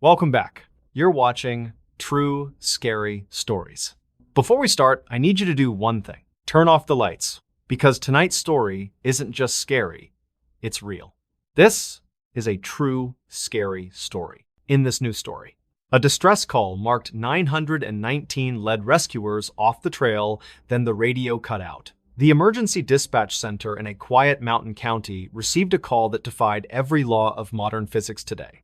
Welcome back. You're watching True Scary Stories. Before we start, I need you to do one thing. Turn off the lights, because tonight's story isn't just scary, it's real. This is a true scary story. In this news story, a distress call marked 919 led rescuers off the trail, then the radio cut out. The emergency dispatch center in a quiet mountain county received a call that defied every law of modern physics today.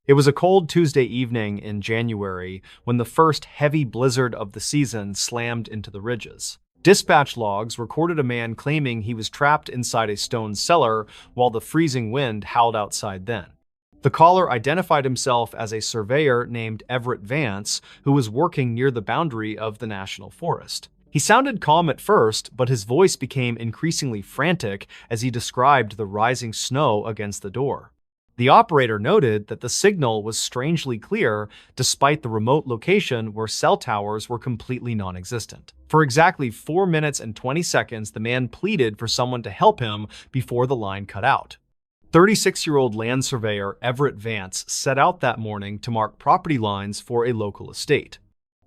It was a cold Tuesday evening in January when the first heavy blizzard of the season slammed into the ridges. Dispatch logs recorded a man claiming he was trapped inside a stone cellar while the freezing wind howled outside then. The caller identified himself as a surveyor named Everett Vance, who was working near the boundary of the national forest. He sounded calm at first, but his voice became increasingly frantic as he described the rising snow against the door. The operator noted that the signal was strangely clear despite the remote location where cell towers were completely non-existent. For exactly 4 minutes and 20 seconds, the man pleaded for someone to help him before the line cut out. 36-year-old land surveyor Everett Vance set out that morning to mark property lines for a local estate.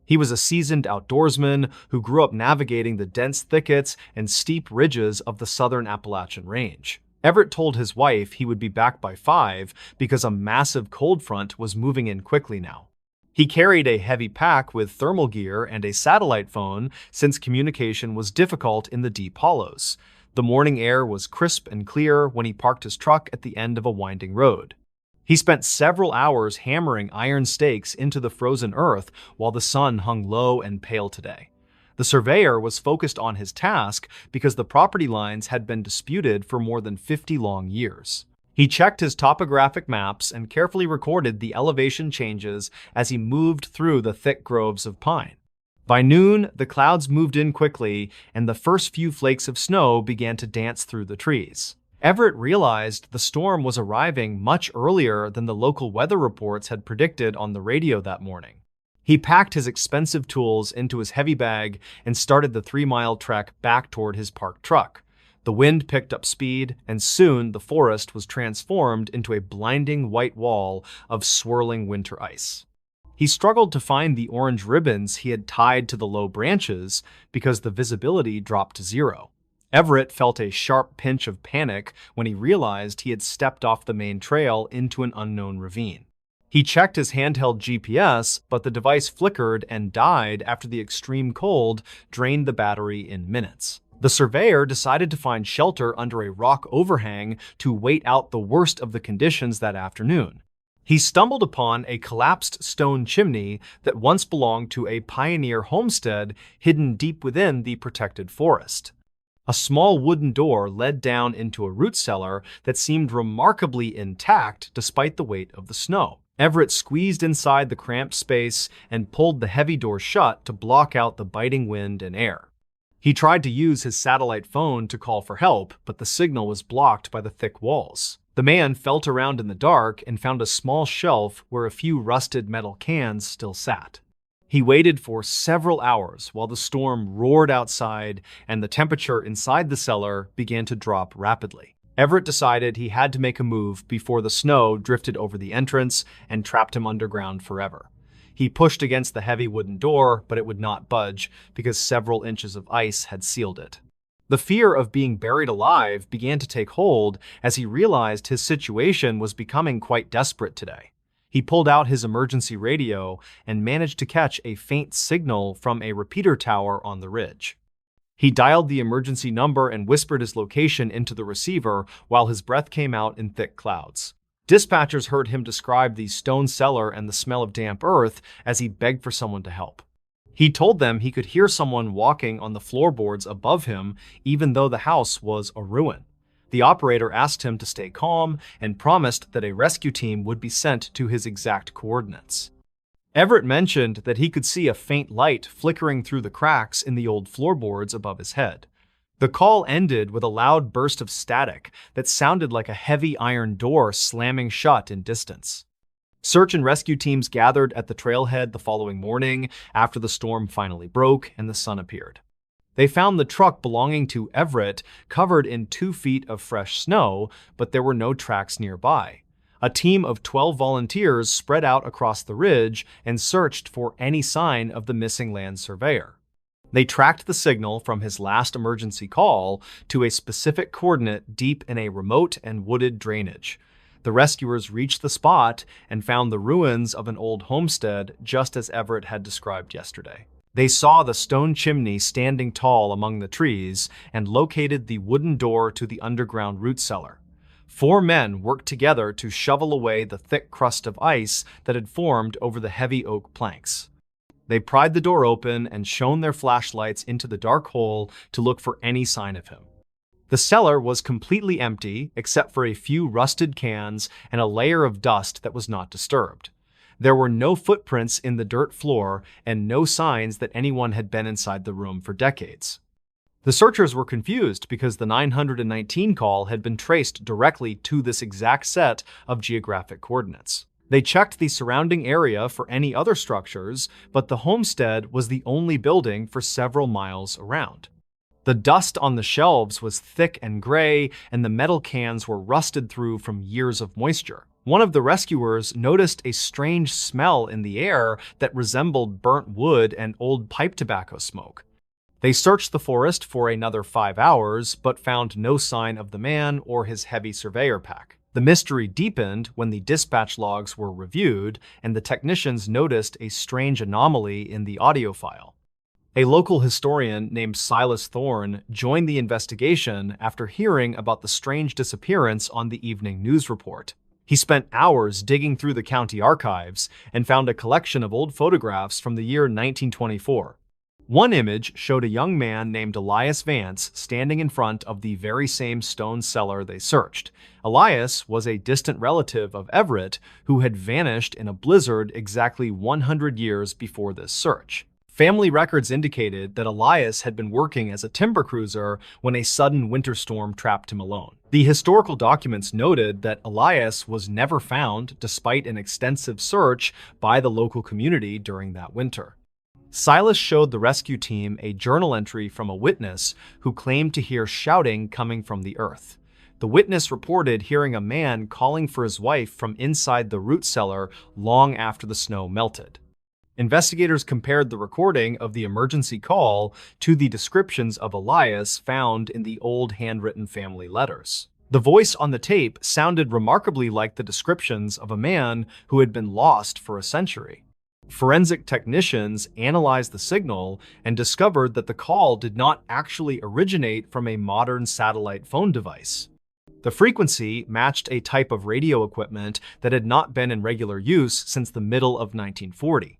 He was a seasoned outdoorsman who grew up navigating the dense thickets and steep ridges of the southern Appalachian Range. Everett told his wife he would be back by 5 because a massive cold front was moving in quickly now. He carried a heavy pack with thermal gear and a satellite phone since communication was difficult in the deep hollows. The morning air was crisp and clear when he parked his truck at the end of a winding road. He spent several hours hammering iron stakes into the frozen earth while the sun hung low and pale today. The surveyor was focused on his task because the property lines had been disputed for more than 50 long years. He checked his topographic maps and carefully recorded the elevation changes as he moved through the thick groves of pine. By noon, the clouds moved in quickly, and the first few flakes of snow began to dance through the trees. Everett realized the storm was arriving much earlier than the local weather reports had predicted on the radio that morning. He packed his expensive tools into his heavy bag and started the 3-mile trek back toward his parked truck. The wind picked up speed, and soon the forest was transformed into a blinding white wall of swirling winter ice. He struggled to find the orange ribbons he had tied to the low branches because the visibility dropped to 0. Everett felt a sharp pinch of panic when he realized he had stepped off the main trail into an unknown ravine. He checked his handheld GPS, but the device flickered and died after the extreme cold drained the battery in minutes. The surveyor decided to find shelter under a rock overhang to wait out the worst of the conditions that afternoon. He stumbled upon a collapsed stone chimney that once belonged to a pioneer homestead hidden deep within the protected forest. A small wooden door led down into a root cellar that seemed remarkably intact despite the weight of the snow. Everett squeezed inside the cramped space and pulled the heavy door shut to block out the biting wind and air. He tried to use his satellite phone to call for help, but the signal was blocked by the thick walls. The man felt around in the dark and found a small shelf where a few rusted metal cans still sat. He waited for several hours while the storm roared outside and the temperature inside the cellar began to drop rapidly. Everett decided he had to make a move before the snow drifted over the entrance and trapped him underground forever. He pushed against the heavy wooden door, but it would not budge because several inches of ice had sealed it. The fear of being buried alive began to take hold as he realized his situation was becoming quite desperate today. He pulled out his emergency radio and managed to catch a faint signal from a repeater tower on the ridge. He dialed the emergency number and whispered his location into the receiver while his breath came out in thick clouds. Dispatchers heard him describe the stone cellar and the smell of damp earth as he begged for someone to help. He told them he could hear someone walking on the floorboards above him even though the house was a ruin. The operator asked him to stay calm and promised that a rescue team would be sent to his exact coordinates. Everett mentioned that he could see a faint light flickering through the cracks in the old floorboards above his head. The call ended with a loud burst of static that sounded like a heavy iron door slamming shut in distance. Search and rescue teams gathered at the trailhead the following morning after the storm finally broke and the sun appeared. They found the truck belonging to Everett covered in 2 feet of fresh snow, but there were no tracks nearby. A team of 12 volunteers spread out across the ridge and searched for any sign of the missing land surveyor. They tracked the signal from his last emergency call to a specific coordinate deep in a remote and wooded drainage. The rescuers reached the spot and found the ruins of an old homestead just as Everett had described yesterday. They saw the stone chimney standing tall among the trees and located the wooden door to the underground root cellar. 4 men worked together to shovel away the thick crust of ice that had formed over the heavy oak planks. They pried the door open and shone their flashlights into the dark hole to look for any sign of him. The cellar was completely empty except for a few rusted cans and a layer of dust that was not disturbed. There were no footprints in the dirt floor and no signs that anyone had been inside the room for decades. The searchers were confused because the 919 call had been traced directly to this exact set of geographic coordinates. They checked the surrounding area for any other structures, but the homestead was the only building for several miles around. The dust on the shelves was thick and gray, and the metal cans were rusted through from years of moisture. One of the rescuers noticed a strange smell in the air that resembled burnt wood and old pipe tobacco smoke. They searched the forest for another 5 hours, but found no sign of the man or his heavy surveyor pack. The mystery deepened when the dispatch logs were reviewed, and the technicians noticed a strange anomaly in the audio file. A local historian named Silas Thorne joined the investigation after hearing about the strange disappearance on the evening news report. He spent hours digging through the county archives and found a collection of old photographs from the year 1924. One image showed a young man named Elias Vance standing in front of the very same stone cellar they searched. Elias was a distant relative of Everett who had vanished in a blizzard exactly 100 years before this search. Family records indicated that Elias had been working as a timber cruiser when a sudden winter storm trapped him alone. The historical documents noted that Elias was never found despite an extensive search by the local community during that winter. Silas showed the rescue team a journal entry from a witness who claimed to hear shouting coming from the earth. The witness reported hearing a man calling for his wife from inside the root cellar long after the snow melted. Investigators compared the recording of the emergency call to the descriptions of Elias found in the old handwritten family letters. The voice on the tape sounded remarkably like the descriptions of a man who had been lost for a century. Forensic technicians analyzed the signal and discovered that the call did not actually originate from a modern satellite phone device. The frequency matched a type of radio equipment that had not been in regular use since the middle of 1940.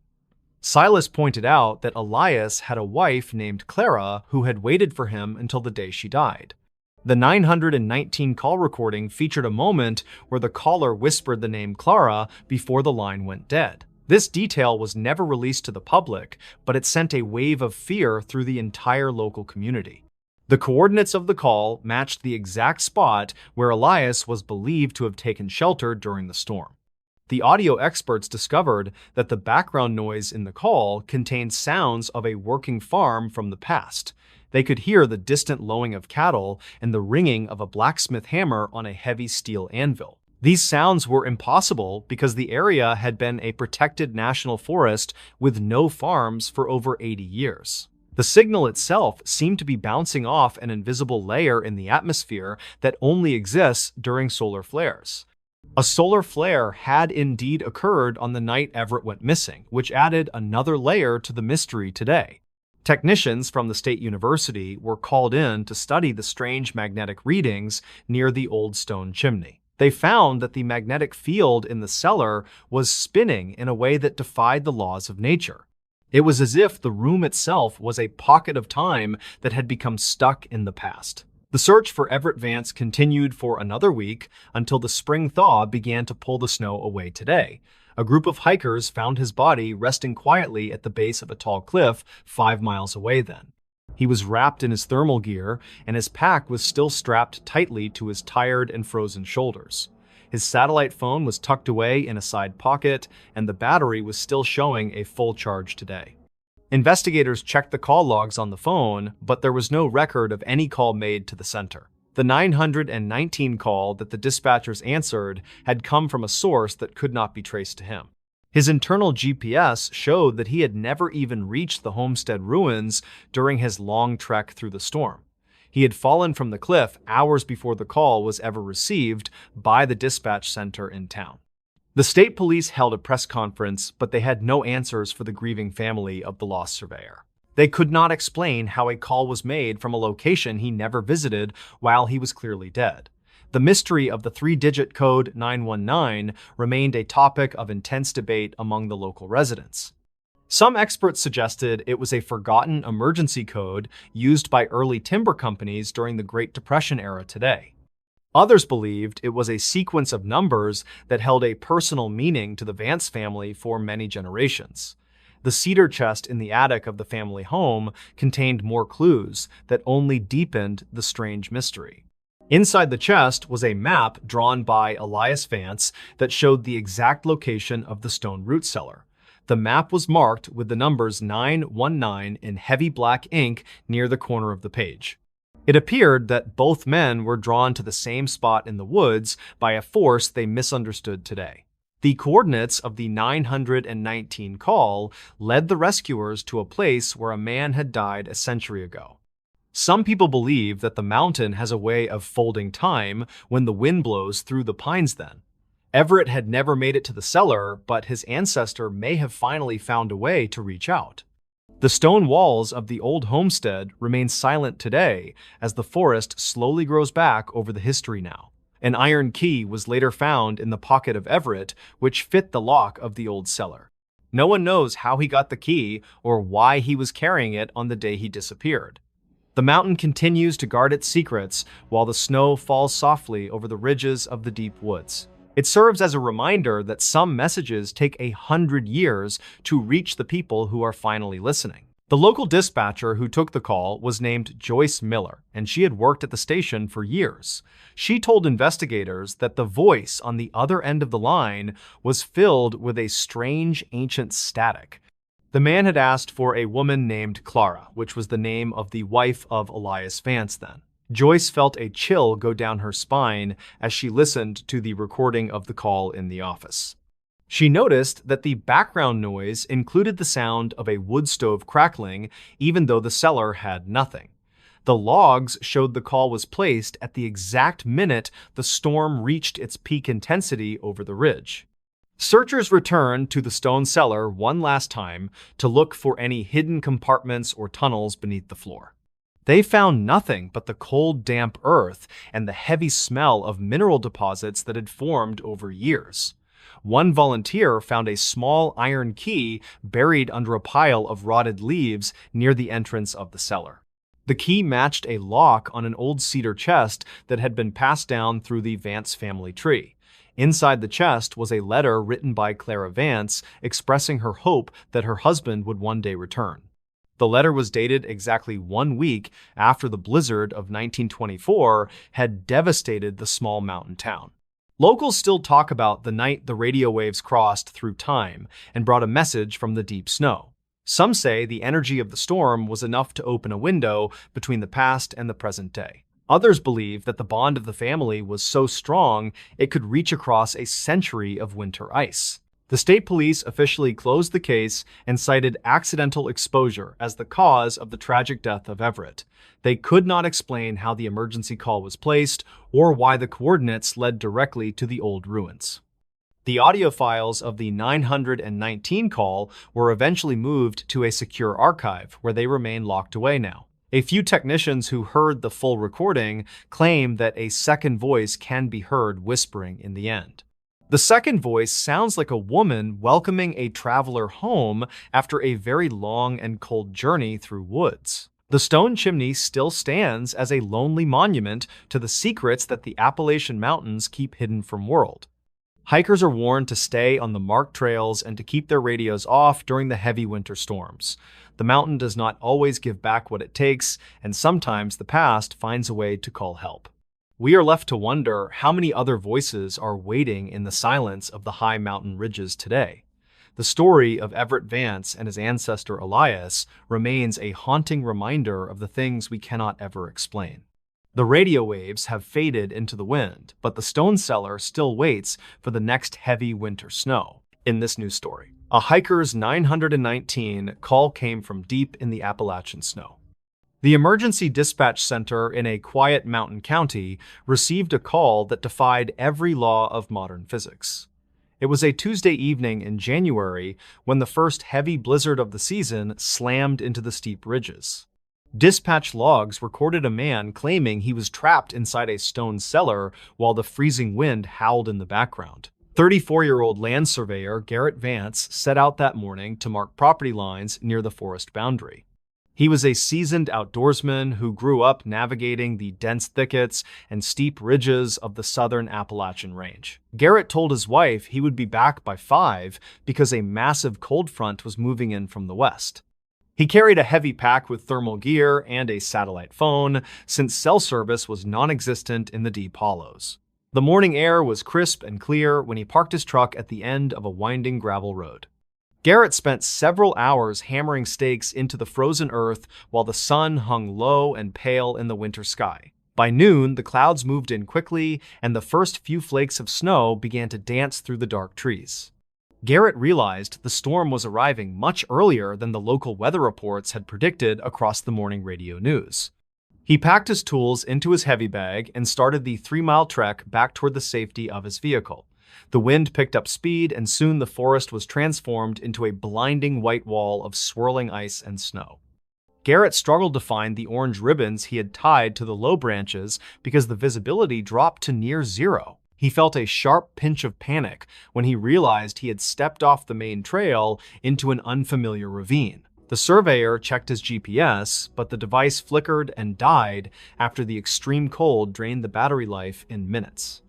Silas pointed out that Elias had a wife named Clara who had waited for him until the day she died. The 919 call recording featured a moment where the caller whispered the name Clara before the line went dead. This detail was never released to the public, but it sent a wave of fear through the entire local community. The coordinates of the call matched the exact spot where Elias was believed to have taken shelter during the storm. The audio experts discovered that the background noise in the call contained sounds of a working farm from the past. They could hear the distant lowing of cattle and the ringing of a blacksmith hammer on a heavy steel anvil. These sounds were impossible because the area had been a protected national forest with no farms for over 80 years. The signal itself seemed to be bouncing off an invisible layer in the atmosphere that only exists during solar flares. A solar flare had indeed occurred on the night Everett went missing, which added another layer to the mystery today. Technicians from the state university were called in to study the strange magnetic readings near the old stone chimney. They found that the magnetic field in the cellar was spinning in a way that defied the laws of nature. It was as if the room itself was a pocket of time that had become stuck in the past. The search for Everett Vance continued for another week until the spring thaw began to pull the snow away today. A group of hikers found his body resting quietly at the base of a tall cliff 5 miles away then. He was wrapped in his thermal gear, and his pack was still strapped tightly to his tired and frozen shoulders. His satellite phone was tucked away in a side pocket, and the battery was still showing a full charge today. Investigators checked the call logs on the phone, but there was no record of any call made to the center. The 919 call that the dispatchers answered had come from a source that could not be traced to him. His internal GPS showed that he had never even reached the homestead ruins during his long trek through the storm. He had fallen from the cliff hours before the call was ever received by the dispatch center in town. The state police held a press conference, but they had no answers for the grieving family of the lost surveyor. They could not explain how a call was made from a location he never visited while he was clearly dead. The mystery of the three-digit code 919 remained a topic of intense debate among the local residents. Some experts suggested it was a forgotten emergency code used by early timber companies during the Great Depression era today. Others believed it was a sequence of numbers that held a personal meaning to the Vance family for many generations. The cedar chest in the attic of the family home contained more clues that only deepened the strange mystery. Inside the chest was a map drawn by Elias Vance that showed the exact location of the stone root cellar. The map was marked with the numbers 919 in heavy black ink near the corner of the page. It appeared that both men were drawn to the same spot in the woods by a force they misunderstood today. The coordinates of the 919 call led the rescuers to a place where a man had died a century ago. Some people believe that the mountain has a way of folding time when the wind blows through the pines then. Everett had never made it to the cellar, but his ancestor may have finally found a way to reach out. The stone walls of the old homestead remain silent today as the forest slowly grows back over the history now. An iron key was later found in the pocket of Everett, which fit the lock of the old cellar. No one knows how he got the key or why he was carrying it on the day he disappeared. The mountain continues to guard its secrets while the snow falls softly over the ridges of the deep woods. It serves as a reminder that some messages take 100 years to reach the people who are finally listening. The local dispatcher who took the call was named Joyce Miller, and she had worked at the station for years. She told investigators that the voice on the other end of the line was filled with a strange ancient static. The man had asked for a woman named Clara, which was the name of the wife of Elias Vance then. Joyce felt a chill go down her spine as she listened to the recording of the call in the office. She noticed that the background noise included the sound of a wood stove crackling, even though the cellar had nothing. The logs showed the call was placed at the exact minute the storm reached its peak intensity over the ridge. Searchers returned to the stone cellar one last time to look for any hidden compartments or tunnels beneath the floor. They found nothing but the cold, damp earth and the heavy smell of mineral deposits that had formed over years. One volunteer found a small iron key buried under a pile of rotted leaves near the entrance of the cellar. The key matched a lock on an old cedar chest that had been passed down through the Vance family tree. Inside the chest was a letter written by Clara Vance expressing her hope that her husband would one day return. The letter was dated exactly 1 week after the blizzard of 1924 had devastated the small mountain town. Locals still talk about the night the radio waves crossed through time and brought a message from the deep snow. Some say the energy of the storm was enough to open a window between the past and the present day. Others believe that the bond of the family was so strong it could reach across a century of winter ice. The state police officially closed the case and cited accidental exposure as the cause of the tragic death of Everett. They could not explain how the emergency call was placed or why the coordinates led directly to the old ruins. The audio files of the 919 call were eventually moved to a secure archive where they remain locked away now. A few technicians who heard the full recording claim that a second voice can be heard whispering in the end. The second voice sounds like a woman welcoming a traveler home after a very long and cold journey through woods. The stone chimney still stands as a lonely monument to the secrets that the Appalachian Mountains keep hidden from world. Hikers are warned to stay on the marked trails and to keep their radios off during the heavy winter storms. The mountain does not always give back what it takes, and sometimes the past finds a way to call help. We are left to wonder how many other voices are waiting in the silence of the high mountain ridges today. The story of Everett Vance and his ancestor Elias remains a haunting reminder of the things we cannot ever explain. The radio waves have faded into the wind, but the stone cellar still waits for the next heavy winter snow. In this news story, a hiker's 919 call came from deep in the Appalachian snow. The emergency dispatch center in a quiet mountain county received a call that defied every law of modern physics. It was a Tuesday evening in January when the first heavy blizzard of the season slammed into the steep ridges. Dispatch logs recorded a man claiming he was trapped inside a stone cellar while the freezing wind howled in the background. 34-year-old land surveyor Garrett Vance set out that morning to mark property lines near the forest boundary. He was a seasoned outdoorsman who grew up navigating the dense thickets and steep ridges of the southern Appalachian Range. Garrett told his wife he would be back by 5 because a massive cold front was moving in from the west. He carried a heavy pack with thermal gear and a satellite phone, since cell service was non-existent in the deep hollows. The morning air was crisp and clear when he parked his truck at the end of a winding gravel road. Garrett spent several hours hammering stakes into the frozen earth while the sun hung low and pale in the winter sky. By noon, the clouds moved in quickly, and the first few flakes of snow began to dance through the dark trees. Garrett realized the storm was arriving much earlier than the local weather reports had predicted across the morning radio news. He packed his tools into his heavy bag and started the 3-mile trek back toward the safety of his vehicle. The wind picked up speed, and soon the forest was transformed into a blinding white wall of swirling ice and snow. Garrett struggled to find the orange ribbons he had tied to the low branches because the visibility dropped to near zero. He felt a sharp pinch of panic when he realized he had stepped off the main trail into an unfamiliar ravine. The surveyor checked his GPS, but the device flickered and died after the extreme cold drained the battery life in minutes.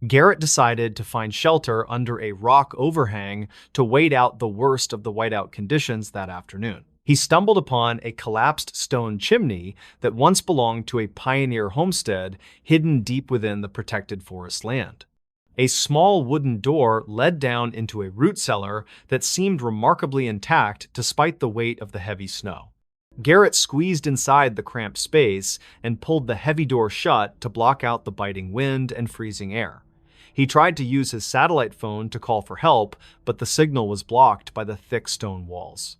Garrett decided to find shelter under a rock overhang to wait out the worst of the whiteout conditions that afternoon. He stumbled upon a collapsed stone chimney that once belonged to a pioneer homestead hidden deep within the protected forest land. A small wooden door led down into a root cellar that seemed remarkably intact despite the weight of the heavy snow. Garrett squeezed inside the cramped space and pulled the heavy door shut to block out the biting wind and freezing air. He tried to use his satellite phone to call for help, but the signal was blocked by the thick stone walls.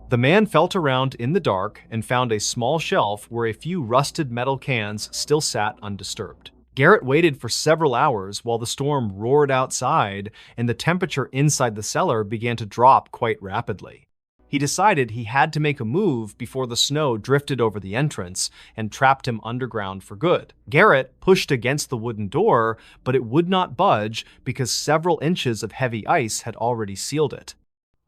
The man felt around in the dark and found a small shelf where a few rusted metal cans still sat undisturbed. Garrett waited for several hours while the storm roared outside and the temperature inside the cellar began to drop quite rapidly. He decided he had to make a move before the snow drifted over the entrance and trapped him underground for good. Garrett pushed against the wooden door, but it would not budge because several inches of heavy ice had already sealed it.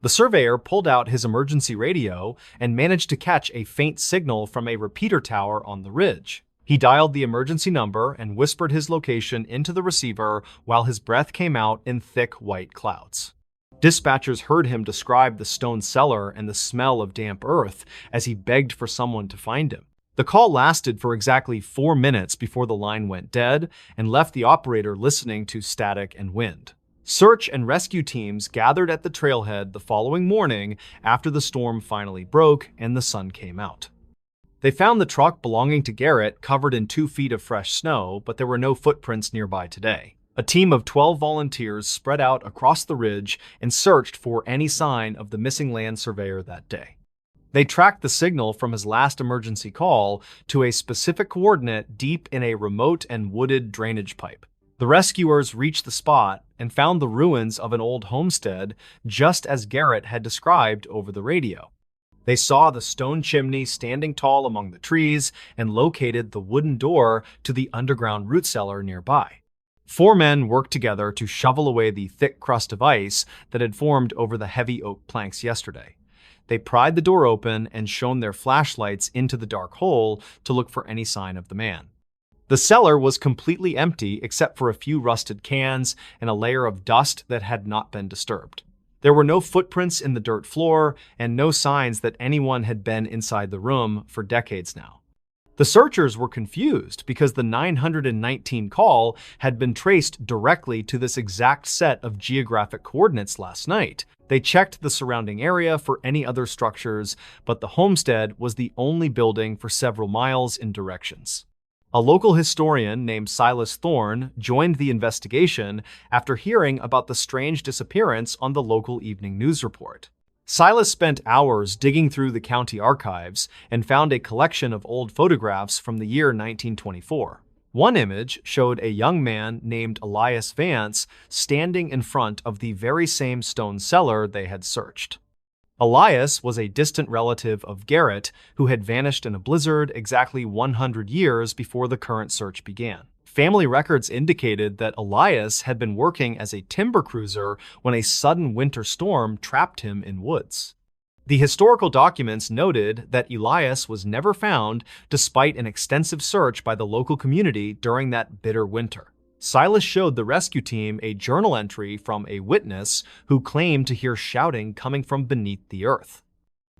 The surveyor pulled out his emergency radio and managed to catch a faint signal from a repeater tower on the ridge. He dialed the emergency number and whispered his location into the receiver while his breath came out in thick white clouds. Dispatchers heard him describe the stone cellar and the smell of damp earth as he begged for someone to find him. The call lasted for exactly 4 minutes before the line went dead and left the operator listening to static and wind. Search and rescue teams gathered at the trailhead the following morning after the storm finally broke and the sun came out. They found the truck belonging to Garrett covered in 2 feet of fresh snow, but there were no footprints nearby today. A team of 12 volunteers spread out across the ridge and searched for any sign of the missing land surveyor that day. They tracked the signal from his last emergency call to a specific coordinate deep in a remote and wooded drainage pipe. The rescuers reached the spot and found the ruins of an old homestead just as Garrett had described over the radio. They saw the stone chimney standing tall among the trees and located the wooden door to the underground root cellar nearby. 4 men worked together to shovel away the thick crust of ice that had formed over the heavy oak planks yesterday. They pried the door open and shone their flashlights into the dark hole to look for any sign of the man. The cellar was completely empty except for a few rusted cans and a layer of dust that had not been disturbed. There were no footprints in the dirt floor and no signs that anyone had been inside the room for decades now. The searchers were confused because the 919 call had been traced directly to this exact set of geographic coordinates last night. They checked the surrounding area for any other structures, but the homestead was the only building for several miles in directions. A local historian named Silas Thorne joined the investigation after hearing about the strange disappearance on the local evening news report. Silas spent hours digging through the county archives and found a collection of old photographs from the year 1924. One image showed a young man named Elias Vance standing in front of the very same stone cellar they had searched. Elias was a distant relative of Garrett, who had vanished in a blizzard exactly 100 years before the current search began. Family records indicated that Elias had been working as a timber cruiser when a sudden winter storm trapped him in woods. The historical documents noted that Elias was never found despite an extensive search by the local community during that bitter winter. Silas showed the rescue team a journal entry from a witness who claimed to hear shouting coming from beneath the earth.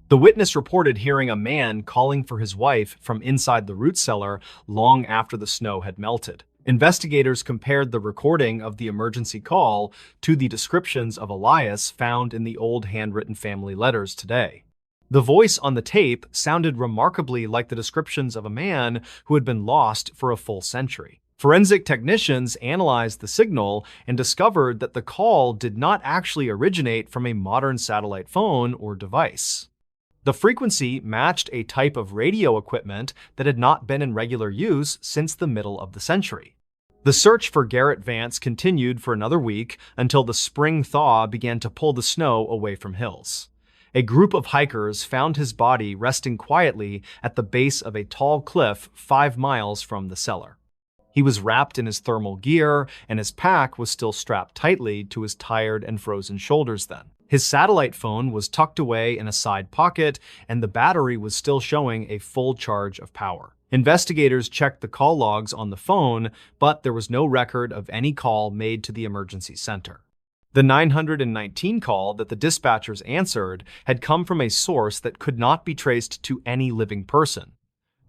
The witness reported hearing a man calling for his wife from inside the root cellar long after the snow had melted. Investigators compared the recording of the emergency call to the descriptions of Elias found in the old handwritten family letters today. The voice on the tape sounded remarkably like the descriptions of a man who had been lost for a full century. Forensic technicians analyzed the signal and discovered that the call did not actually originate from a modern satellite phone or device. The frequency matched a type of radio equipment that had not been in regular use since the middle of the century. The search for Garrett Vance continued for another week until the spring thaw began to pull the snow away from hills. A group of hikers found his body resting quietly at the base of a tall cliff 5 miles from the cellar. He was wrapped in his thermal gear, and his pack was still strapped tightly to his tired and frozen shoulders then. His satellite phone was tucked away in a side pocket, and the battery was still showing a full charge of power. Investigators checked the call logs on the phone, but there was no record of any call made to the emergency center. The 919 call that the dispatchers answered had come from a source that could not be traced to any living person.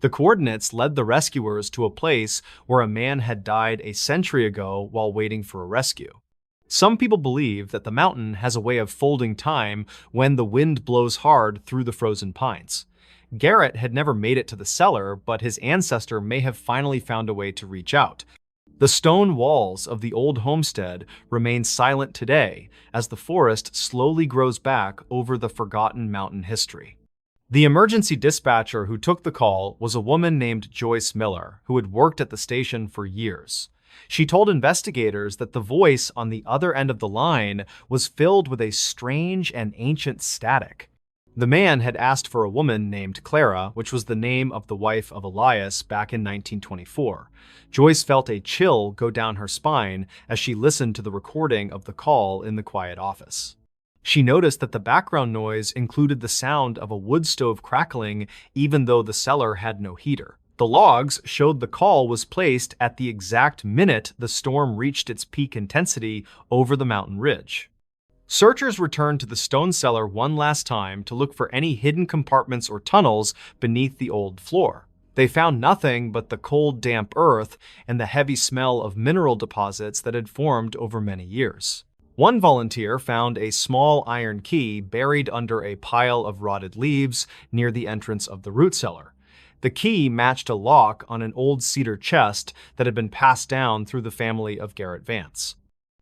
The coordinates led the rescuers to a place where a man had died a century ago while waiting for a rescue. Some people believe that the mountain has a way of folding time when the wind blows hard through the frozen pines. Garrett had never made it to the cellar, but his ancestor may have finally found a way to reach out. The stone walls of the old homestead remain silent today as the forest slowly grows back over the forgotten mountain history. The emergency dispatcher who took the call was a woman named Joyce Miller, who had worked at the station for years. She told investigators that the voice on the other end of the line was filled with a strange and ancient static. The man had asked for a woman named Clara, which was the name of the wife of Elias back in 1924. Joyce felt a chill go down her spine as she listened to the recording of the call in the quiet office. She noticed that the background noise included the sound of a wood stove crackling even though the cellar had no heater. The logs showed the call was placed at the exact minute the storm reached its peak intensity over the mountain ridge. Searchers returned to the stone cellar one last time to look for any hidden compartments or tunnels beneath the old floor. They found nothing but the cold, damp earth and the heavy smell of mineral deposits that had formed over many years. One volunteer found a small iron key buried under a pile of rotted leaves near the entrance of the root cellar. The key matched a lock on an old cedar chest that had been passed down through the family of Garrett Vance.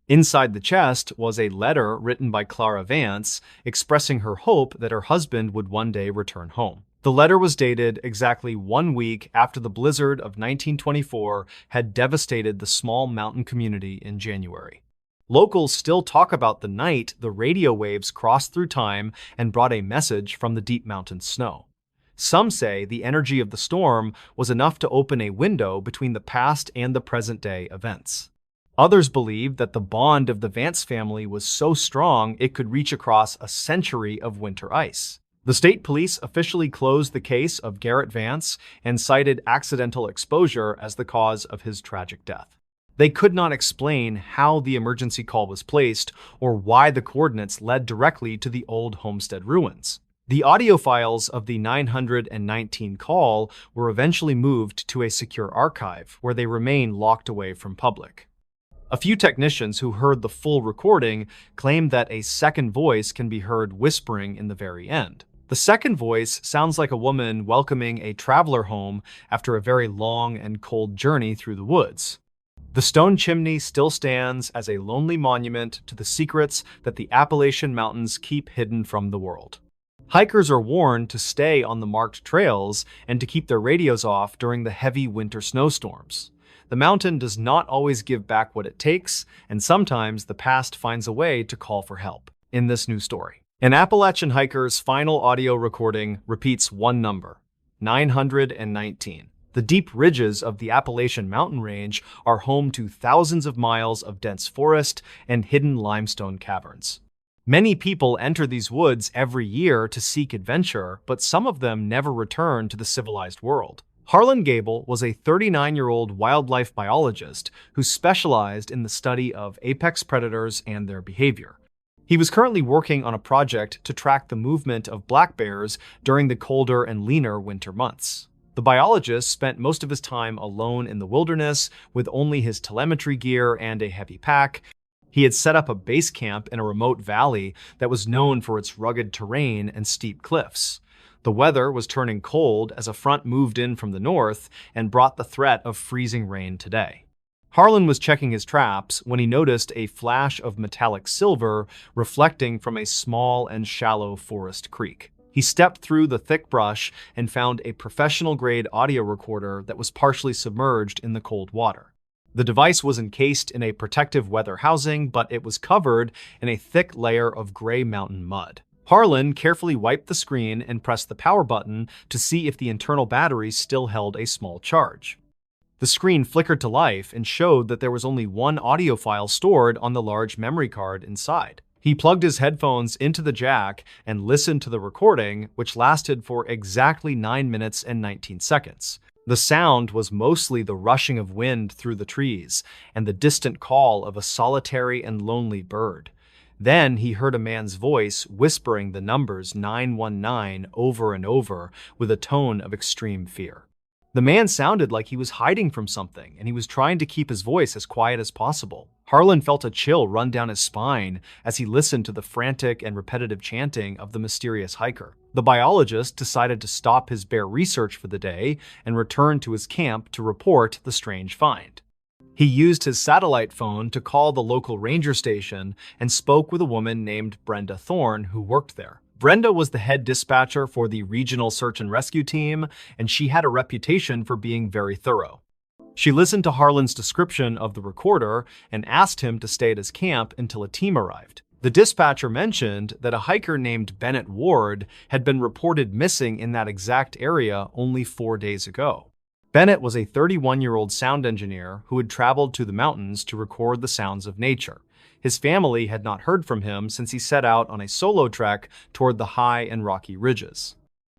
Inside the chest was a letter written by Clara Vance expressing her hope that her husband would one day return home. The letter was dated exactly 1 week after the blizzard of 1924 had devastated the small mountain community in January. Locals still talk about the night the radio waves crossed through time and brought a message from the deep mountain snow. Some say the energy of the storm was enough to open a window between the past and the present-day events. Others believe that the bond of the Vance family was so strong it could reach across a century of winter ice. The state police officially closed the case of Garrett Vance and cited accidental exposure as the cause of his tragic death. They could not explain how the emergency call was placed or why the coordinates led directly to the old homestead ruins. The audio files of the 919 call were eventually moved to a secure archive, where they remain locked away from public. A few technicians who heard the full recording claimed that a second voice can be heard whispering in the very end. The second voice sounds like a woman welcoming a traveler home after a very long and cold journey through the woods. The stone chimney still stands as a lonely monument to the secrets that the Appalachian Mountains keep hidden from the world. Hikers are warned to stay on the marked trails and to keep their radios off during the heavy winter snowstorms. The mountain does not always give back what it takes, and sometimes the past finds a way to call for help. In this new story, an Appalachian hiker's final audio recording repeats one number, 919. The deep ridges of the Appalachian mountain range are home to thousands of miles of dense forest and hidden limestone caverns. Many people enter these woods every year to seek adventure, but some of them never return to the civilized world. Harlan Gable was a 39-year-old wildlife biologist who specialized in the study of apex predators and their behavior. He was currently working on a project to track the movement of black bears during the colder and leaner winter months. The biologist spent most of his time alone in the wilderness with only his telemetry gear and a heavy pack. He had set up a base camp in a remote valley that was known for its rugged terrain and steep cliffs. The weather was turning cold as a front moved in from the north and brought the threat of freezing rain today. Harlan was checking his traps when he noticed a flash of metallic silver reflecting from a small and shallow forest creek. He stepped through the thick brush and found a professional-grade audio recorder that was partially submerged in the cold water. The device was encased in a protective weather housing, but it was covered in a thick layer of gray mountain mud. Harlan carefully wiped the screen and pressed the power button to see if the internal batteries still held a small charge. The screen flickered to life and showed that there was only one audio file stored on the large memory card inside. He plugged his headphones into the jack and listened to the recording, which lasted for exactly 9 minutes and 19 seconds. The sound was mostly the rushing of wind through the trees and the distant call of a solitary and lonely bird. Then he heard a man's voice whispering the numbers 919 over and over with a tone of extreme fear. The man sounded like he was hiding from something, and he was trying to keep his voice as quiet as possible. Harlan felt a chill run down his spine as he listened to the frantic and repetitive chanting of the mysterious hiker. The biologist decided to stop his bear research for the day and return to his camp to report the strange find. He used his satellite phone to call the local ranger station and spoke with a woman named Brenda Thorne who worked there. Brenda was the head dispatcher for the regional search and rescue team, and she had a reputation for being very thorough. She listened to Harlan's description of the recorder and asked him to stay at his camp until a team arrived. The dispatcher mentioned that a hiker named Bennett Ward had been reported missing in that exact area only 4 days ago. Bennett was a 31-year-old sound engineer who had traveled to the mountains to record the sounds of nature. His family had not heard from him since he set out on a solo trek toward the high and rocky ridges.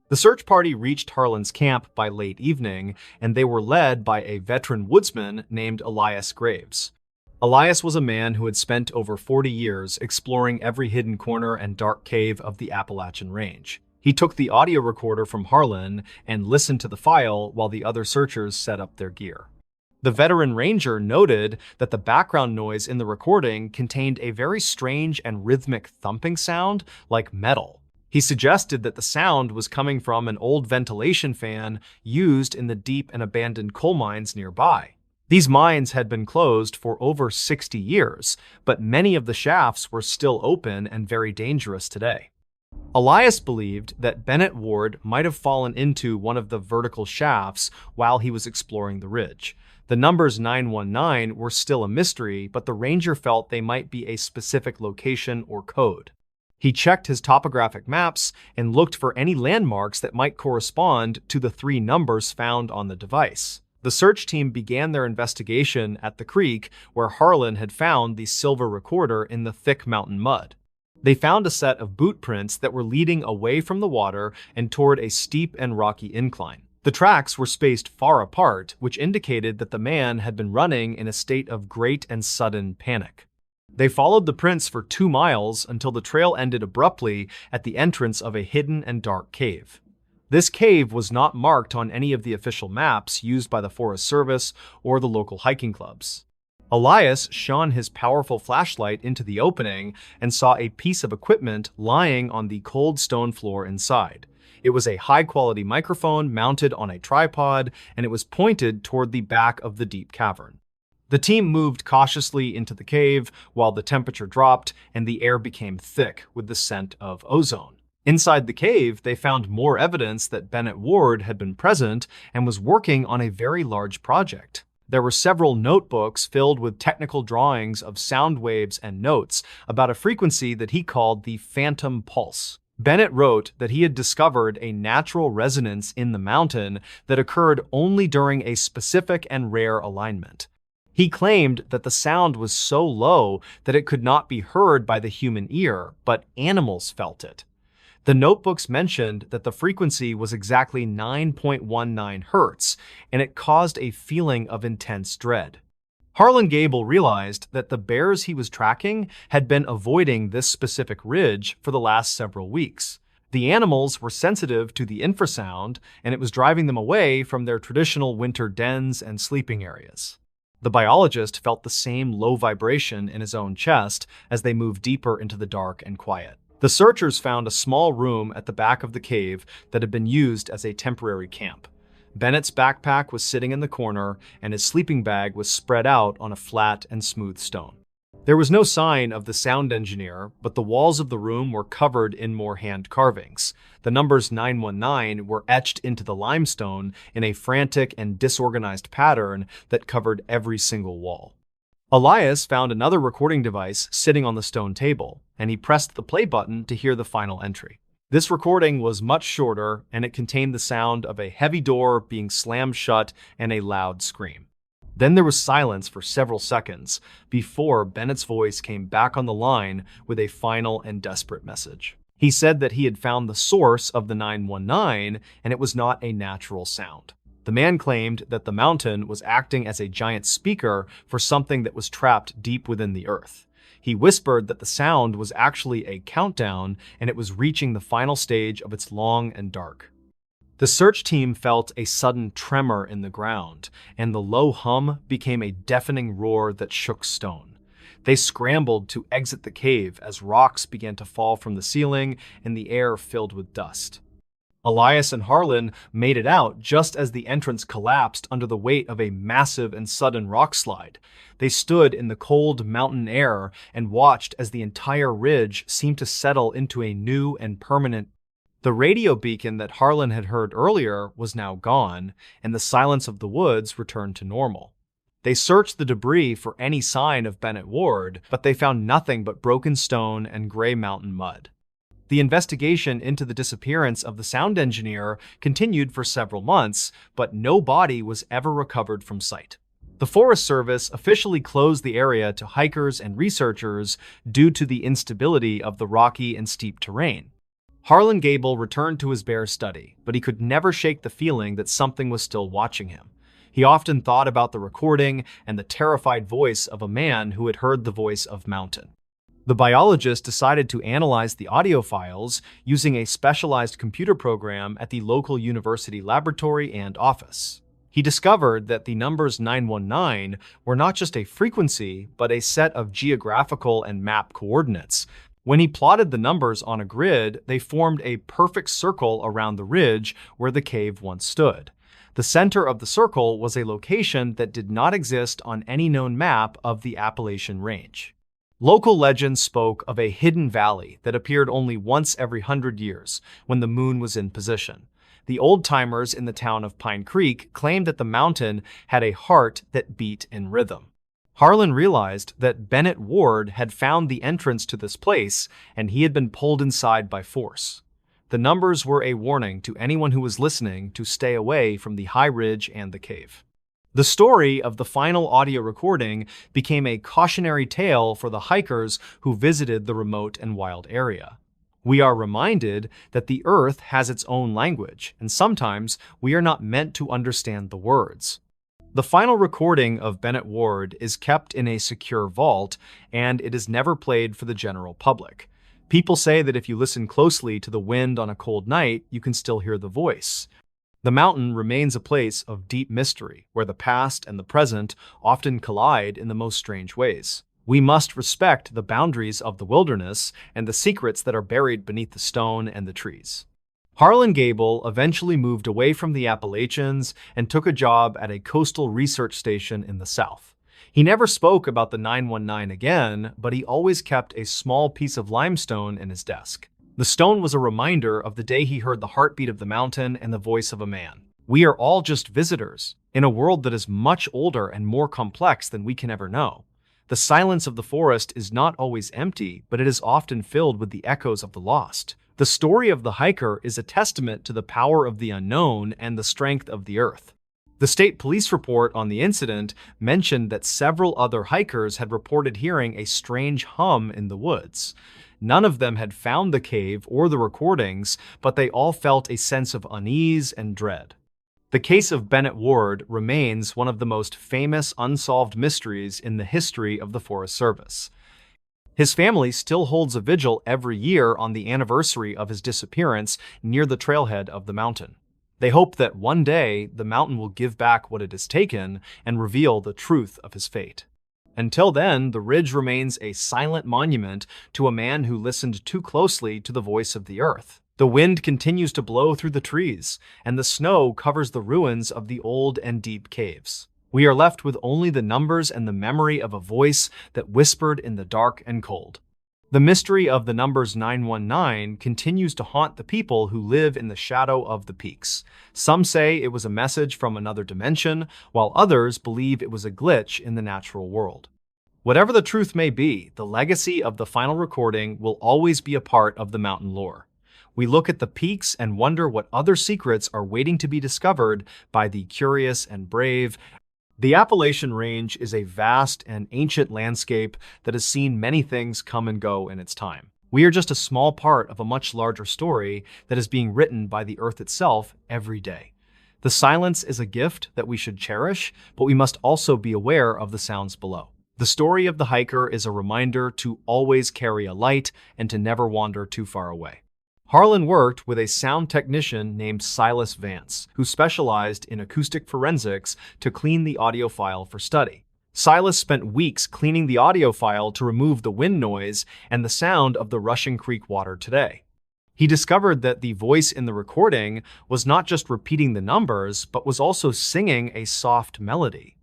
The search party reached Harlan's camp by late evening, and they were led by a veteran woodsman named Elias Graves. Elias was a man who had spent over 40 years exploring every hidden corner and dark cave of the Appalachian Range. He took the audio recorder from Harlan and listened to the file while the other searchers set up their gear. The veteran ranger noted that the background noise in the recording contained a very strange and rhythmic thumping sound like metal. He suggested that the sound was coming from an old ventilation fan used in the deep and abandoned coal mines nearby. These mines had been closed for over 60 years, but many of the shafts were still open and very dangerous today. Elias believed that Bennett Ward might have fallen into one of the vertical shafts while he was exploring the ridge. The numbers 919 were still a mystery, but the ranger felt they might be a specific location or code. He checked his topographic maps and looked for any landmarks that might correspond to the 3 numbers found on the device. The search team began their investigation at the creek where Harlan had found the silver recorder in the thick mountain mud. They found a set of boot prints that were leading away from the water and toward a steep and rocky incline. The tracks were spaced far apart, which indicated that the man had been running in a state of great and sudden panic. They followed the prints for 2 miles until the trail ended abruptly at the entrance of a hidden and dark cave. This cave was not marked on any of the official maps used by the Forest Service or the local hiking clubs. Elias shone his powerful flashlight into the opening and saw a piece of equipment lying on the cold stone floor inside. It was a high-quality microphone mounted on a tripod, and it was pointed toward the back of the deep cavern. The team moved cautiously into the cave while the temperature dropped and the air became thick with the scent of ozone. Inside the cave, they found more evidence that Bennett Ward had been present and was working on a very large project. There were several notebooks filled with technical drawings of sound waves and notes about a frequency that he called the phantom pulse. Bennett wrote that he had discovered a natural resonance in the mountain that occurred only during a specific and rare alignment. He claimed that the sound was so low that it could not be heard by the human ear, but animals felt it. The notebooks mentioned that the frequency was exactly 9.19 hertz, and it caused a feeling of intense dread. Harlan Gable realized that the bears he was tracking had been avoiding this specific ridge for the last several weeks. The animals were sensitive to the infrasound, and it was driving them away from their traditional winter dens and sleeping areas. The biologist felt the same low vibration in his own chest as they moved deeper into the dark and quiet. The searchers found a small room at the back of the cave that had been used as a temporary camp. Bennett's backpack was sitting in the corner, and his sleeping bag was spread out on a flat and smooth stone. There was no sign of the sound engineer, but the walls of the room were covered in more hand carvings. The numbers 919 were etched into the limestone in a frantic and disorganized pattern that covered every single wall. Elias found another recording device sitting on the stone table, and he pressed the play button to hear the final entry. This recording was much shorter, and it contained the sound of a heavy door being slammed shut and a loud scream. Then there was silence for several seconds before Bennett's voice came back on the line with a final and desperate message. He said that he had found the source of the 919, and it was not a natural sound. The man claimed that the mountain was acting as a giant speaker for something that was trapped deep within the earth. He whispered that the sound was actually a countdown, and it was reaching the final stage of its long and dark. The search team felt a sudden tremor in the ground, and the low hum became a deafening roar that shook stone. They scrambled to exit the cave as rocks began to fall from the ceiling and the air filled with dust. Elias and Harlan made it out just as the entrance collapsed under the weight of a massive and sudden rock slide. They stood in the cold mountain air and watched as the entire ridge seemed to settle into a new and permanent. The radio beacon that Harlan had heard earlier was now gone, and the silence of the woods returned to normal. They searched the debris for any sign of Bennett Ward, but they found nothing but broken stone and gray mountain mud. The investigation into the disappearance of the sound engineer continued for several months, but no body was ever recovered from site. The Forest Service officially closed the area to hikers and researchers due to the instability of the rocky and steep terrain. Harlan Gable returned to his bear study, but he could never shake the feeling that something was still watching him. He often thought about the recording and the terrified voice of a man who had heard the voice of mountain. The biologist decided to analyze the audio files using a specialized computer program at the local university laboratory and office. He discovered that the numbers 919 were not just a frequency, but a set of geographical and map coordinates. When he plotted the numbers on a grid, they formed a perfect circle around the ridge where the cave once stood. The center of the circle was a location that did not exist on any known map of the Appalachian Range. Local legends spoke of a hidden valley that appeared only once every 100 years when the moon was in position. The old-timers in the town of Pine Creek claimed that the mountain had a heart that beat in rhythm. Harlan realized that Bennett Ward had found the entrance to this place, and he had been pulled inside by force. The numbers were a warning to anyone who was listening to stay away from the high ridge and the cave. The story of the final audio recording became a cautionary tale for the hikers who visited the remote and wild area. We are reminded that the earth has its own language, and sometimes we are not meant to understand the words. The final recording of Bennett Ward is kept in a secure vault, and it is never played for the general public. People say that if you listen closely to the wind on a cold night, you can still hear the voice. The mountain remains a place of deep mystery, where the past and the present often collide in the most strange ways. We must respect the boundaries of the wilderness and the secrets that are buried beneath the stone and the trees. Harlan Gable eventually moved away from the Appalachians and took a job at a coastal research station in the South. He never spoke about the 919 again, but he always kept a small piece of limestone in his desk. The stone was a reminder of the day he heard the heartbeat of the mountain and the voice of a man. We are all just visitors in a world that is much older and more complex than we can ever know. The silence of the forest is not always empty, but it is often filled with the echoes of the lost. The story of the hiker is a testament to the power of the unknown and the strength of the earth. The state police report on the incident mentioned that several other hikers had reported hearing a strange hum in the woods. None of them had found the cave or the recordings, but they all felt a sense of unease and dread. The case of Bennett Ward remains one of the most famous unsolved mysteries in the history of the Forest Service. His family still holds a vigil every year on the anniversary of his disappearance near the trailhead of the mountain. They hope that one day the mountain will give back what it has taken and reveal the truth of his fate. Until then, the ridge remains a silent monument to a man who listened too closely to the voice of the earth. The wind continues to blow through the trees, and the snow covers the ruins of the old and deep caves. We are left with only the numbers and the memory of a voice that whispered in the dark and cold. The mystery of the numbers 919 continues to haunt the people who live in the shadow of the peaks. Some say it was a message from another dimension, while others believe it was a glitch in the natural world. Whatever the truth may be, the legacy of the final recording will always be a part of the mountain lore. We look at the peaks and wonder what other secrets are waiting to be discovered by the curious and brave. The Appalachian Range is a vast and ancient landscape that has seen many things come and go in its time. We are just a small part of a much larger story that is being written by the earth itself every day. The silence is a gift that we should cherish, but we must also be aware of the sounds below. The story of the hiker is a reminder to always carry a light and to never wander too far away. Harlan worked with a sound technician named Silas Vance, who specialized in acoustic forensics to clean the audio file for study. Silas spent weeks cleaning the audio file to remove the wind noise and the sound of the rushing creek water today. He discovered that the voice in the recording was not just repeating the numbers, but was also singing a soft melody.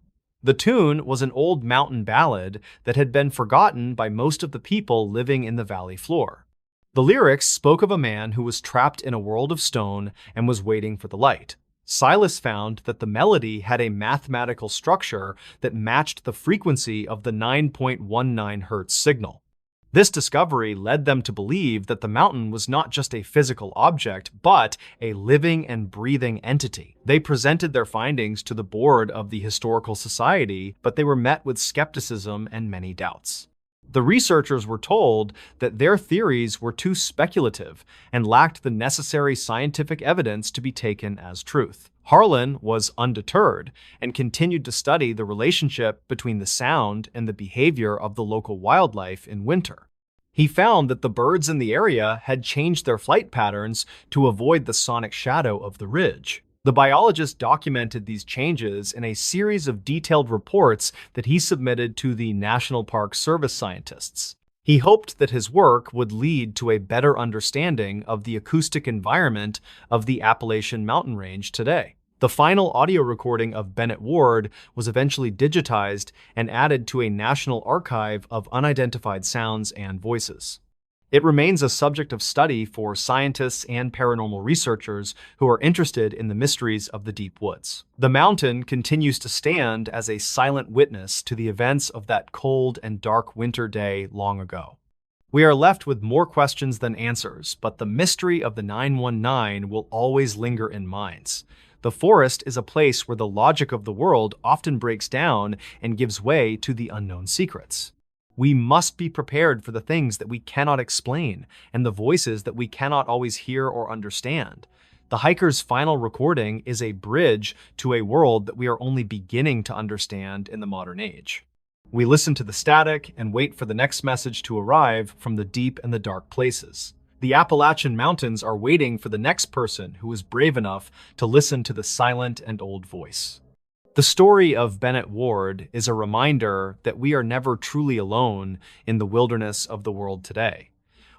The tune was an old mountain ballad that had been forgotten by most of the people living in the valley floor. The lyrics spoke of a man who was trapped in a world of stone and was waiting for the light. Silas found that the melody had a mathematical structure that matched the frequency of the 9.19 Hz signal. This discovery led them to believe that the mountain was not just a physical object, but a living and breathing entity. They presented their findings to the board of the Historical Society, but they were met with skepticism and many doubts. The researchers were told that their theories were too speculative and lacked the necessary scientific evidence to be taken as truth. Harlan was undeterred and continued to study the relationship between the sound and the behavior of the local wildlife in winter. He found that the birds in the area had changed their flight patterns to avoid the sonic shadow of the ridge. The biologist documented these changes in a series of detailed reports that he submitted to the National Park Service scientists. He hoped that his work would lead to a better understanding of the acoustic environment of the Appalachian mountain range today. The final audio recording of Bennett Ward was eventually digitized and added to a national archive of unidentified sounds and voices. It remains a subject of study for scientists and paranormal researchers who are interested in the mysteries of the deep woods. The mountain continues to stand as a silent witness to the events of that cold and dark winter day long ago. We are left with more questions than answers, but the mystery of the 919 will always linger in minds. The forest is a place where the logic of the world often breaks down and gives way to the unknown secrets. We must be prepared for the things that we cannot explain and the voices that we cannot always hear or understand. The hiker's final recording is a bridge to a world that we are only beginning to understand in the modern age. We listen to the static and wait for the next message to arrive from the deep and the dark places. The Appalachian Mountains are waiting for the next person who is brave enough to listen to the silent and old voice. The story of Bennett Ward is a reminder that we are never truly alone in the wilderness of the world today.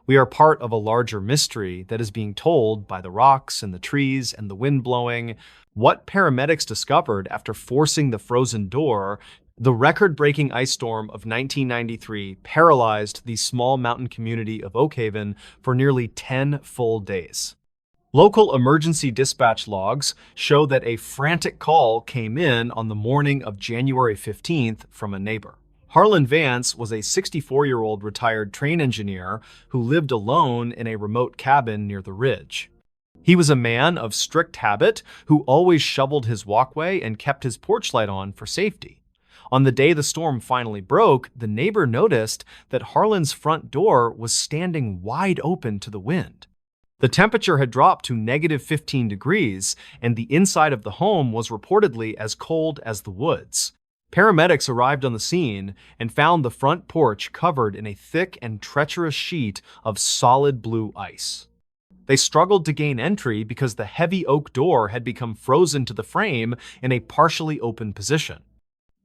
We are part of a larger mystery that is being told by the rocks and the trees and the wind blowing. What paramedics discovered after forcing the frozen door, the record-breaking ice storm of 1993 paralyzed the small mountain community of Oak Haven for nearly 10 full days. Local emergency dispatch logs show that a frantic call came in on the morning of January 15th from a neighbor. Harlan Vance was a 64-year-old retired train engineer who lived alone in a remote cabin near the ridge. He was a man of strict habit who always shoveled his walkway and kept his porch light on for safety. On the day the storm finally broke, the neighbor noticed that Harlan's front door was standing wide open to the wind. The temperature had dropped to negative 15 degrees, and the inside of the home was reportedly as cold as the woods. Paramedics arrived on the scene and found the front porch covered in a thick and treacherous sheet of solid blue ice. They struggled to gain entry because the heavy oak door had become frozen to the frame in a partially open position.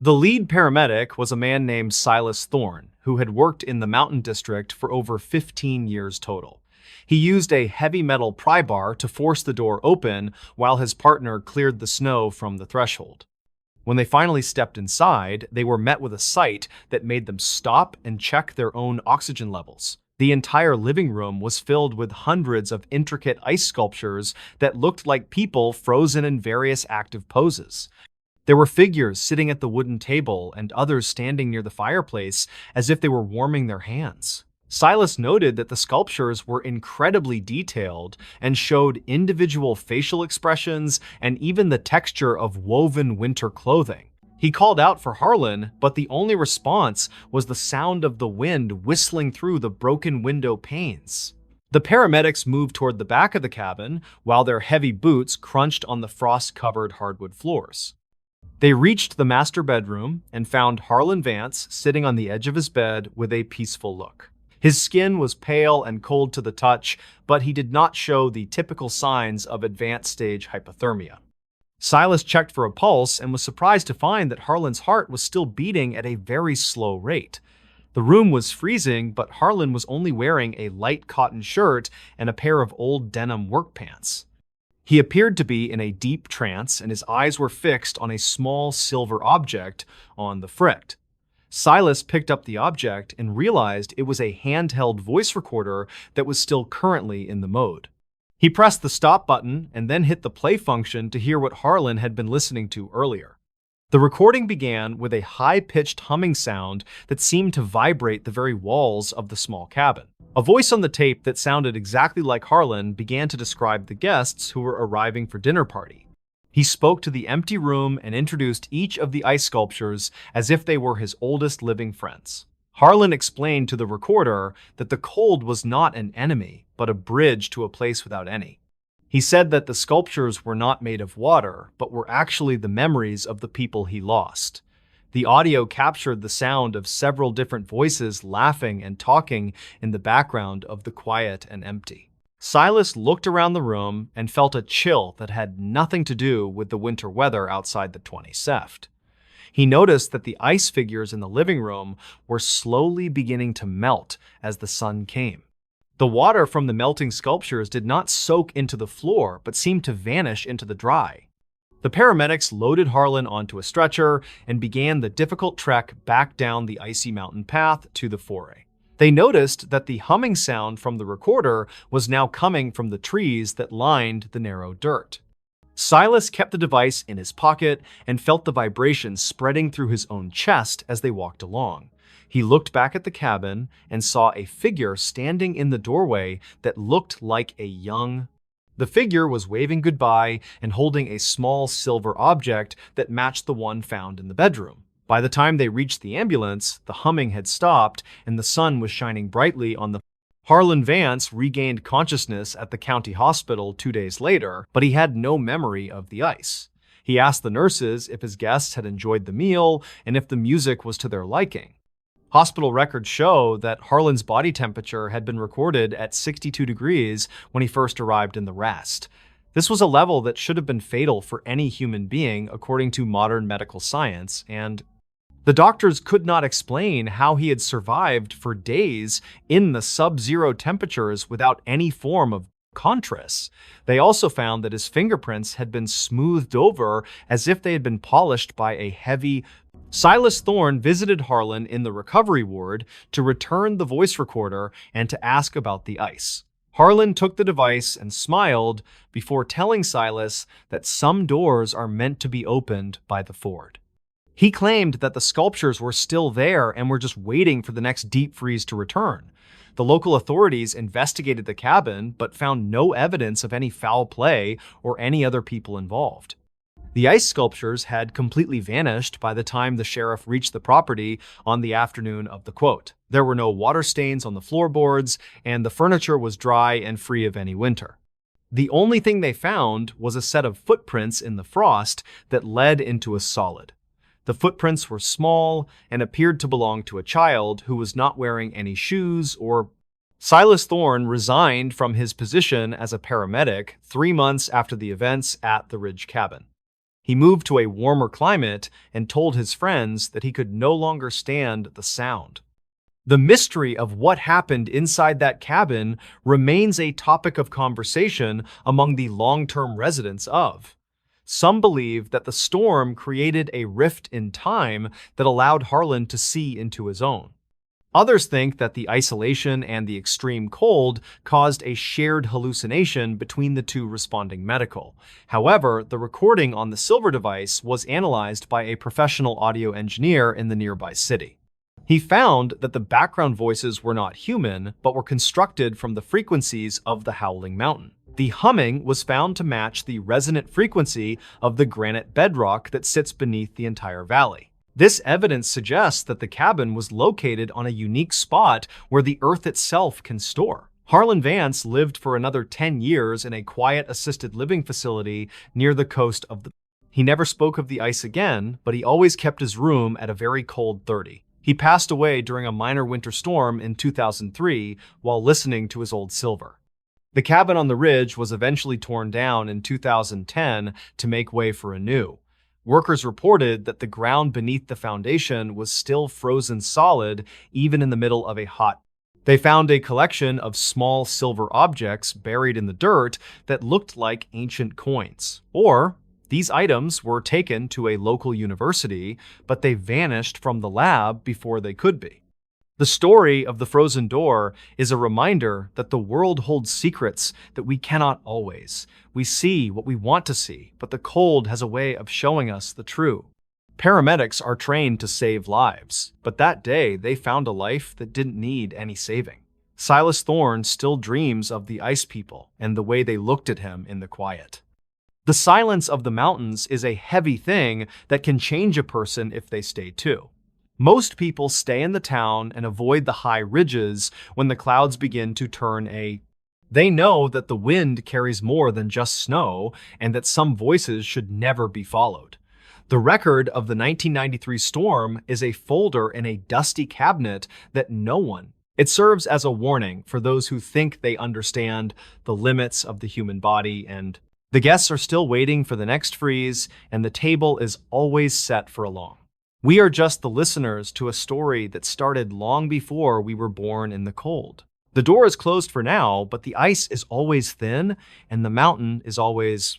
The lead paramedic was a man named Silas Thorne, who had worked in the Mountain District for over 15 years total. He used a heavy metal pry bar to force the door open while his partner cleared the snow from the threshold. When they finally stepped inside, they were met with a sight that made them stop and check their own oxygen levels. The entire living room was filled with hundreds of intricate ice sculptures that looked like people frozen in various active poses. There were figures sitting at the wooden table and others standing near the fireplace as if they were warming their hands. Silas noted that the sculptures were incredibly detailed and showed individual facial expressions and even the texture of woven winter clothing. He called out for Harlan, but the only response was the sound of the wind whistling through the broken window panes. The paramedics moved toward the back of the cabin while their heavy boots crunched on the frost-covered hardwood floors. They reached the master bedroom and found Harlan Vance sitting on the edge of his bed with a peaceful look. His skin was pale and cold to the touch, but he did not show the typical signs of advanced stage hypothermia. Silas checked for a pulse and was surprised to find that Harlan's heart was still beating at a very slow rate. The room was freezing, but Harlan was only wearing a light cotton shirt and a pair of old denim work pants. He appeared to be in a deep trance, and his eyes were fixed on a small silver object on the frit. Silas picked up the object and realized it was a handheld voice recorder that was still currently in the mode. He pressed the stop button and then hit the play function to hear what Harlan had been listening to earlier. The recording began with a high-pitched humming sound that seemed to vibrate the very walls of the small cabin. A voice on the tape that sounded exactly like Harlan began to describe the guests who were arriving for dinner party. He spoke to the empty room and introduced each of the ice sculptures as if they were his oldest living friends. Harlan explained to the recorder that the cold was not an enemy, but a bridge to a place without any. He said that the sculptures were not made of water, but were actually the memories of the people he lost. The audio captured the sound of several different voices laughing and talking in the background of the quiet and empty. Silas looked around the room and felt a chill that had nothing to do with the winter weather outside the 20 Seft. He noticed that the ice figures in the living room were slowly beginning to melt as the sun came. The water from the melting sculptures did not soak into the floor, but seemed to vanish into the dry. The paramedics loaded Harlan onto a stretcher and began the difficult trek back down the icy mountain path to the foray. They noticed that the humming sound from the recorder was now coming from the trees that lined the narrow dirt. Silas kept the device in his pocket and felt the vibrations spreading through his own chest as they walked along. He looked back at the cabin and saw a figure standing in the doorway that looked like a young. The figure was waving goodbye and holding a small silver object that matched the one found in the bedroom. By the time they reached the ambulance, the humming had stopped and the sun was shining brightly on the. Harlan Vance regained consciousness at the county hospital 2 days later, but he had no memory of the ice. He asked the nurses if his guests had enjoyed the meal and if the music was to their liking. Hospital records show that Harlan's body temperature had been recorded at 62 degrees when he first arrived in the Rest. This was a level that should have been fatal for any human being, according to modern medical science, and the doctors could not explain how he had survived for days in the sub-zero temperatures without any form of contrast. They also found that his fingerprints had been smoothed over as if they had been polished by a heavy. Silas Thorne visited Harlan in the recovery ward to return the voice recorder and to ask about the ice. Harlan took the device and smiled before telling Silas that some doors are meant to be opened by the Ford. He claimed that the sculptures were still there and were just waiting for the next deep freeze to return. The local authorities investigated the cabin but found no evidence of any foul play or any other people involved. The ice sculptures had completely vanished by the time the sheriff reached the property on the afternoon of the quote. There were no water stains on the floorboards, and the furniture was dry and free of any winter. The only thing they found was a set of footprints in the frost that led into a solid. The footprints were small and appeared to belong to a child who was not wearing any shoes or. Silas Thorne resigned from his position as a paramedic 3 months after the events at the Ridge Cabin. He moved to a warmer climate and told his friends that he could no longer stand the sound. The mystery of what happened inside that cabin remains a topic of conversation among the long-term residents of. Some believe that the storm created a rift in time that allowed Harlan to see into his own. Others think that the isolation and the extreme cold caused a shared hallucination between the two responding medical. However, the recording on the silver device was analyzed by a professional audio engineer in the nearby city. He found that the background voices were not human, but were constructed from the frequencies of the howling mountain. The humming was found to match the resonant frequency of the granite bedrock that sits beneath the entire valley. This evidence suggests that the cabin was located on a unique spot where the earth itself can store. Harlan Vance lived for another 10 years in a quiet assisted living facility near the coast of the. He never spoke of the ice again, but he always kept his room at a very cold 30. He passed away during a minor winter storm in 2003 while listening to his old silver. The cabin on the ridge was eventually torn down in 2010 to make way for a new. Workers reported that the ground beneath the foundation was still frozen solid even in the middle of a hot. They found a collection of small silver objects buried in the dirt that looked like ancient coins. Or these items were taken to a local university, but they vanished from the lab before they could be. The story of the frozen door is a reminder that the world holds secrets that we cannot always. We see what we want to see, but the cold has a way of showing us the true. Paramedics are trained to save lives, but that day they found a life that didn't need any saving. Silas Thorne still dreams of the ice people and the way they looked at him in the quiet. The silence of the mountains is a heavy thing that can change a person if they stay too. Most people stay in the town and avoid the high ridges when the clouds begin to turn a. They know that the wind carries more than just snow and that some voices should never be followed. The record of the 1993 storm is a folder in a dusty cabinet that no one. It serves as a warning for those who think they understand the limits of the human body, and the guests are still waiting for the next freeze, and the table is always set for a long. We are just the listeners to a story that started long before we were born in the cold. The door is closed for now, but the ice is always thin, and the mountain is always.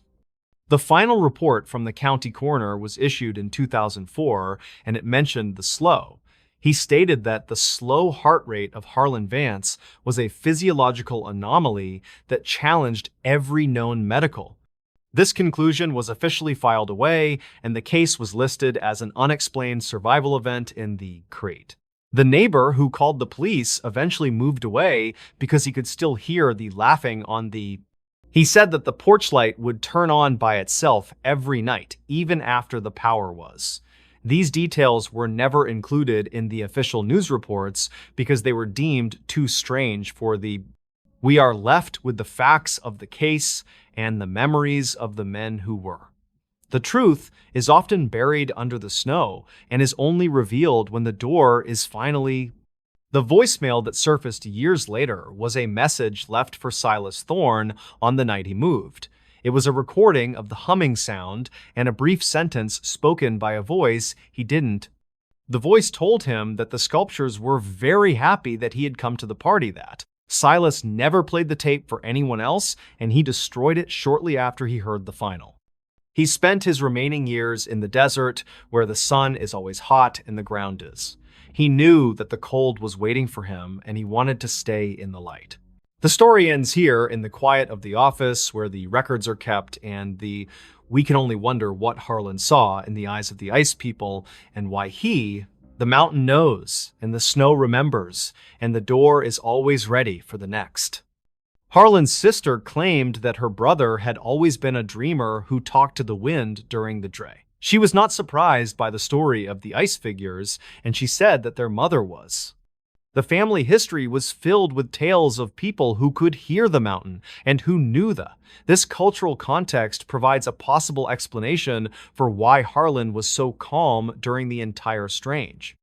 The final report from the county coroner was issued in 2004, and it mentioned the slow. He stated that the slow heart rate of Harlan Vance was a physiological anomaly that challenged every known medical. This conclusion was officially filed away, and the case was listed as an unexplained survival event in the crate. The neighbor who called the police eventually moved away because he could still hear the laughing on the. He said that the porch light would turn on by itself every night, even after the power was. These details were never included in the official news reports because they were deemed too strange for the. We are left with the facts of the case and the memories of the men who were. The truth is often buried under the snow and is only revealed when the door is finally. The voicemail that surfaced years later was a message left for Silas Thorne on the night he moved. It was a recording of the humming sound and a brief sentence spoken by a voice he didn't. The voice told him that the sculptures were very happy that he had come to the party that. Silas never played the tape for anyone else, and he destroyed it shortly after he heard the final. He spent his remaining years in the desert, where the sun is always hot and the ground is. He knew that the cold was waiting for him, and he wanted to stay in the light. The story ends here in the quiet of the office, where the records are kept, and we can only wonder what Harlan saw in the eyes of the ice people, and why the mountain knows, and the snow remembers, and the door is always ready for the next. Harlan's sister claimed that her brother had always been a dreamer who talked to the wind during the dray. She was not surprised by the story of the ice figures, and she said that their mother was. The family history was filled with tales of people who could hear the mountain and who knew This cultural context provides a possible explanation for why Harlan was so calm during the entire strange.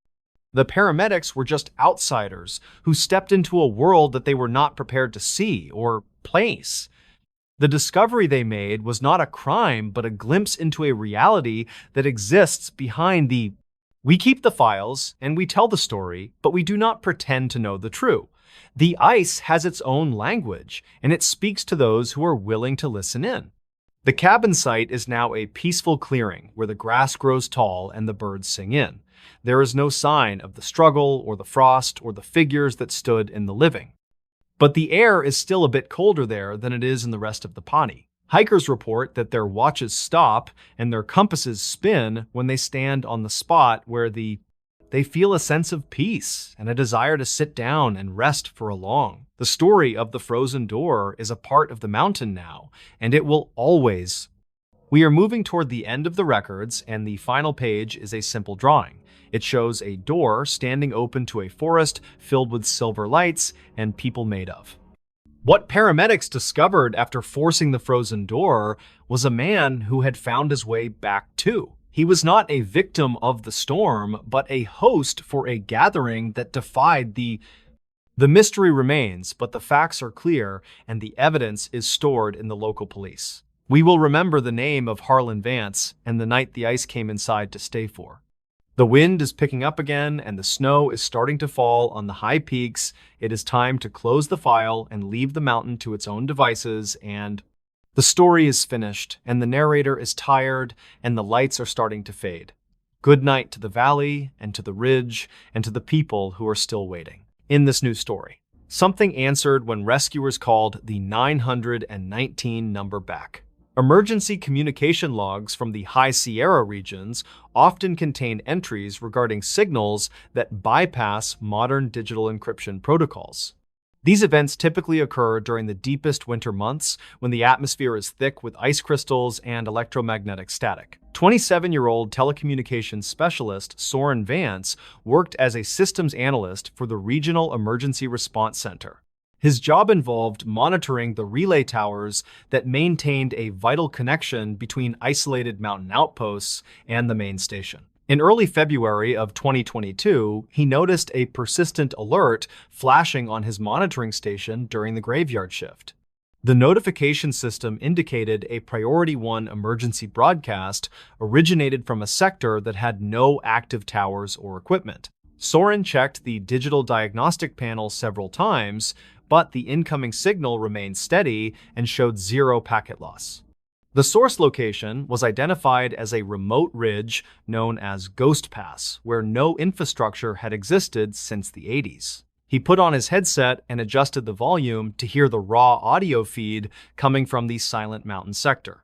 The paramedics were just outsiders who stepped into a world that they were not prepared to see or place. The discovery they made was not a crime, but a glimpse into a reality that exists behind the. We keep the files and we tell the story, but we do not pretend to know the truth. The ice has its own language, and it speaks to those who are willing to listen in. The cabin site is now a peaceful clearing where the grass grows tall and the birds sing in. There is no sign of the struggle or the frost or the figures that stood in the living. But the air is still a bit colder there than it is in the rest of the Pawnee. Hikers report that their watches stop and their compasses spin when they stand on the spot where they feel a sense of peace and a desire to sit down and rest for a long. The story of the frozen door is a part of the mountain now, and it will always. We are moving toward the end of the records, and the final page is a simple drawing. It shows a door standing open to a forest filled with silver lights and people made of. What paramedics discovered after forcing the frozen door was a man who had found his way back too. He was not a victim of the storm, but a host for a gathering that defied the mystery remains, but the facts are clear and the evidence is stored in the local police. We will remember the name of Harlan Vance and the night the ice came inside to stay for. The wind is picking up again and the snow is starting to fall on the high peaks. It is time to close the file and leave the mountain to its own devices, and the story is finished and the narrator is tired and the lights are starting to fade. Good night to the valley and to the ridge and to the people who are still waiting. In this new story, something answered when rescuers called the 919 number back. Emergency communication logs from the High Sierra regions often contain entries regarding signals that bypass modern digital encryption protocols. These events typically occur during the deepest winter months when the atmosphere is thick with ice crystals and electromagnetic static. 27-year-old telecommunications specialist Soren Vance worked as a systems analyst for the Regional Emergency Response Center. His job involved monitoring the relay towers that maintained a vital connection between isolated mountain outposts and the main station. In early February of 2022, he noticed a persistent alert flashing on his monitoring station during the graveyard shift. The notification system indicated a Priority 1 emergency broadcast originated from a sector that had no active towers or equipment. Soren checked the digital diagnostic panel several times, but the incoming signal remained steady and showed zero packet loss. The source location was identified as a remote ridge known as Ghost Pass, where no infrastructure had existed since the 80s. He put on his headset and adjusted the volume to hear the raw audio feed coming from the silent mountain sector.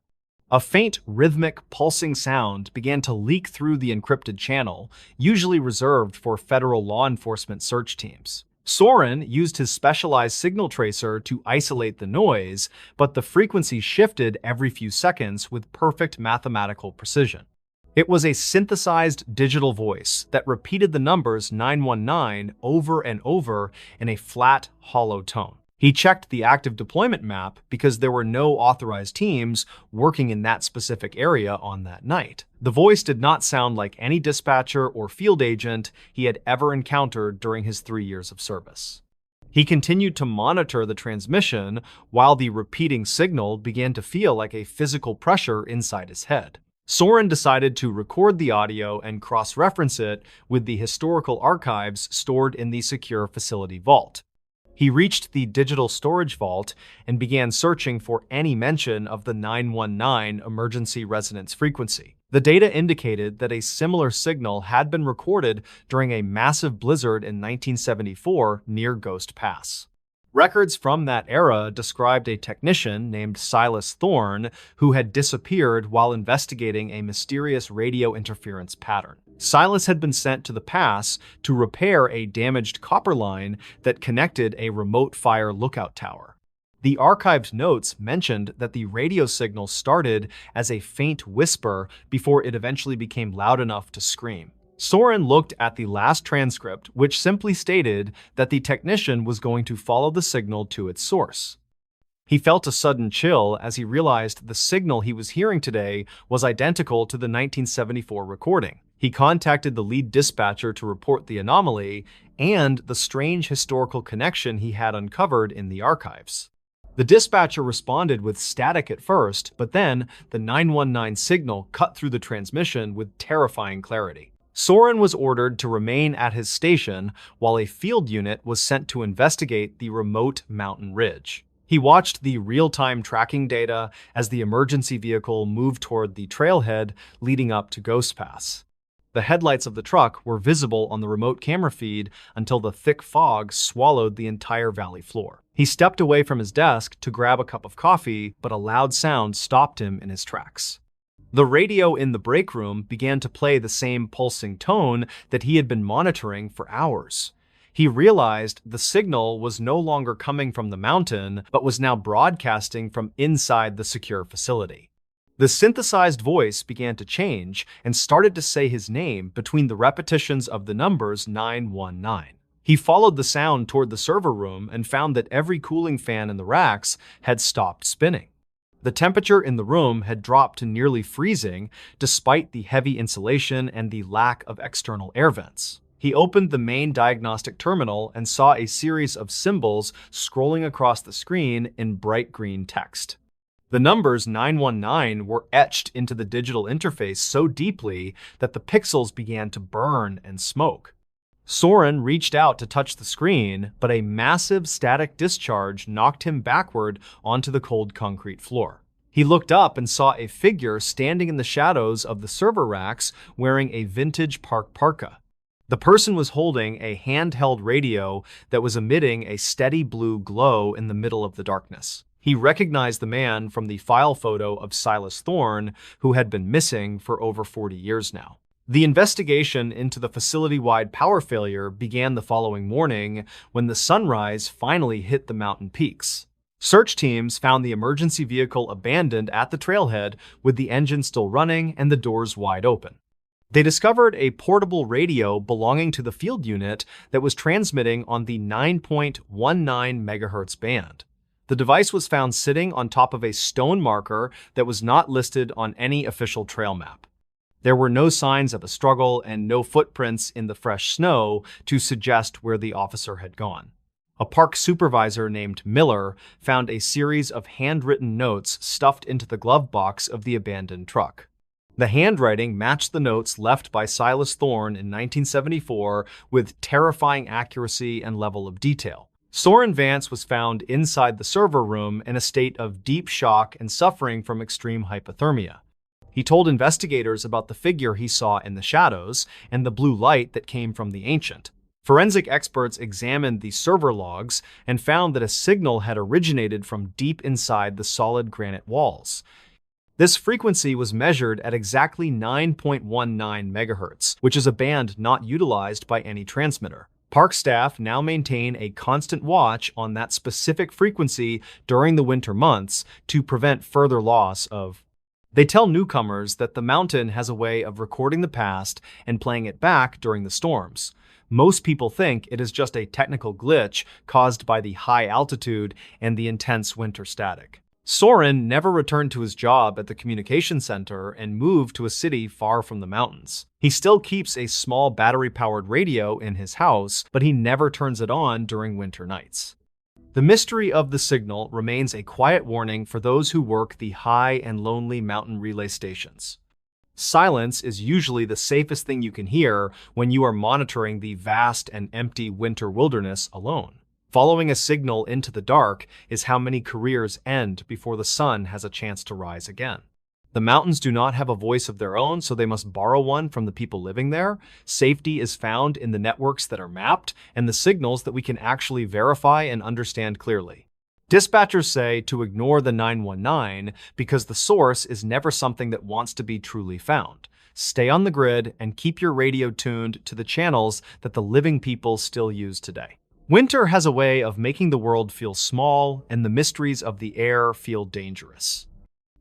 A faint, rhythmic, pulsing sound began to leak through the encrypted channel, usually reserved for federal law enforcement search teams. Soren used his specialized signal tracer to isolate the noise, but the frequency shifted every few seconds with perfect mathematical precision. It was a synthesized digital voice that repeated the numbers 919 over and over in a flat, hollow tone. He checked the active deployment map because there were no authorized teams working in that specific area on that night. The voice did not sound like any dispatcher or field agent he had ever encountered during his 3 years of service. He continued to monitor the transmission while the repeating signal began to feel like a physical pressure inside his head. Soren decided to record the audio and cross-reference it with the historical archives stored in the secure facility vault. He reached the digital storage vault and began searching for any mention of the 919 emergency resonance frequency. The data indicated that a similar signal had been recorded during a massive blizzard in 1974 near Ghost Pass. Records from that era described a technician named Silas Thorne who had disappeared while investigating a mysterious radio interference pattern. Silas had been sent to the pass to repair a damaged copper line that connected a remote fire lookout tower. The archived notes mentioned that the radio signal started as a faint whisper before it eventually became loud enough to scream. Soren looked at the last transcript, which simply stated that the technician was going to follow the signal to its source. He felt a sudden chill as he realized the signal he was hearing today was identical to the 1974 recording. He contacted the lead dispatcher to report the anomaly and the strange historical connection he had uncovered in the archives. The dispatcher responded with static at first, but then the 919 signal cut through the transmission with terrifying clarity. Soren was ordered to remain at his station while a field unit was sent to investigate the remote mountain ridge. He watched the real-time tracking data as the emergency vehicle moved toward the trailhead leading up to Ghost Pass. The headlights of the truck were visible on the remote camera feed until the thick fog swallowed the entire valley floor. He stepped away from his desk to grab a cup of coffee, but a loud sound stopped him in his tracks. The radio in the break room began to play the same pulsing tone that he had been monitoring for hours. He realized the signal was no longer coming from the mountain, but was now broadcasting from inside the secure facility. The synthesized voice began to change and started to say his name between the repetitions of the numbers 919. He followed the sound toward the server room and found that every cooling fan in the racks had stopped spinning. The temperature in the room had dropped to nearly freezing despite the heavy insulation and the lack of external air vents. He opened the main diagnostic terminal and saw a series of symbols scrolling across the screen in bright green text. The numbers 919 were etched into the digital interface so deeply that the pixels began to burn and smoke. Soren reached out to touch the screen, but a massive static discharge knocked him backward onto the cold concrete floor. He looked up and saw a figure standing in the shadows of the server racks wearing a vintage park parka. The person was holding a handheld radio that was emitting a steady blue glow in the middle of the darkness. He recognized the man from the file photo of Silas Thorne, who had been missing for over 40 years now. The investigation into the facility-wide power failure began the following morning when the sunrise finally hit the mountain peaks. Search teams found the emergency vehicle abandoned at the trailhead with the engine still running and the doors wide open. They discovered a portable radio belonging to the field unit that was transmitting on the 9.19 MHz band. The device was found sitting on top of a stone marker that was not listed on any official trail map. There were no signs of a struggle and no footprints in the fresh snow to suggest where the officer had gone. A park supervisor named Miller found a series of handwritten notes stuffed into the glove box of the abandoned truck. The handwriting matched the notes left by Silas Thorne in 1974 with terrifying accuracy and level of detail. Soren Vance was found inside the server room in a state of deep shock and suffering from extreme hypothermia. He told investigators about the figure he saw in the shadows and the blue light that came from the ancient. Forensic experts examined the server logs and found that a signal had originated from deep inside the solid granite walls. This frequency was measured at exactly 9.19 MHz, which is a band not utilized by any transmitter. Park staff now maintain a constant watch on that specific frequency during the winter months to prevent further loss of. They tell newcomers that the mountain has a way of recording the past and playing it back during the storms. Most people think it is just a technical glitch caused by the high altitude and the intense winter static. Soren never returned to his job at the communication center and moved to a city far from the mountains. He still keeps a small battery-powered radio in his house, but he never turns it on during winter nights. The mystery of the signal remains a quiet warning for those who work the high and lonely mountain relay stations. Silence is usually the safest thing you can hear when you are monitoring the vast and empty winter wilderness alone. Following a signal into the dark is how many careers end before the sun has a chance to rise again. The mountains do not have a voice of their own, so they must borrow one from the people living there. Safety is found in the networks that are mapped and the signals that we can actually verify and understand clearly. Dispatchers say to ignore the 919 because the source is never something that wants to be truly found. Stay on the grid and keep your radio tuned to the channels that the living people still use today. Winter has a way of making the world feel small and the mysteries of the air feel dangerous.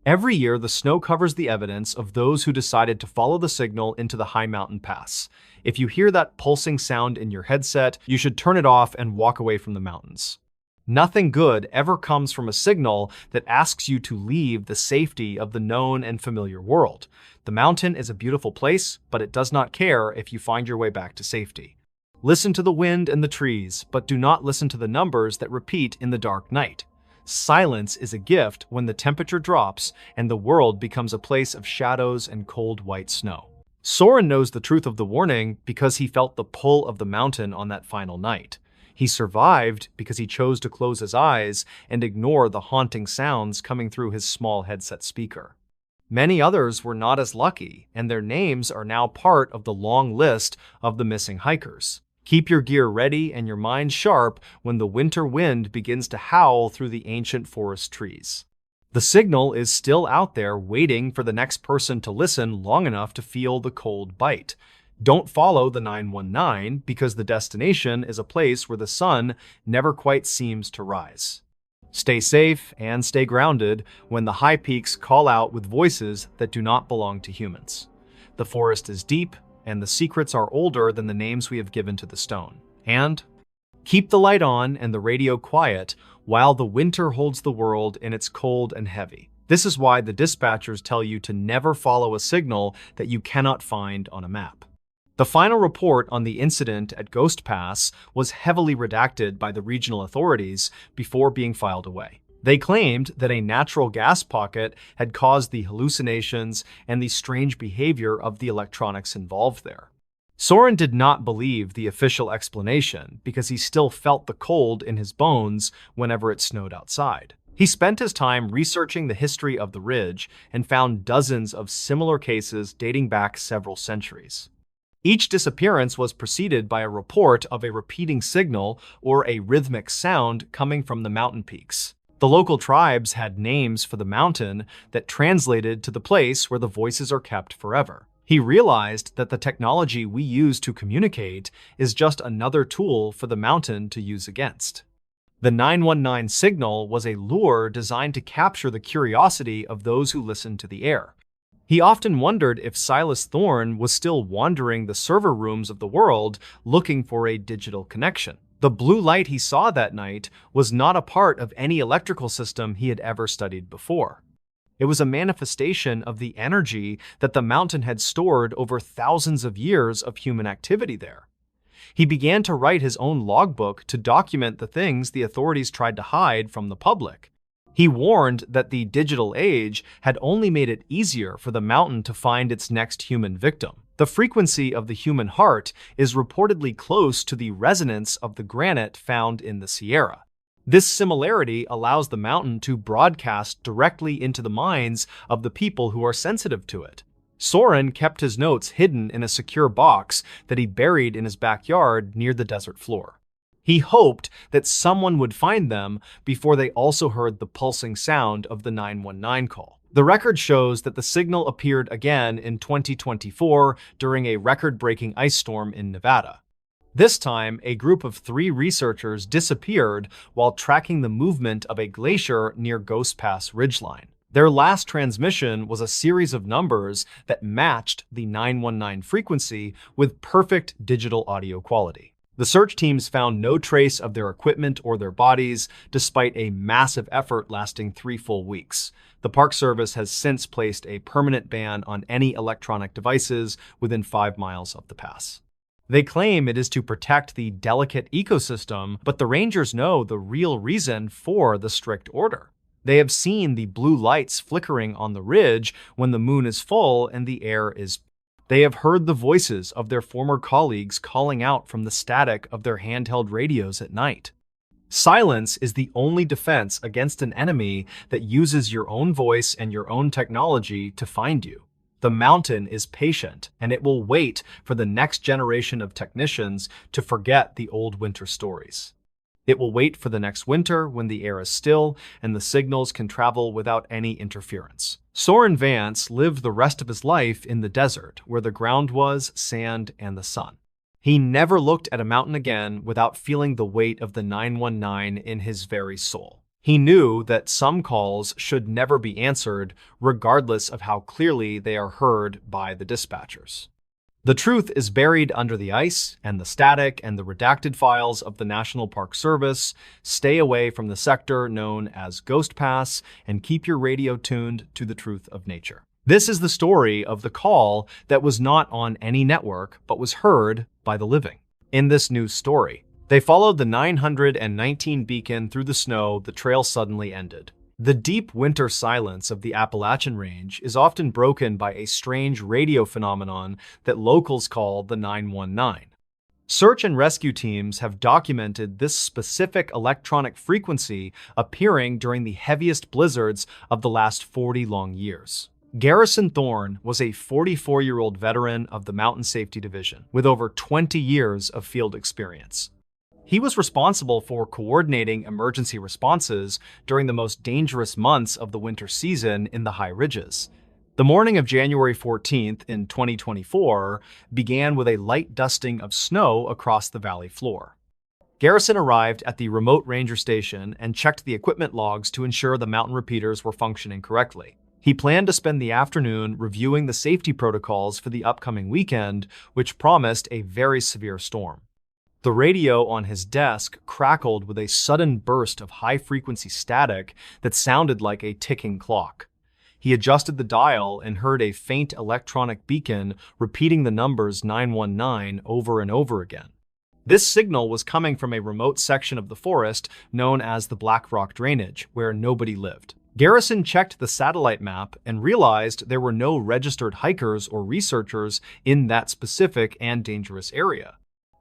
Every year, the snow covers the evidence of those who decided to follow the signal into the high mountain pass. If you hear that pulsing sound in your headset, you should turn it off and walk away from the mountains. Nothing good ever comes from a signal that asks you to leave the safety of the known and familiar world. The mountain is a beautiful place, but it does not care if you find your way back to safety. Listen to the wind and the trees, but do not listen to the numbers that repeat in the dark night. Silence is a gift when the temperature drops and the world becomes a place of shadows and cold white snow. Soren knows the truth of the warning because he felt the pull of the mountain on that final night. He survived because he chose to close his eyes and ignore the haunting sounds coming through his small headset speaker. Many others were not as lucky, and their names are now part of the long list of the missing hikers. Keep your gear ready and your mind sharp when the winter wind begins to howl through the ancient forest trees. The signal is still out there waiting for the next person to listen long enough to feel the cold bite. Don't follow the 919 because the destination is a place where the sun never quite seems to rise. Stay safe and stay grounded when the high peaks call out with voices that do not belong to humans. The forest is deep, and the secrets are older than the names we have given to the stone. And keep the light on and the radio quiet while the winter holds the world in its cold and heavy. This is why the dispatchers tell you to never follow a signal that you cannot find on a map. The final report on the incident at Ghost Pass was heavily redacted by the regional authorities before being filed away. They claimed that a natural gas pocket had caused the hallucinations and the strange behavior of the electronics involved there. Soren did not believe the official explanation because he still felt the cold in his bones whenever it snowed outside. He spent his time researching the history of the ridge and found dozens of similar cases dating back several centuries. Each disappearance was preceded by a report of a repeating signal or a rhythmic sound coming from the mountain peaks. The local tribes had names for the mountain that translated to the place where the voices are kept forever. He realized that the technology we use to communicate is just another tool for the mountain to use against. The 919 signal was a lure designed to capture the curiosity of those who listened to the air. He often wondered if Silas Thorne was still wandering the server rooms of the world looking for a digital connection. The blue light he saw that night was not a part of any electrical system he had ever studied before. It was a manifestation of the energy that the mountain had stored over thousands of years of human activity there. He began to write his own logbook to document the things the authorities tried to hide from the public. He warned that the digital age had only made it easier for the mountain to find its next human victim. The frequency of the human heart is reportedly close to the resonance of the granite found in the Sierra. This similarity allows the mountain to broadcast directly into the minds of the people who are sensitive to it. Soren kept his notes hidden in a secure box that he buried in his backyard near the desert floor. He hoped that someone would find them before they also heard the pulsing sound of the 919 call. The record shows that the signal appeared again in 2024 during a record-breaking ice storm in Nevada. This time, a group of 3 researchers disappeared while tracking the movement of a glacier near Ghost Pass ridgeline. Their last transmission was a series of numbers that matched the 919 frequency with perfect digital audio quality. The search teams found no trace of their equipment or their bodies, despite a massive effort lasting 3 full weeks. The Park Service has since placed a permanent ban on any electronic devices within 5 miles of the pass. They claim it is to protect the delicate ecosystem, but the rangers know the real reason for the strict order. They have seen the blue lights flickering on the ridge when the moon is full and the air is. They have heard the voices of their former colleagues calling out from the static of their handheld radios at night. Silence is the only defense against an enemy that uses your own voice and your own technology to find you. The mountain is patient, and it will wait for the next generation of technicians to forget the old winter stories. It will wait for the next winter when the air is still and the signals can travel without any interference. Soren Vance lived the rest of his life in the desert, where the ground was sand and the sun. He never looked at a mountain again without feeling the weight of the 919 in his very soul. He knew that some calls should never be answered, regardless of how clearly they are heard by the dispatchers. The truth is buried under the ice, and the static and the redacted files of the National Park Service. Stay away from the sector known as Ghost Pass and keep your radio tuned to the truth of nature. This is the story of the call that was not on any network, but was heard by the living. In this news story, they followed the 919 beacon through the snow. The trail suddenly ended. The deep winter silence of the Appalachian Range is often broken by a strange radio phenomenon that locals call the 919. Search and rescue teams have documented this specific electronic frequency appearing during the heaviest blizzards of the last 40 long years. Garrison Thorne was a 44-year-old veteran of the Mountain Safety Division with over 20 years of field experience. He was responsible for coordinating emergency responses during the most dangerous months of the winter season in the high ridges. The morning of January 14th in 2024 began with a light dusting of snow across the valley floor. Garrison arrived at the remote ranger station and checked the equipment logs to ensure the mountain repeaters were functioning correctly. He planned to spend the afternoon reviewing the safety protocols for the upcoming weekend, which promised a very severe storm. The radio on his desk crackled with a sudden burst of high-frequency static that sounded like a ticking clock. He adjusted the dial and heard a faint electronic beacon repeating the numbers 919 over and over again. This signal was coming from a remote section of the forest known as the Black Rock Drainage, where nobody lived. Garrison checked the satellite map and realized there were no registered hikers or researchers in that specific and dangerous area.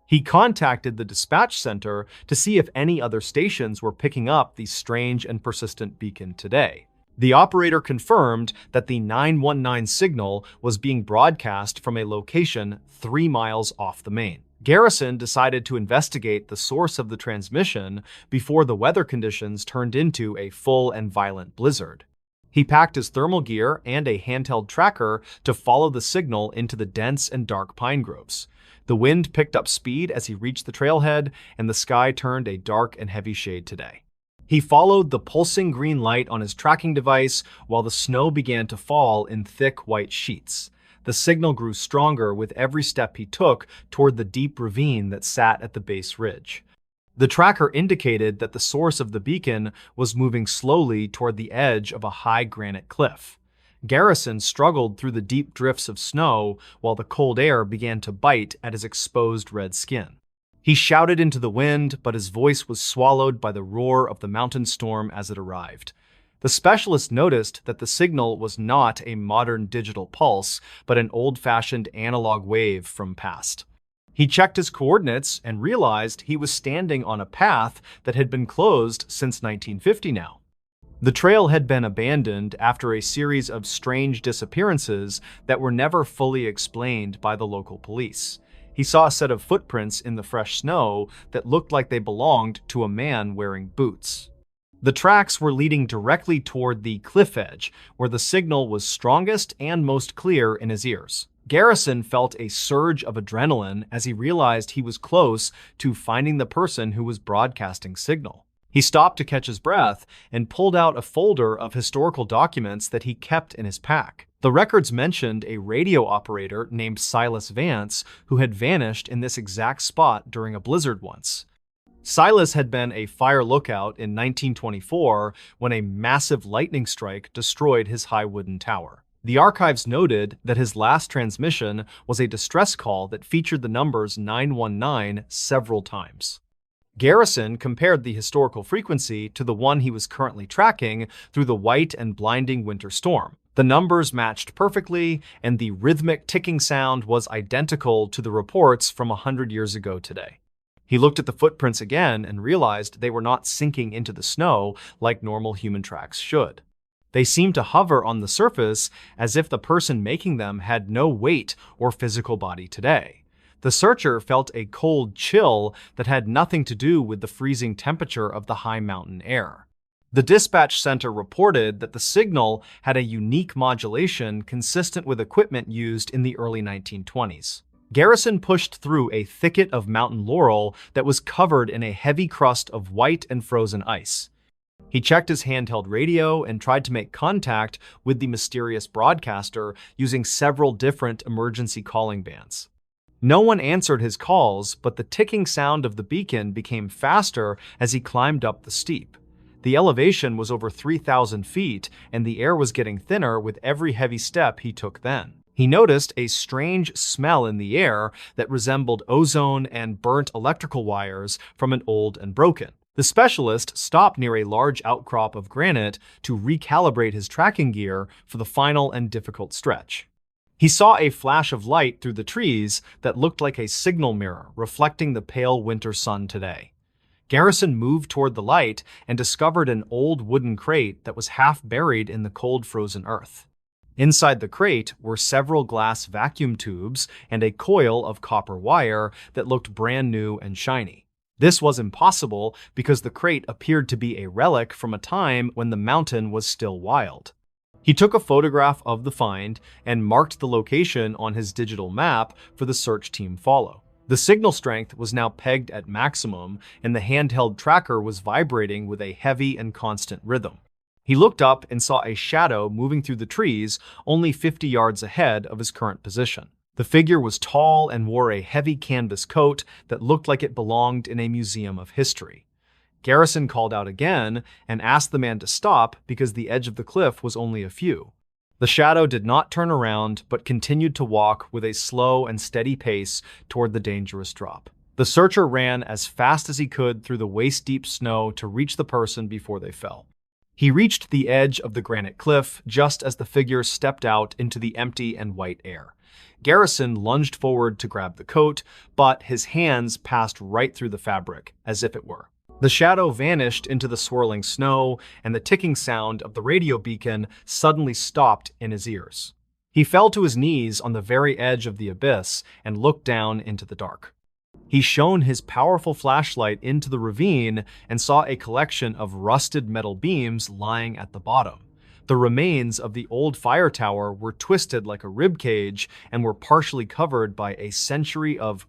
He contacted the dispatch center to see if any other stations were picking up the strange and persistent beacon today. The operator confirmed that the 919 signal was being broadcast from a location 3 miles off the main. Garrison decided to investigate the source of the transmission before the weather conditions turned into a full and violent blizzard. He packed his thermal gear and a handheld tracker to follow the signal into the dense and dark pine groves. The wind picked up speed as he reached the trailhead, and the sky turned a dark and heavy shade today. He followed the pulsing green light on his tracking device while the snow began to fall in thick white sheets. The signal grew stronger with every step he took toward the deep ravine that sat at the base ridge. The tracker indicated that the source of the beacon was moving slowly toward the edge of a high granite cliff. Garrison struggled through the deep drifts of snow while the cold air began to bite at his exposed red skin. He shouted into the wind, but his voice was swallowed by the roar of the mountain storm as it arrived. The specialist noticed that the signal was not a modern digital pulse, but an old-fashioned analog wave from past. He checked his coordinates and realized he was standing on a path that had been closed since 1950 now. The trail had been abandoned after a series of strange disappearances that were never fully explained by the local police. He saw a set of footprints in the fresh snow that looked like they belonged to a man wearing boots. The tracks were leading directly toward the cliff edge, where the signal was strongest and most clear in his ears. Garrison felt a surge of adrenaline as he realized he was close to finding the person who was broadcasting signal. He stopped to catch his breath and pulled out a folder of historical documents that he kept in his pack. The records mentioned a radio operator named Silas Vance who had vanished in this exact spot during a blizzard once. Silas had been a fire lookout in 1924 when a massive lightning strike destroyed his high wooden tower. The archives noted that his last transmission was a distress call that featured the numbers 919 several times. Garrison compared the historical frequency to the one he was currently tracking through the white and blinding winter storm. The numbers matched perfectly, and the rhythmic ticking sound was identical to the reports from 100 years ago today. He looked at the footprints again and realized they were not sinking into the snow like normal human tracks should. They seemed to hover on the surface as if the person making them had no weight or physical body today. The searcher felt a cold chill that had nothing to do with the freezing temperature of the high mountain air. The dispatch center reported that the signal had a unique modulation consistent with equipment used in the early 1920s. Garrison pushed through a thicket of mountain laurel that was covered in a heavy crust of white and frozen ice. He checked his handheld radio and tried to make contact with the mysterious broadcaster using several different emergency calling bands. No one answered his calls, but the ticking sound of the beacon became faster as he climbed up the steep. The elevation was over 3,000 feet, and the air was getting thinner with every heavy step he took then. He noticed a strange smell in the air that resembled ozone and burnt electrical wires from an old and broken. The specialist stopped near a large outcrop of granite to recalibrate his tracking gear for the final and difficult stretch. He saw a flash of light through the trees that looked like a signal mirror reflecting the pale winter sun today. Garrison moved toward the light and discovered an old wooden crate that was half buried in the cold frozen earth. Inside the crate were several glass vacuum tubes and a coil of copper wire that looked brand new and shiny. This was impossible because the crate appeared to be a relic from a time when the mountain was still wild. He took a photograph of the find and marked the location on his digital map for the search team follow. The signal strength was now pegged at maximum, and the handheld tracker was vibrating with a heavy and constant rhythm. He looked up and saw a shadow moving through the trees only 50 yards ahead of his current position. The figure was tall and wore a heavy canvas coat that looked like it belonged in a museum of history. Garrison called out again and asked the man to stop because the edge of the cliff was only a few. The shadow did not turn around, but continued to walk with a slow and steady pace toward the dangerous drop. The searcher ran as fast as he could through the waist-deep snow to reach the person before they fell. He reached the edge of the granite cliff just as the figure stepped out into the empty and white air. Garrison lunged forward to grab the coat, but his hands passed right through the fabric, as if it were. The shadow vanished into the swirling snow, and the ticking sound of the radio beacon suddenly stopped in his ears. He fell to his knees on the very edge of the abyss and looked down into the dark. He shone his powerful flashlight into the ravine and saw a collection of rusted metal beams lying at the bottom. The remains of the old fire tower were twisted like a rib cage and were partially covered by a century of...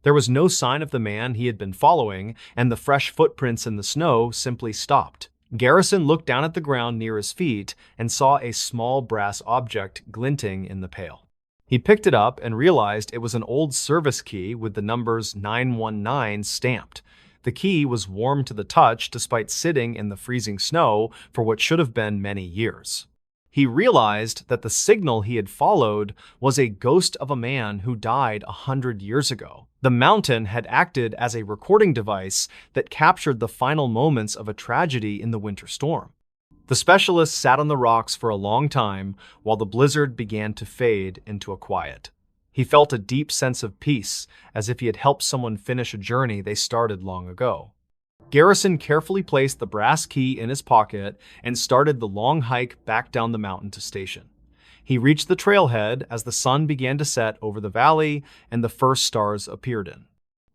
There was no sign of the man he had been following, and the fresh footprints in the snow simply stopped. Garrison looked down at the ground near his feet and saw a small brass object glinting in the pale. He picked it up and realized it was an old service key with the numbers 919 stamped. The key was warm to the touch despite sitting in the freezing snow for what should have been many years. He realized that the signal he had followed was a ghost of a man who died 100 years ago. The mountain had acted as a recording device that captured the final moments of a tragedy in the winter storm. The specialist sat on the rocks for a long time while the blizzard began to fade into a quiet. He felt a deep sense of peace, as if he had helped someone finish a journey they started long ago. Garrison carefully placed the brass key in his pocket and started the long hike back down the mountain to station. He reached the trailhead as the sun began to set over the valley and the first stars appeared in.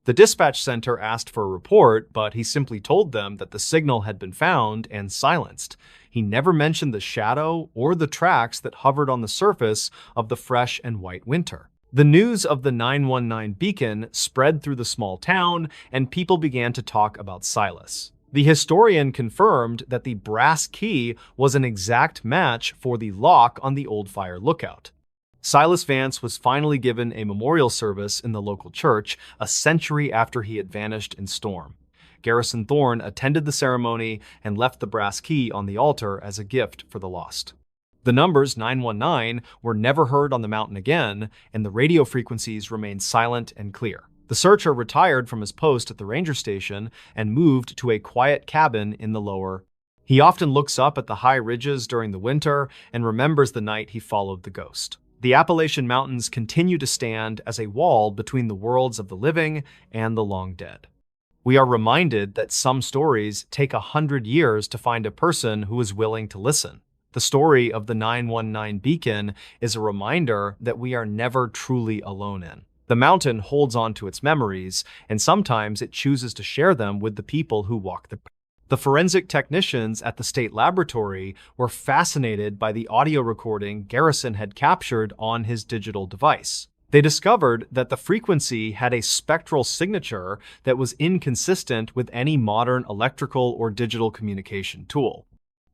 The dispatch center asked for a report, but he simply told them that the signal had been found and silenced. He never mentioned the shadow or the tracks that hovered on the surface of the fresh and white winter. The news of the 919 beacon spread through the small town, and people began to talk about Silas. The historian confirmed that the brass key was an exact match for the lock on the old fire lookout. Silas Vance was finally given a memorial service in the local church a century after he had vanished in storm. Garrison Thorne attended the ceremony and left the brass key on the altar as a gift for the lost. The numbers 919 were never heard on the mountain again, and the radio frequencies remained silent and clear. The searcher retired from his post at the ranger station and moved to a quiet cabin in the lower. He often looks up at the high ridges during the winter and remembers the night he followed the ghost. The Appalachian Mountains continue to stand as a wall between the worlds of the living and the long dead. We are reminded that some stories take 100 years to find a person who is willing to listen. The story of the 919 beacon is a reminder that we are never truly alone in. The mountain holds on to its memories, and sometimes it chooses to share them with the people who walk the path. The forensic technicians at the state laboratory were fascinated by the audio recording Garrison had captured on his digital device. They discovered that the frequency had a spectral signature that was inconsistent with any modern electrical or digital communication tool.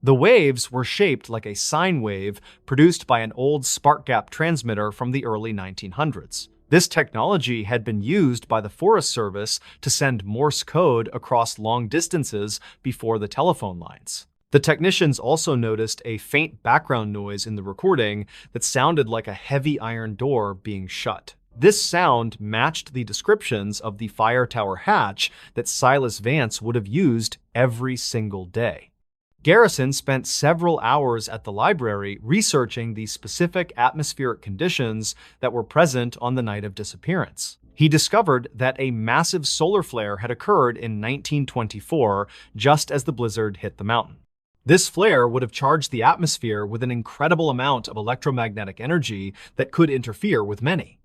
The waves were shaped like a sine wave produced by an old spark gap transmitter from the early 1900s. This technology had been used by the Forest Service to send Morse code across long distances before the telephone lines. The technicians also noticed a faint background noise in the recording that sounded like a heavy iron door being shut. This sound matched the descriptions of the fire tower hatch that Silas Vance would have used every single day. Garrison spent several hours at the library researching the specific atmospheric conditions that were present on the night of disappearance. He discovered that a massive solar flare had occurred in 1924, just as the blizzard hit the mountain. This flare would have charged the atmosphere with an incredible amount of electromagnetic energy that could interfere with many.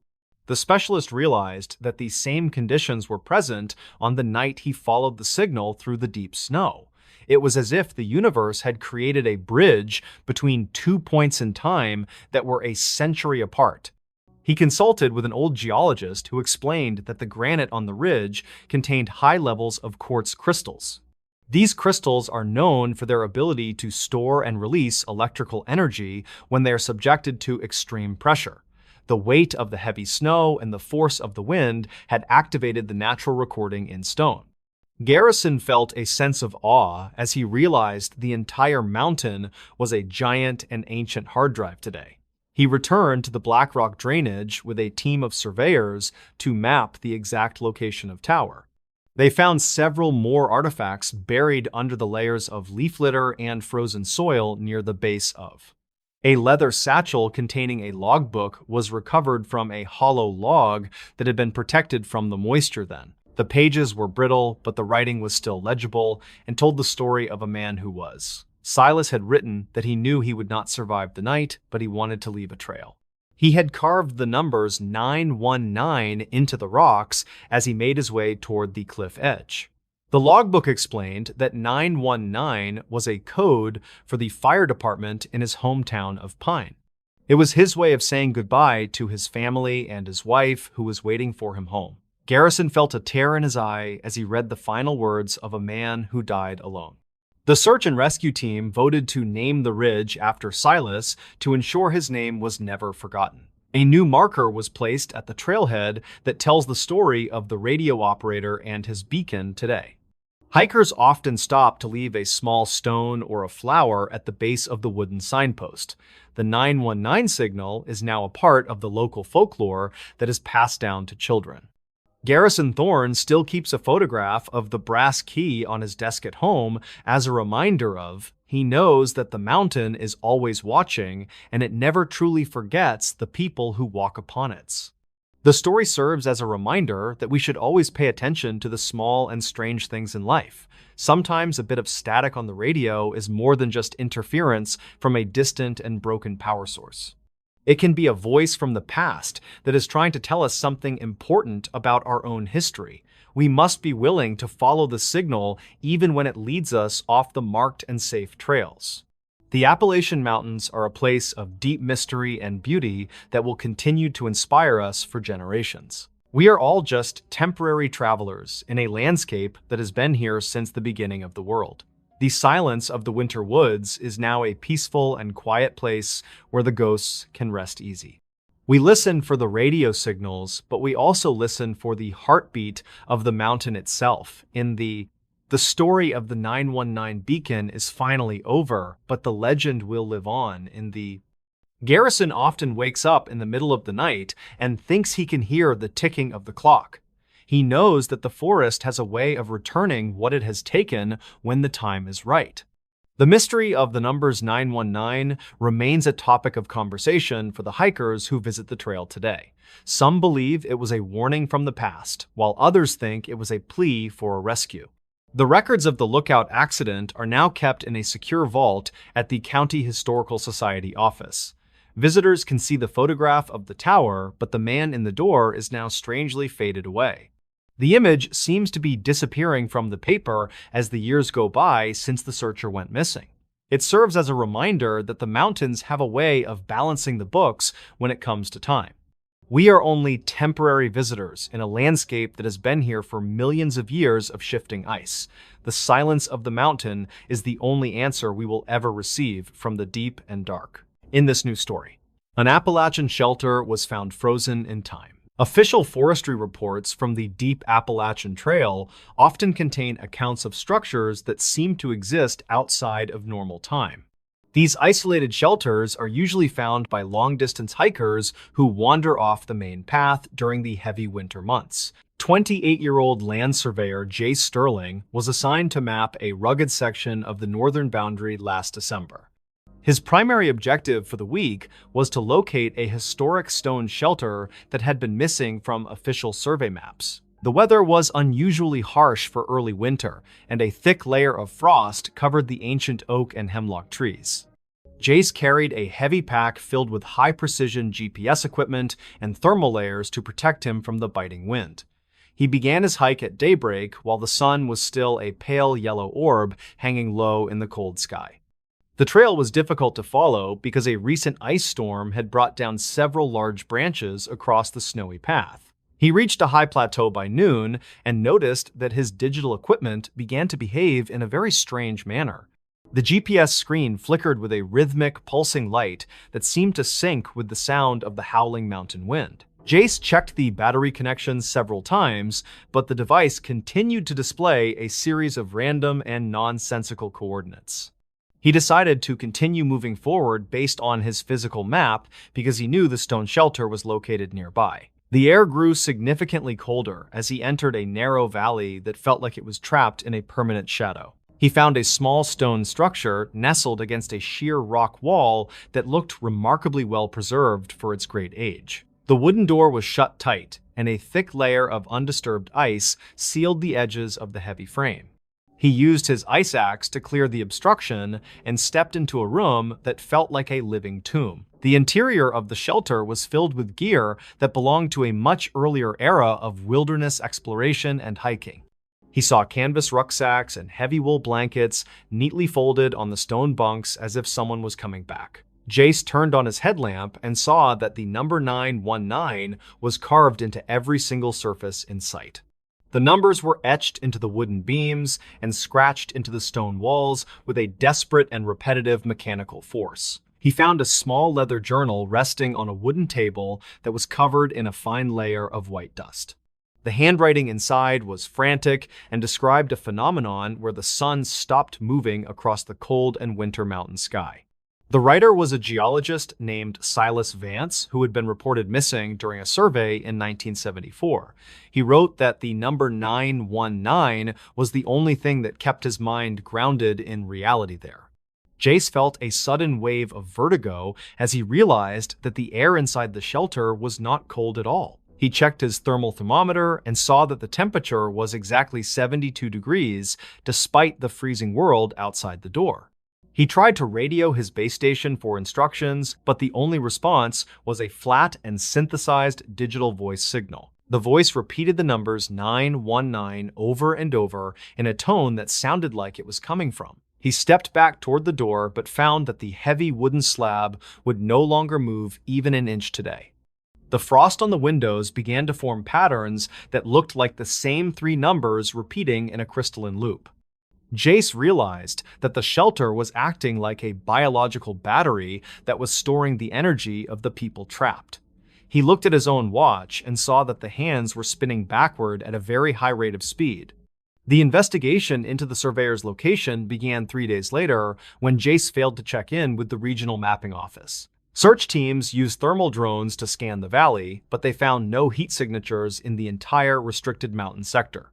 The specialist realized that these same conditions were present on the night he followed the signal through the deep snow. It was as if the universe had created a bridge between 2 points in time that were a century apart. He consulted with an old geologist who explained that the granite on the ridge contained high levels of quartz crystals. These crystals are known for their ability to store and release electrical energy when they are subjected to extreme pressure. The weight of the heavy snow and the force of the wind had activated the natural recording in stone. Garrison felt a sense of awe as he realized the entire mountain was a giant and ancient hard drive today. He returned to the Black Rock drainage with a team of surveyors to map the exact location of tower. They found several more artifacts buried under the layers of leaf litter and frozen soil near the base of. A leather satchel containing a logbook was recovered from a hollow log that had been protected from the moisture then. The pages were brittle, but the writing was still legible and told the story of a man who was. Silas had written that he knew he would not survive the night, but he wanted to leave a trail. He had carved the numbers 919 into the rocks as he made his way toward the cliff edge. The logbook explained that 919 was a code for the fire department in his hometown of Pine. It was his way of saying goodbye to his family and his wife who was waiting for him home. Garrison felt a tear in his eye as he read the final words of a man who died alone. The search and rescue team voted to name the ridge after Silas to ensure his name was never forgotten. A new marker was placed at the trailhead that tells the story of the radio operator and his beacon today. Hikers often stop to leave a small stone or a flower at the base of the wooden signpost. The 919 signal is now a part of the local folklore that is passed down to children. Garrison Thorne still keeps a photograph of the brass key on his desk at home as a reminder of, he knows that the mountain is always watching and it never truly forgets the people who walk upon it. The story serves as a reminder that we should always pay attention to the small and strange things in life. Sometimes a bit of static on the radio is more than just interference from a distant and broken power source. It can be a voice from the past that is trying to tell us something important about our own history. We must be willing to follow the signal even when it leads us off the marked and safe trails. The Appalachian Mountains are a place of deep mystery and beauty that will continue to inspire us for generations. We are all just temporary travelers in a landscape that has been here since the beginning of the world. The silence of the winter woods is now a peaceful and quiet place where the ghosts can rest easy. We listen for the radio signals, but we also listen for the heartbeat of the mountain itself. The story of the 919 beacon is finally over, but the legend will live on. Garrison often wakes up in the middle of the night and thinks he can hear the ticking of the clock. He knows that the forest has a way of returning what it has taken when the time is right. The mystery of the numbers 919 remains a topic of conversation for the hikers who visit the trail today. Some believe it was a warning from the past, while others think it was a plea for a rescue. The records of the Lookout accident are now kept in a secure vault at the County Historical Society office. Visitors can see the photograph of the tower, but the man in the door is now strangely faded away. The image seems to be disappearing from the paper as the years go by since the searcher went missing. It serves as a reminder that the mountains have a way of balancing the books when it comes to time. We are only temporary visitors in a landscape that has been here for millions of years of shifting ice. The silence of the mountain is the only answer we will ever receive from the deep and dark. In this new story, an Appalachian shelter was found frozen in time. Official forestry reports from the deep Appalachian Trail often contain accounts of structures that seem to exist outside of normal time. These isolated shelters are usually found by long-distance hikers who wander off the main path during the heavy winter months. 28-year-old land surveyor Jace Sterling was assigned to map a rugged section of the northern boundary last December. His primary objective for the week was to locate a historic stone shelter that had been missing from official survey maps. The weather was unusually harsh for early winter, and a thick layer of frost covered the ancient oak and hemlock trees. Jace carried a heavy pack filled with high-precision GPS equipment and thermal layers to protect him from the biting wind. He began his hike at daybreak while the sun was still a pale yellow orb hanging low in the cold sky. The trail was difficult to follow because a recent ice storm had brought down several large branches across the snowy path. He reached a high plateau by noon and noticed that his digital equipment began to behave in a very strange manner. The GPS screen flickered with a rhythmic, pulsing light that seemed to sync with the sound of the howling mountain wind. Jace checked the battery connections several times, but the device continued to display a series of random and nonsensical coordinates. He decided to continue moving forward based on his physical map because he knew the stone shelter was located nearby. The air grew significantly colder as he entered a narrow valley that felt like it was trapped in a permanent shadow. He found a small stone structure nestled against a sheer rock wall that looked remarkably well preserved for its great age. The wooden door was shut tight, and a thick layer of undisturbed ice sealed the edges of the heavy frame. He used his ice axe to clear the obstruction and stepped into a room that felt like a living tomb. The interior of the shelter was filled with gear that belonged to a much earlier era of wilderness exploration and hiking. He saw canvas rucksacks and heavy wool blankets neatly folded on the stone bunks as if someone was coming back. Jace turned on his headlamp and saw that the number 919 was carved into every single surface in sight. The numbers were etched into the wooden beams and scratched into the stone walls with a desperate and repetitive mechanical force. He found a small leather journal resting on a wooden table that was covered in a fine layer of white dust. The handwriting inside was frantic and described a phenomenon where the sun stopped moving across the cold and winter mountain sky. The writer was a geologist named Silas Vance, who had been reported missing during a survey in 1974. He wrote that the number 919 was the only thing that kept his mind grounded in reality there. Jace felt a sudden wave of vertigo as he realized that the air inside the shelter was not cold at all. He checked his thermal thermometer and saw that the temperature was exactly 72 degrees, despite the freezing world outside the door. He tried to radio his base station for instructions, but the only response was a flat and synthesized digital voice signal. The voice repeated the numbers 919 over and over in a tone that sounded like it was coming from. He stepped back toward the door, but found that the heavy wooden slab would no longer move even an inch today. The frost on the windows began to form patterns that looked like the same three numbers repeating in a crystalline loop. Jace realized that the shelter was acting like a biological battery that was storing the energy of the people trapped. He looked at his own watch and saw that the hands were spinning backward at a very high rate of speed. The investigation into the surveyor's location began 3 days later when Jace failed to check in with the regional mapping office. Search teams used thermal drones to scan the valley, but they found no heat signatures in the entire restricted mountain sector.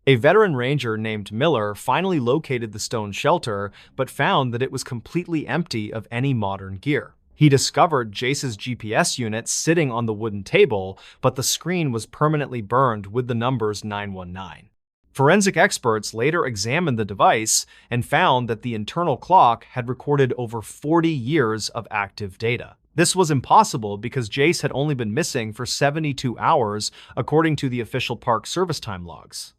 A veteran ranger named Miller finally located the stone shelter, but found that it was completely empty of any modern gear. He discovered Jace's GPS unit sitting on the wooden table, but the screen was permanently burned with the numbers 919. Forensic experts later examined the device and found that the internal clock had recorded over 40 years of active data. This was impossible because Jace had only been missing for 72 hours, according to the official Park Service time logs.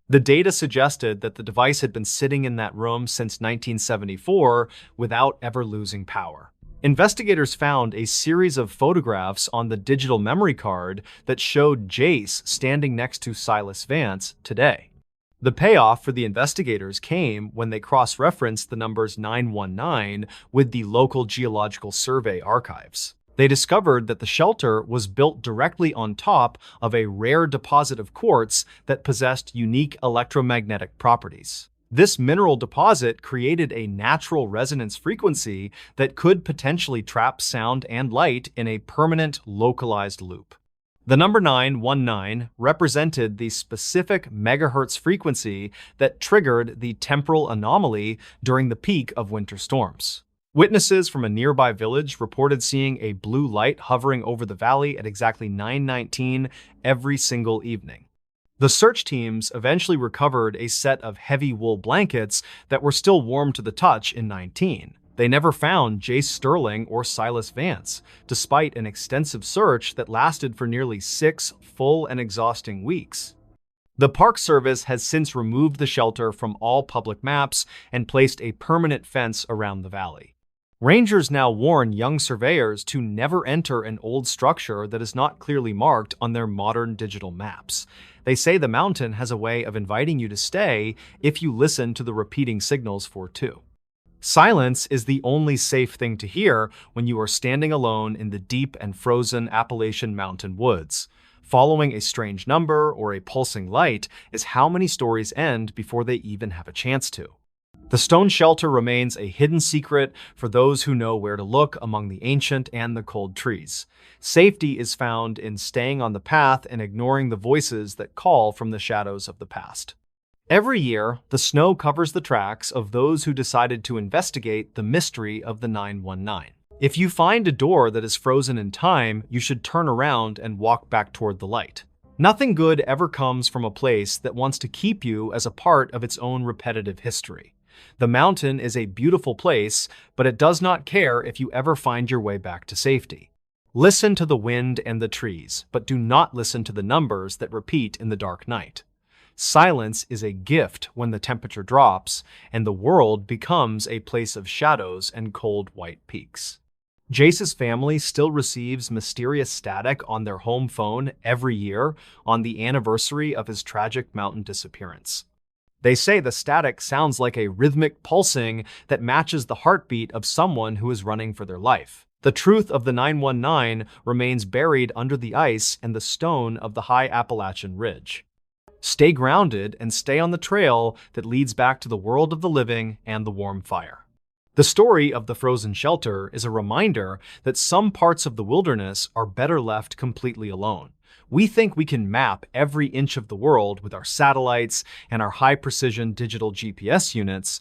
The data suggested that the device had been sitting in that room since 1974 without ever losing power. Investigators found a series of photographs on the digital memory card that showed Jace standing next to Silas Vance today. The payoff for the investigators came when they cross-referenced the numbers 919 with the local Geological Survey archives. They discovered that the shelter was built directly on top of a rare deposit of quartz that possessed unique electromagnetic properties. This mineral deposit created a natural resonance frequency that could potentially trap sound and light in a permanent, localized loop. The number 919 represented the specific megahertz frequency that triggered the temporal anomaly during the peak of winter storms. Witnesses from a nearby village reported seeing a blue light hovering over the valley at exactly 9:19 every single evening. The search teams eventually recovered a set of heavy wool blankets that were still warm to the touch in 19. They never found Jace Sterling or Silas Vance, despite an extensive search that lasted for nearly 6 full and exhausting weeks. The Park Service has since removed the shelter from all public maps and placed a permanent fence around the valley. Rangers now warn young surveyors to never enter an old structure that is not clearly marked on their modern digital maps. They say the mountain has a way of inviting you to stay if you listen to the repeating signals for two. Silence is the only safe thing to hear when you are standing alone in the deep and frozen Appalachian mountain woods. Following a strange number or a pulsing light is how many stories end before they even have a chance to. The stone shelter remains a hidden secret for those who know where to look among the ancient and the cold trees. Safety is found in staying on the path and ignoring the voices that call from the shadows of the past. Every year, the snow covers the tracks of those who decided to investigate the mystery of the 919. If you find a door that is frozen in time, you should turn around and walk back toward the light. Nothing good ever comes from a place that wants to keep you as a part of its own repetitive history. The mountain is a beautiful place, but it does not care if you ever find your way back to safety. Listen to the wind and the trees, but do not listen to the numbers that repeat in the dark night. Silence is a gift when the temperature drops and the world becomes a place of shadows and cold white peaks. Jace's family still receives mysterious static on their home phone every year on the anniversary of his tragic mountain disappearance. They say the static sounds like a rhythmic pulsing that matches the heartbeat of someone who is running for their life. The truth of the 919 remains buried under the ice and the stone of the high Appalachian Ridge. Stay grounded and stay on the trail that leads back to the world of the living and the warm fire. The story of the frozen shelter is a reminder that some parts of the wilderness are better left completely alone. We think we can map every inch of the world with our satellites and our high-precision digital GPS units.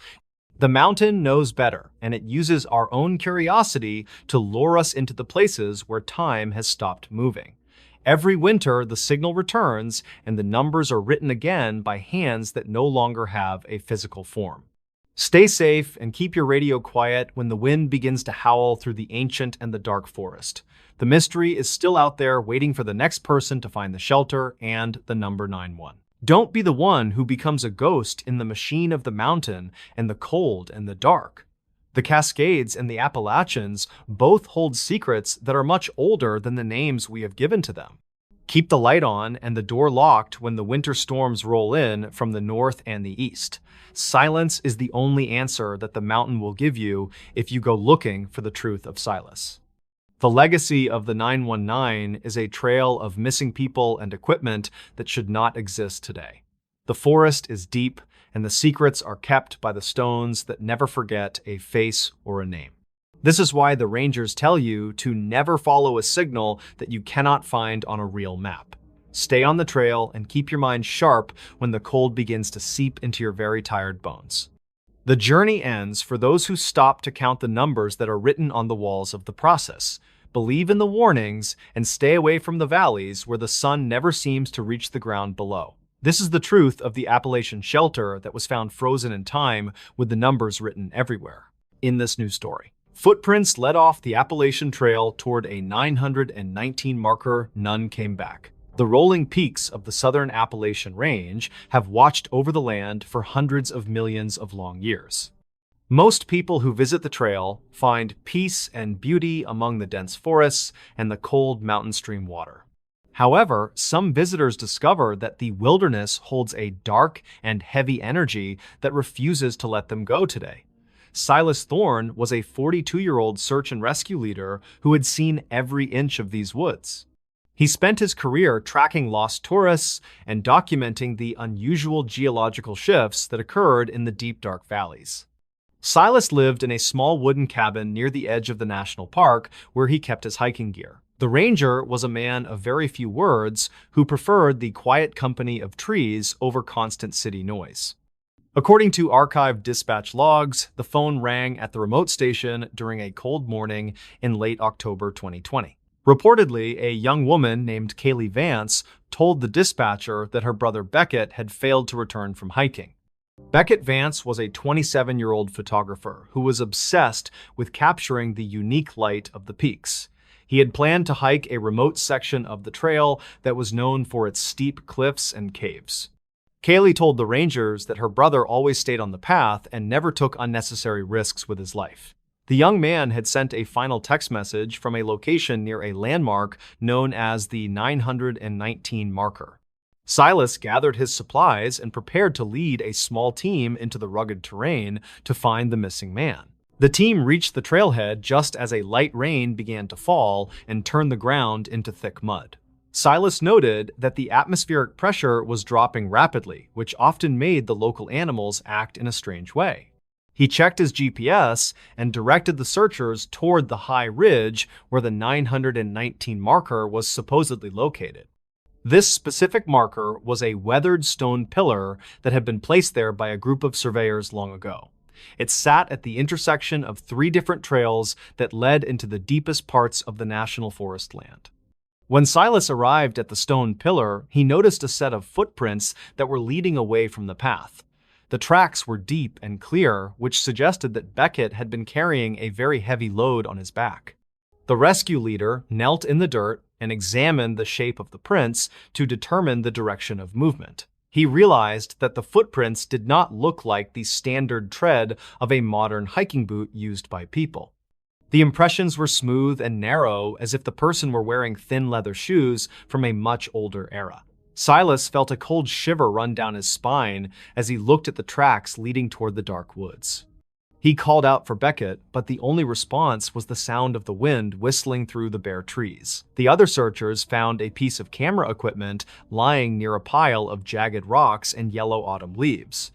The mountain knows better, and it uses our own curiosity to lure us into the places where time has stopped moving. Every winter, the signal returns, and the numbers are written again by hands that no longer have a physical form. Stay safe and keep your radio quiet when the wind begins to howl through the ancient and the dark forest. The mystery is still out there waiting for the next person to find the shelter and the number 911. Don't be the one who becomes a ghost in the machine of the mountain and the cold and the dark. The Cascades and the Appalachians both hold secrets that are much older than the names we have given to them. Keep the light on and the door locked when the winter storms roll in from the north and the east. Silence is the only answer that the mountain will give you if you go looking for the truth of Silas. The legacy of the 919 is a trail of missing people and equipment that should not exist today. The forest is deep, and the secrets are kept by the stones that never forget a face or a name. This is why the rangers tell you to never follow a signal that you cannot find on a real map. Stay on the trail and keep your mind sharp when the cold begins to seep into your very tired bones. The journey ends for those who stop to count the numbers that are written on the walls of the process, believe in the warnings, and stay away from the valleys where the sun never seems to reach the ground below. This is the truth of the Appalachian shelter that was found frozen in time with the numbers written everywhere. In this new story, footprints led off the Appalachian Trail toward a 919 marker. None came back. The rolling peaks of the southern Appalachian Range have watched over the land for hundreds of millions of long years. Most people who visit the trail find peace and beauty among the dense forests and the cold mountain stream water. However, some visitors discover that the wilderness holds a dark and heavy energy that refuses to let them go today. Silas Thorne was a 42-year-old search and rescue leader who had seen every inch of these woods. He spent his career tracking lost tourists and documenting the unusual geological shifts that occurred in the deep, dark valleys. Silas lived in a small wooden cabin near the edge of the national park where he kept his hiking gear. The ranger was a man of very few words who preferred the quiet company of trees over constant city noise. According to archived dispatch logs, the phone rang at the remote station during a cold morning in late October 2020. Reportedly, a young woman named Kaylee Vance told the dispatcher that her brother Beckett had failed to return from hiking. Beckett Vance was a 27-year-old photographer who was obsessed with capturing the unique light of the peaks. He had planned to hike a remote section of the trail that was known for its steep cliffs and caves. Kaylee told the rangers that her brother always stayed on the path and never took unnecessary risks with his life. The young man had sent a final text message from a location near a landmark known as the 919 marker. Silas gathered his supplies and prepared to lead a small team into the rugged terrain to find the missing man. The team reached the trailhead just as a light rain began to fall and turn the ground into thick mud. Silas noted that the atmospheric pressure was dropping rapidly, which often made the local animals act in a strange way. He checked his GPS and directed the searchers toward the high ridge where the 919 marker was supposedly located. This specific marker was a weathered stone pillar that had been placed there by a group of surveyors long ago. It sat at the intersection of 3 different trails that led into the deepest parts of the national forest land. When Silas arrived at the stone pillar, he noticed a set of footprints that were leading away from the path. The tracks were deep and clear, which suggested that Beckett had been carrying a very heavy load on his back. The rescue leader knelt in the dirt and examined the shape of the prints to determine the direction of movement. He realized that the footprints did not look like the standard tread of a modern hiking boot used by people. The impressions were smooth and narrow, as if the person were wearing thin leather shoes from a much older era. Silas felt a cold shiver run down his spine as he looked at the tracks leading toward the dark woods. He called out for Beckett, but the only response was the sound of the wind whistling through the bare trees. The other searchers found a piece of camera equipment lying near a pile of jagged rocks and yellow autumn leaves.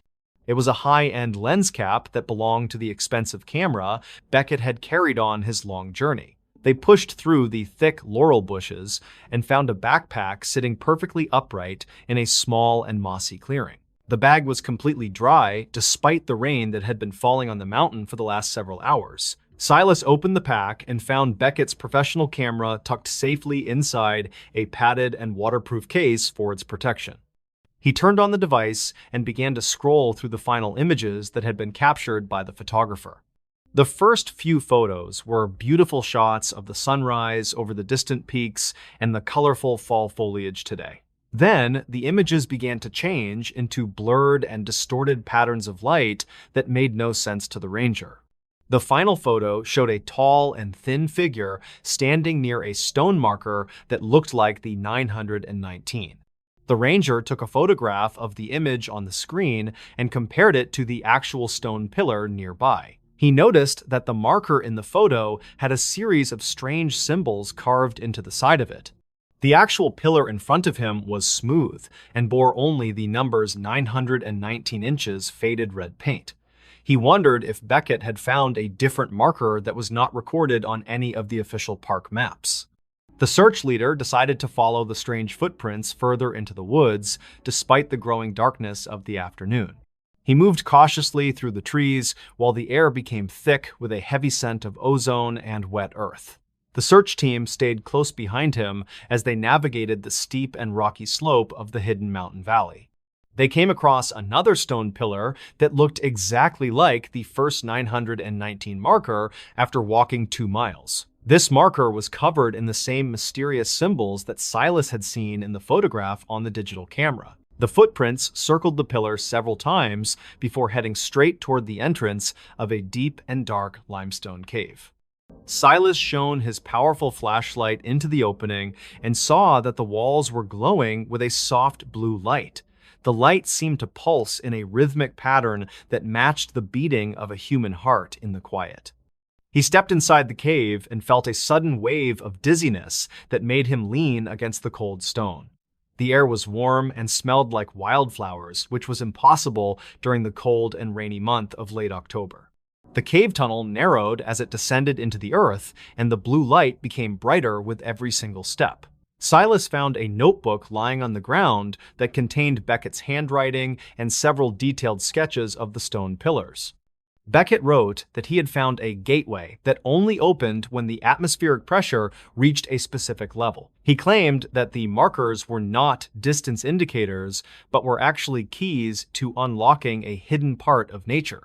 It was a high-end lens cap that belonged to the expensive camera Beckett had carried on his long journey. They pushed through the thick laurel bushes and found a backpack sitting perfectly upright in a small and mossy clearing. The bag was completely dry, despite the rain that had been falling on the mountain for the last several hours. Silas opened the pack and found Beckett's professional camera tucked safely inside a padded and waterproof case for its protection. He turned on the device and began to scroll through the final images that had been captured by the photographer. The first few photos were beautiful shots of the sunrise over the distant peaks and the colorful fall foliage today. Then, the images began to change into blurred and distorted patterns of light that made no sense to the ranger. The final photo showed a tall and thin figure standing near a stone marker that looked like the 919. The ranger took a photograph of the image on the screen and compared it to the actual stone pillar nearby. He noticed that the marker in the photo had a series of strange symbols carved into the side of it. The actual pillar in front of him was smooth and bore only the numbers 919 inches faded red paint. He wondered if Beckett had found a different marker that was not recorded on any of the official park maps. The search leader decided to follow the strange footprints further into the woods, despite the growing darkness of the afternoon. He moved cautiously through the trees while the air became thick with a heavy scent of ozone and wet earth. The search team stayed close behind him as they navigated the steep and rocky slope of the hidden mountain valley. They came across another stone pillar that looked exactly like the first 919 marker after walking 2 miles. This marker was covered in the same mysterious symbols that Silas had seen in the photograph on the digital camera. The footprints circled the pillar several times before heading straight toward the entrance of a deep and dark limestone cave. Silas shone his powerful flashlight into the opening and saw that the walls were glowing with a soft blue light. The light seemed to pulse in a rhythmic pattern that matched the beating of a human heart in the quiet. He stepped inside the cave and felt a sudden wave of dizziness that made him lean against the cold stone. The air was warm and smelled like wildflowers, which was impossible during the cold and rainy month of late October. The cave tunnel narrowed as it descended into the earth, and the blue light became brighter with every single step. Silas found a notebook lying on the ground that contained Beckett's handwriting and several detailed sketches of the stone pillars. Beckett wrote that he had found a gateway that only opened when the atmospheric pressure reached a specific level. He claimed that the markers were not distance indicators, but were actually keys to unlocking a hidden part of nature.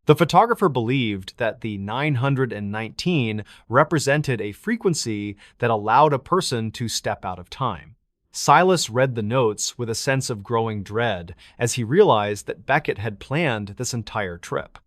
The photographer believed that the 919 represented a frequency that allowed a person to step out of time. Silas read the notes with a sense of growing dread as he realized that Beckett had planned this entire trip.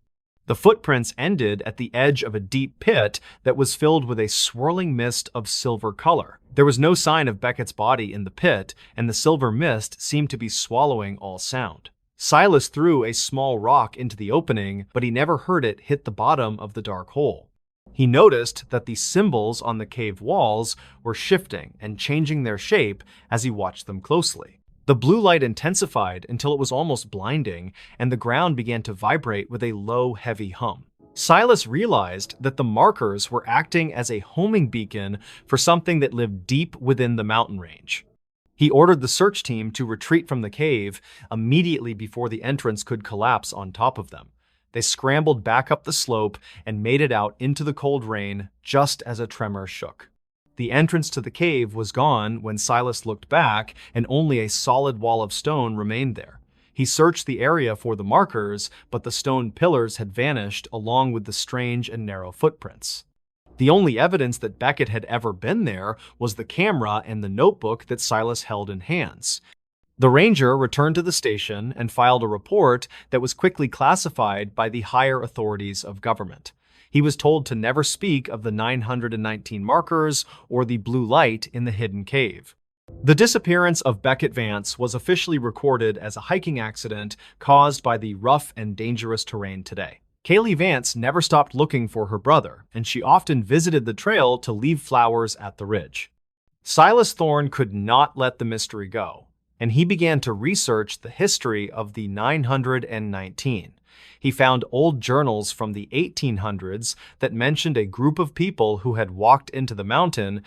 The footprints ended at the edge of a deep pit that was filled with a swirling mist of silver color. There was no sign of Beckett's body in the pit, and the silver mist seemed to be swallowing all sound. Silas threw a small rock into the opening, but he never heard it hit the bottom of the dark hole. He noticed that the symbols on the cave walls were shifting and changing their shape as he watched them closely. The blue light intensified until it was almost blinding, and the ground began to vibrate with a low, heavy hum. Silas realized that the markers were acting as a homing beacon for something that lived deep within the mountain range. He ordered the search team to retreat from the cave immediately before the entrance could collapse on top of them. They scrambled back up the slope and made it out into the cold rain just as a tremor shook. The entrance to the cave was gone when Silas looked back, and only a solid wall of stone remained there. He searched the area for the markers, but the stone pillars had vanished along with the strange and narrow footprints. The only evidence that Beckett had ever been there was the camera and the notebook that Silas held in hands. The ranger returned to the station and filed a report that was quickly classified by the higher authorities of government. He was told to never speak of the 919 markers or the blue light in the hidden cave. The disappearance of Beckett Vance was officially recorded as a hiking accident caused by the rough and dangerous terrain today. Kaylee Vance never stopped looking for her brother, and she often visited the trail to leave flowers at the ridge. Silas Thorne could not let the mystery go, and he began to research the history of the 919. He found old journals from the 1800s that mentioned a group of people who had walked into the mountain.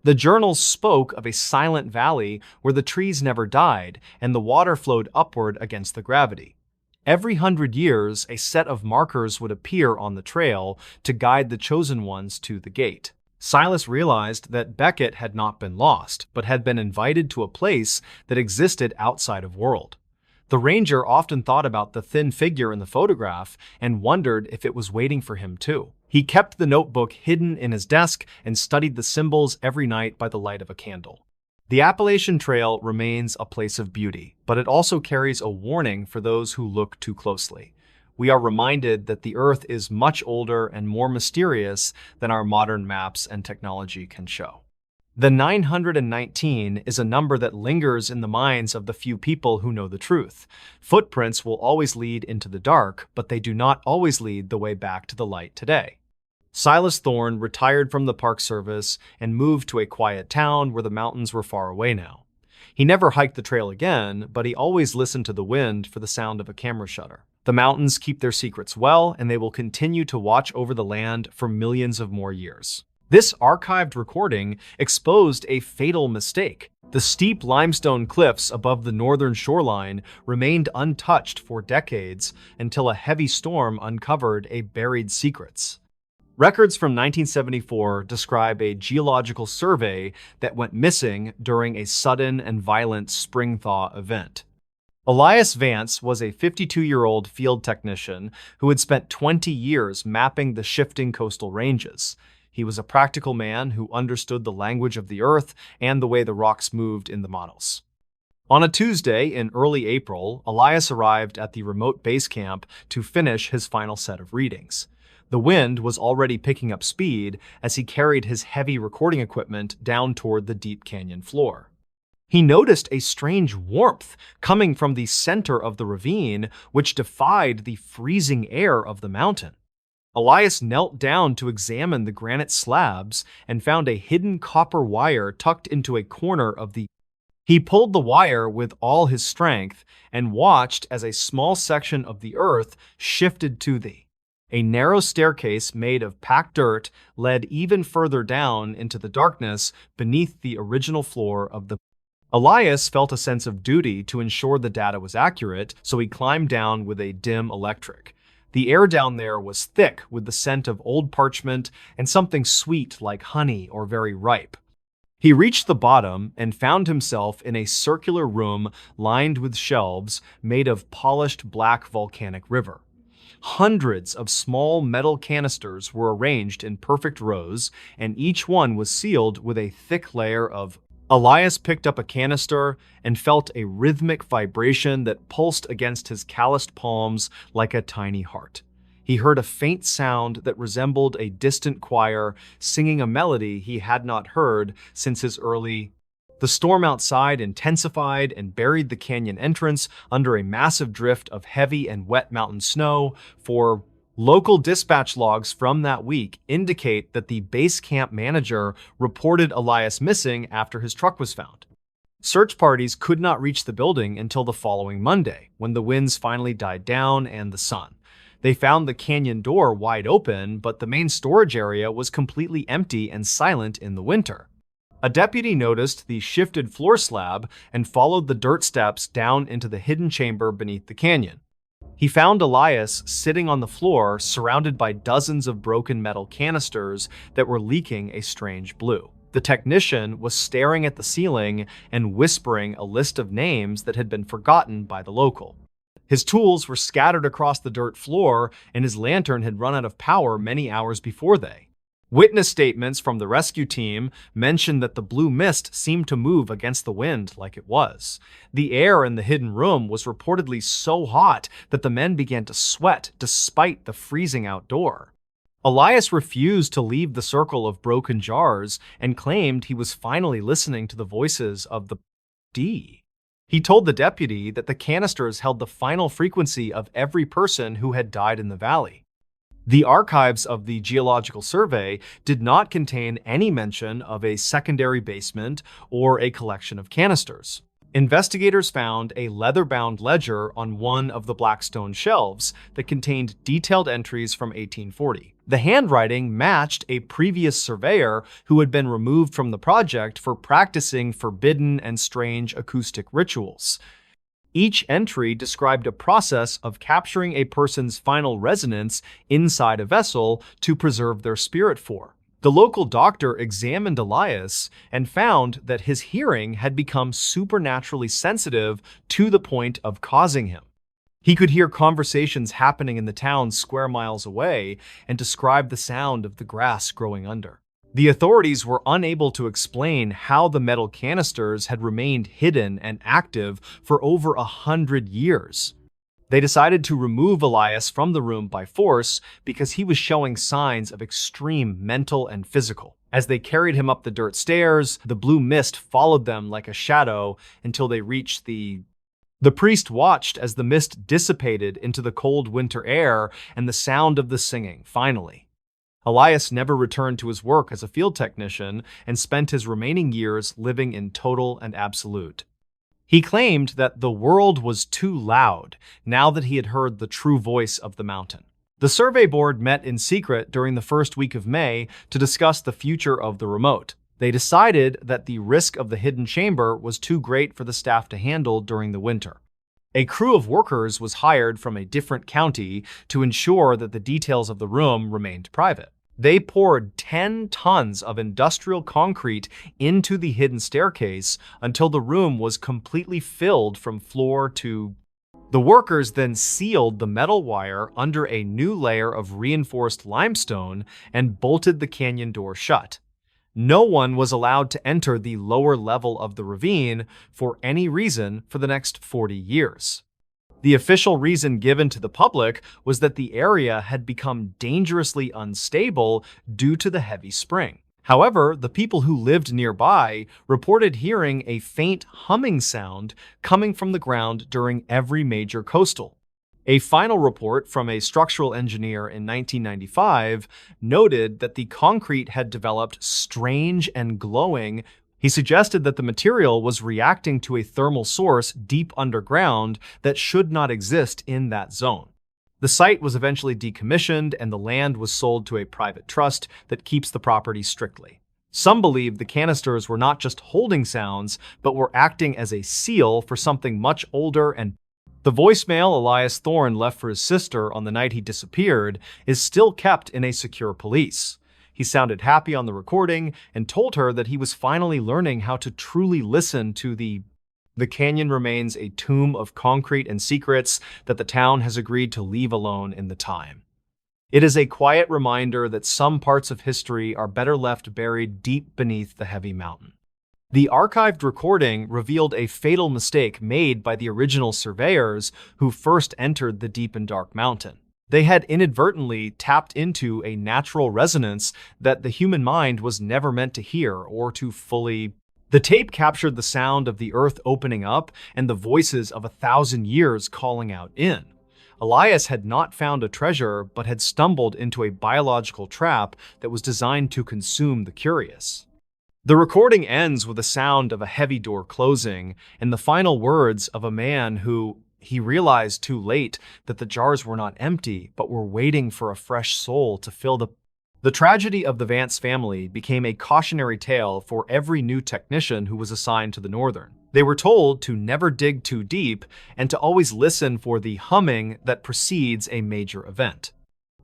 The journals spoke of a silent valley where the trees never died and the water flowed upward against the gravity. Every 100 years, a set of markers would appear on the trail to guide the chosen ones to the gate. Silas realized that Beckett had not been lost, but had been invited to a place that existed outside of world. The ranger often thought about the thin figure in the photograph and wondered if it was waiting for him too. He kept the notebook hidden in his desk and studied the symbols every night by the light of a candle. The Appalachian Trail remains a place of beauty, but it also carries a warning for those who look too closely. we are reminded that the Earth is much older and more mysterious than our modern maps and technology can show. The 919 is a number that lingers in the minds of the few people who know the truth. Footprints will always lead into the dark, but they do not always lead the way back to the light today. Silas Thorne retired from the Park Service and moved to a quiet town where the mountains were far away now. He never hiked the trail again, but he always listened to the wind for the sound of a camera shutter. The mountains keep their secrets well, and they will continue to watch over the land for millions of more years. This archived recording exposed a fatal mistake. The steep limestone cliffs above the northern shoreline remained untouched for decades until a heavy storm uncovered a buried secrets. Records from 1974 describe a geological survey that went missing during a sudden and violent spring thaw event. Elias Vance was a 52-year-old field technician who had spent 20 years mapping the shifting coastal ranges. He was a practical man who understood the language of the earth and the way the rocks moved in the models. On a Tuesday in early April, Elias arrived at the remote base camp to finish his final set of readings. The wind was already picking up speed as he carried his heavy recording equipment down toward the deep canyon floor. He noticed a strange warmth coming from the center of the ravine, which defied the freezing air of the mountain. Elias knelt down to examine the granite slabs and found a hidden copper wire tucked into a corner of the. He pulled the wire with all his strength and watched as a small section of the earth shifted to the. A narrow staircase made of packed dirt led even further down into the darkness beneath the original floor of the. Elias felt a sense of duty to ensure the data was accurate, so he climbed down with a dim electric. The air down there was thick with the scent of old parchment and something sweet like honey or very ripe. He reached the bottom and found himself in a circular room lined with shelves made of polished black volcanic river. Hundreds of small metal canisters were arranged in perfect rows, and each one was sealed with a thick layer of. Elias picked up a canister and felt a rhythmic vibration that pulsed against his calloused palms like a tiny heart. He heard a faint sound that resembled a distant choir singing a melody he had not heard since his early. The storm outside intensified and buried the canyon entrance under a massive drift of heavy and wet mountain snow. For local dispatch logs from that week indicate that the base camp manager reported Elias missing after his truck was found. Search parties could not reach the building until the following Monday, when the winds finally died down and the sun. They found the canyon door wide open, but the main storage area was completely empty and silent in the winter. A deputy noticed the shifted floor slab and followed the dirt steps down into the hidden chamber beneath the canyon. He found Elias sitting on the floor, surrounded by dozens of broken metal canisters that were leaking a strange blue. The technician was staring at the ceiling and whispering a list of names that had been forgotten by the local. His tools were scattered across the dirt floor, and his lantern had run out of power many hours before they. Witness statements from the rescue team mentioned that the blue mist seemed to move against the wind like it was. The air in the hidden room was reportedly so hot that the men began to sweat despite the freezing outdoor. Elias refused to leave the circle of broken jars and claimed he was finally listening to the voices of the D. He told the deputy that the canisters held the final frequency of every person who had died in the valley. The archives of the Geological Survey did not contain any mention of a secondary basement or a collection of canisters. Investigators found a leather-bound ledger on one of the black stone shelves that contained detailed entries from 1840. The handwriting matched a previous surveyor who had been removed from the project for practicing forbidden and strange acoustic rituals. Each entry described a process of capturing a person's final resonance inside a vessel to preserve their spirit for. The local doctor examined Elias and found that his hearing had become supernaturally sensitive to the point of causing him. He could hear conversations happening in the town square miles away and describe the sound of the grass growing under. The authorities were unable to explain how the metal canisters had remained hidden and active for over 100 years. They decided to remove Elias from the room by force because he was showing signs of extreme mental and physical. As they carried him up the dirt stairs, the blue mist followed them like a shadow until they reached The priest watched as the mist dissipated into the cold winter air and the sound of the singing, finally. Elias never returned to his work as a field technician and spent his remaining years living in total and absolute. He claimed that the world was too loud now that he had heard the true voice of the mountain. The survey board met in secret during the first week of May to discuss the future of the remote. They decided that the risk of the hidden chamber was too great for the staff to handle during the winter. A crew of workers was hired from a different county to ensure that the details of the room remained private. They poured 10 tons of industrial concrete into the hidden staircase until the room was completely filled from floor to... The workers then sealed the metal wire under a new layer of reinforced limestone and bolted the canyon door shut. No one was allowed to enter the lower level of the ravine for any reason for the next 40 years. The official reason given to the public was that the area had become dangerously unstable due to the heavy spring. However, the people who lived nearby reported hearing a faint humming sound coming from the ground during every major coastal. A final report from a structural engineer in 1995 noted that the concrete had developed strange and glowing. He suggested that the material was reacting to a thermal source deep underground that should not exist in that zone. The site was eventually decommissioned and the land was sold to a private trust that keeps the property strictly. Some believe the canisters were not just holding sounds, but were acting as a seal for something much older and... The voicemail Elias Thorne left for his sister on the night he disappeared is still kept in a secure police. He sounded happy on the recording and told her that he was finally learning how to truly listen to the canyon remains a tomb of concrete and secrets that the town has agreed to leave alone in the time. It is a quiet reminder that some parts of history are better left buried deep beneath the heavy mountain. The archived recording revealed a fatal mistake made by the original surveyors who first entered the deep and dark mountain. They had inadvertently tapped into a natural resonance that the human mind was never meant to hear or to fully... The tape captured the sound of the earth opening up and the voices of 1,000 years calling out in. Elias had not found a treasure, but had stumbled into a biological trap that was designed to consume the curious. The recording ends with the sound of a heavy door closing and the final words of a man who, he realized too late that the jars were not empty, but were waiting for a fresh soul to fill the... The tragedy of the Vance family became a cautionary tale for every new technician who was assigned to the Northern. They were told to never dig too deep and to always listen for the humming that precedes a major event.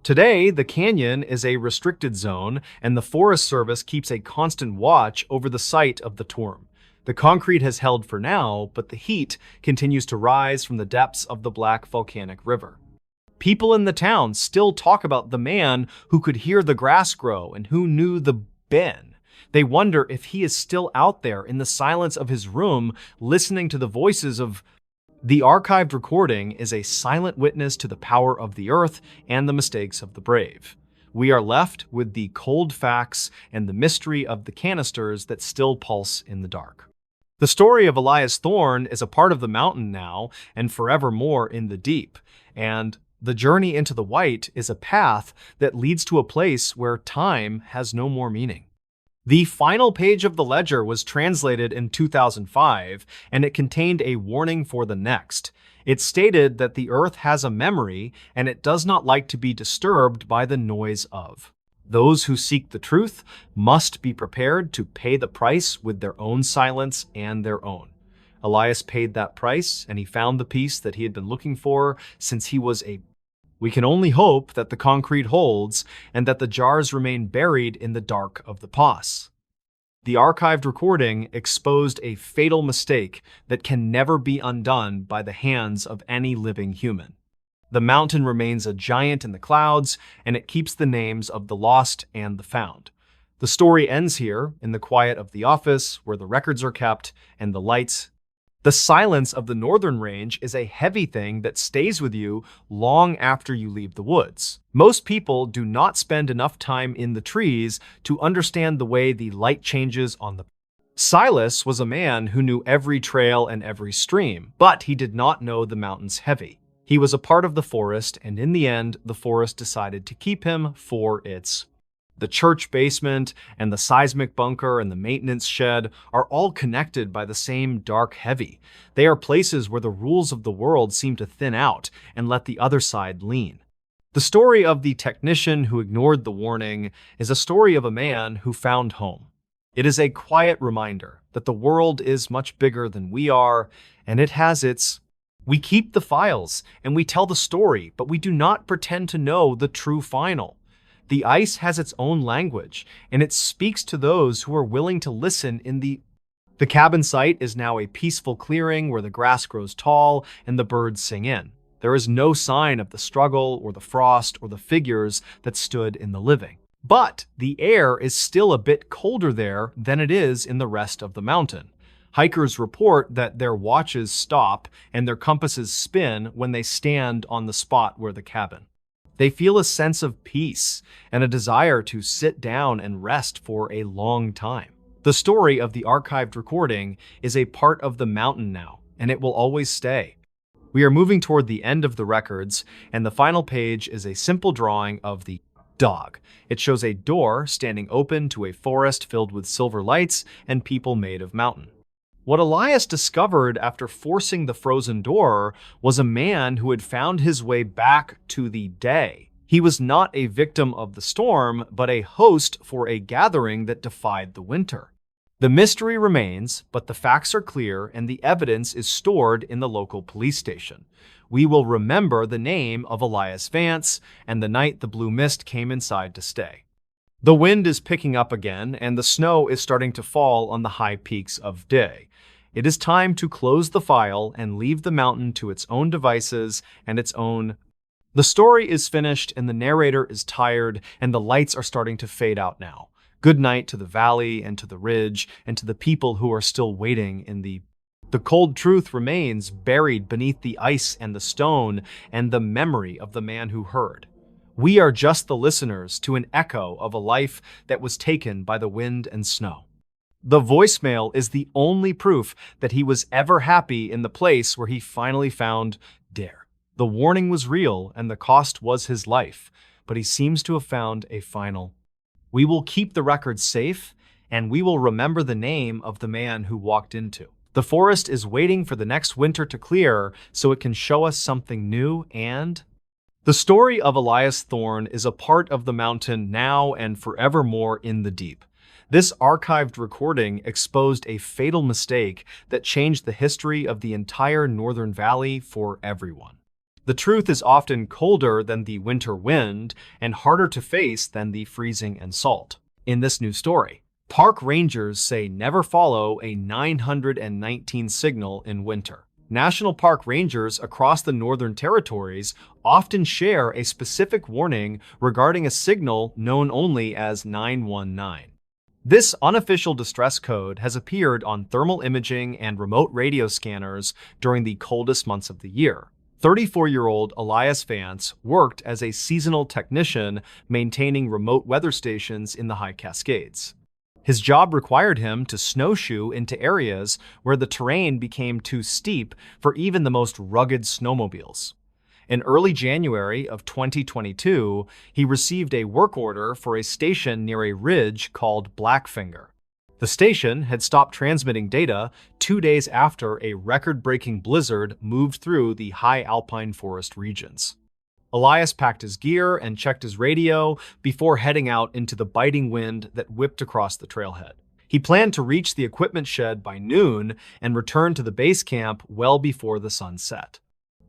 Today, the canyon is a restricted zone, and the Forest Service keeps a constant watch over the site of the tomb. The concrete has held for now, but the heat continues to rise from the depths of the Black Volcanic River. People in the town still talk about the man who could hear the grass grow and who knew the Ben. They wonder if he is still out there in the silence of his room, listening to the voices of... The archived recording is a silent witness to the power of the earth and the mistakes of the brave. We are left with the cold facts and the mystery of the canisters that still pulse in the dark. The story of Elias Thorne is a part of the mountain now and forevermore in the deep, and the journey into the white is a path that leads to a place where time has no more meaning. The final page of the ledger was translated in 2005, and it contained a warning for the next. It stated that the earth has a memory, and it does not like to be disturbed by the noise of. Those who seek the truth must be prepared to pay the price with their own silence and their own. Elias paid that price, and he found the peace that he had been looking for since he was a... We can only hope that the concrete holds and that the jars remain buried in the dark of the pos. The archived recording exposed a fatal mistake that can never be undone by the hands of any living human. The mountain remains a giant in the clouds, and it keeps the names of the lost and the found. The story ends here, in the quiet of the office, where the records are kept and the lights The silence of the northern range is a heavy thing that stays with you long after you leave the woods. Most people do not spend enough time in the trees to understand the way the light changes on the. Silas was a man who knew every trail and every stream, but he did not know the mountains heavy. He was a part of the forest, and in the end, the forest decided to keep him for its. The church basement and the seismic bunker and the maintenance shed are all connected by the same dark heavy. They are places where the rules of the world seem to thin out and let the other side lean. The story of the technician who ignored the warning is a story of a man who found home. It is a quiet reminder that the world is much bigger than we are, and it has its. We keep the files and we tell the story, but we do not pretend to know the true final. The ice has its own language, and it speaks to those who are willing to listen in the. The cabin site is now a peaceful clearing where the grass grows tall and the birds sing in. There is no sign of the struggle or the frost or the figures that stood in the living. But the air is still a bit colder there than it is in the rest of the mountain. Hikers report that their watches stop and their compasses spin when they stand on the spot where the cabin. They feel a sense of peace and a desire to sit down and rest for a long time. The story of the archived recording is a part of the mountain now, and it will always stay. We are moving toward the end of the records, and the final page is a simple drawing of the dog. It shows a door standing open to a forest filled with silver lights and people made of mountain. What Elias discovered after forcing the frozen door was a man who had found his way back to the day. He was not a victim of the storm, but a host for a gathering that defied the winter. The mystery remains, but the facts are clear and the evidence is stored in the local police station. We will remember the name of Elias Vance and the night the blue mist came inside to stay. The wind is picking up again and the snow is starting to fall on the high peaks of day. It is time to close the file and leave the mountain to its own devices and its own. The story is finished and the narrator is tired and the lights are starting to fade out now. Good night to the valley and to the ridge and to the people who are still waiting in the. The cold truth remains buried beneath the ice and the stone and the memory of the man who heard. We are just the listeners to an echo of a life that was taken by the wind and snow. The voicemail is the only proof that he was ever happy in the place where he finally found Dare. The warning was real and the cost was his life, but he seems to have found a final. We will keep the records safe, and we will remember the name of the man who walked into. The forest is waiting for the next winter to clear so it can show us something new and. The story of Elias Thorne is a part of the mountain now and forevermore in the deep. This archived recording exposed a fatal mistake that changed the history of the entire Northern Valley for everyone. The truth is often colder than the winter wind and harder to face than the freezing and salt. In this new story, park rangers say never follow a 919 signal in winter. National park rangers across the Northern Territories often share a specific warning regarding a signal known only as 919. This unofficial distress code has appeared on thermal imaging and remote radio scanners during the coldest months of the year. 34-year-old Elias Vance worked as a seasonal technician maintaining remote weather stations in the High Cascades. His job required him to snowshoe into areas where the terrain became too steep for even the most rugged snowmobiles. In early January of 2022, he received a work order for a station near a ridge called Blackfinger. The station had stopped transmitting data 2 days after a record-breaking blizzard moved through the high alpine forest regions. Elias packed his gear and checked his radio before heading out into the biting wind that whipped across the trailhead. He planned to reach the equipment shed by noon and return to the base camp well before the sun set.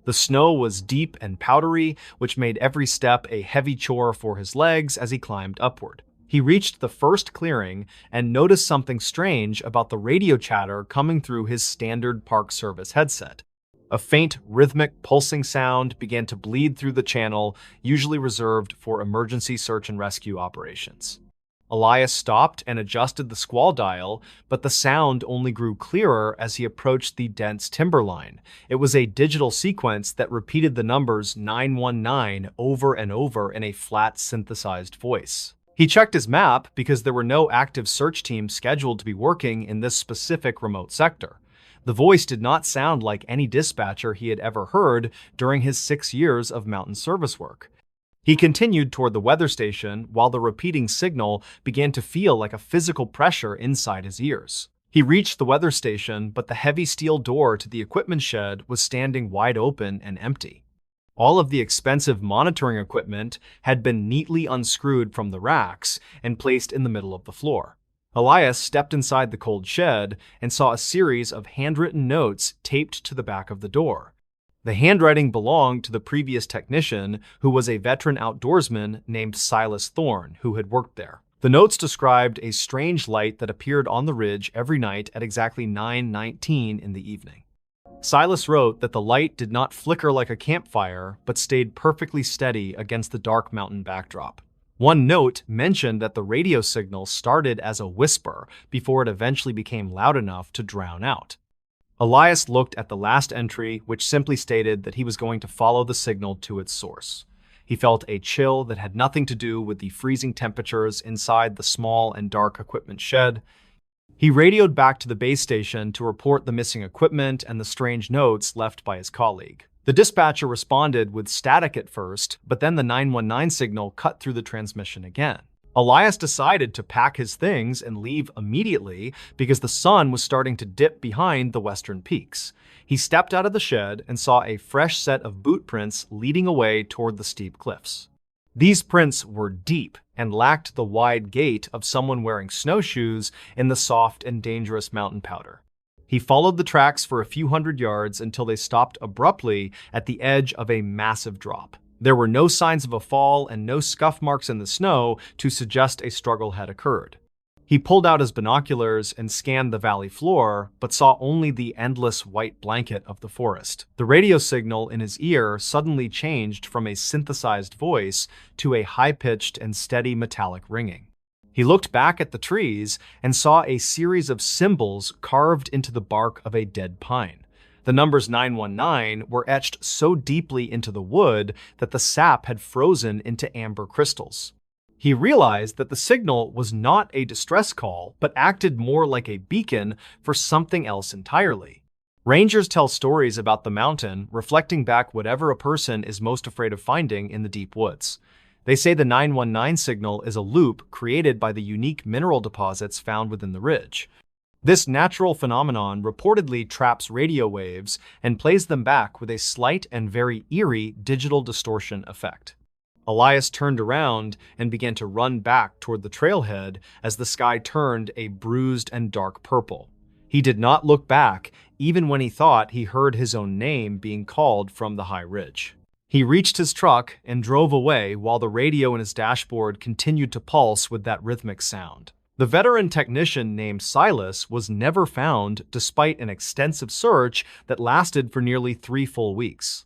The snow was deep and powdery, which made every step a heavy chore for his legs as he climbed upward. He reached the first clearing and noticed something strange about the radio chatter coming through his standard Park Service headset. A faint, rhythmic, pulsing sound began to bleed through the channel, usually reserved for emergency search and rescue operations. Elias stopped and adjusted the squall dial, but the sound only grew clearer as he approached the dense timberline. It was a digital sequence that repeated the numbers 919 over and over in a flat, synthesized voice. He checked his map because there were no active search teams scheduled to be working in this specific remote sector. The voice did not sound like any dispatcher he had ever heard during his 6 years of mountain service work. He continued toward the weather station while the repeating signal began to feel like a physical pressure inside his ears. He reached the weather station, but the heavy steel door to the equipment shed was standing wide open and empty. All of the expensive monitoring equipment had been neatly unscrewed from the racks and placed in the middle of the floor. Elias stepped inside the cold shed and saw a series of handwritten notes taped to the back of the door. The handwriting belonged to the previous technician, who was a veteran outdoorsman named Silas Thorne, who had worked there. The notes described a strange light that appeared on the ridge every night at exactly 9:19 in the evening. Silas wrote that the light did not flicker like a campfire, but stayed perfectly steady against the dark mountain backdrop. One note mentioned that the radio signal started as a whisper before it eventually became loud enough to drown out. Elias looked at the last entry, which simply stated that he was going to follow the signal to its source. He felt a chill that had nothing to do with the freezing temperatures inside the small and dark equipment shed. He radioed back to the base station to report the missing equipment and the strange notes left by his colleague. The dispatcher responded with static at first, but then the 919 signal cut through the transmission again. Elias decided to pack his things and leave immediately because the sun was starting to dip behind the western peaks. He stepped out of the shed and saw a fresh set of boot prints leading away toward the steep cliffs. These prints were deep and lacked the wide gait of someone wearing snowshoes in the soft and dangerous mountain powder. He followed the tracks for a few hundred yards until they stopped abruptly at the edge of a massive drop. There were no signs of a fall and no scuff marks in the snow to suggest a struggle had occurred. He pulled out his binoculars and scanned the valley floor, but saw only the endless white blanket of the forest. The radio signal in his ear suddenly changed from a synthesized voice to a high-pitched and steady metallic ringing. He looked back at the trees and saw a series of symbols carved into the bark of a dead pine. The numbers 919 were etched so deeply into the wood that the sap had frozen into amber crystals. He realized that the signal was not a distress call, but acted more like a beacon for something else entirely. Rangers tell stories about the mountain, reflecting back whatever a person is most afraid of finding in the deep woods. They say the 919 signal is a loop created by the unique mineral deposits found within the ridge. This natural phenomenon reportedly traps radio waves and plays them back with a slight and very eerie digital distortion effect. Elias turned around and began to run back toward the trailhead as the sky turned a bruised and dark purple. He did not look back, even when he thought he heard his own name being called from the high ridge. He reached his truck and drove away while the radio in his dashboard continued to pulse with that rhythmic sound. The veteran technician named Silas was never found despite an extensive search that lasted for nearly 3 full weeks.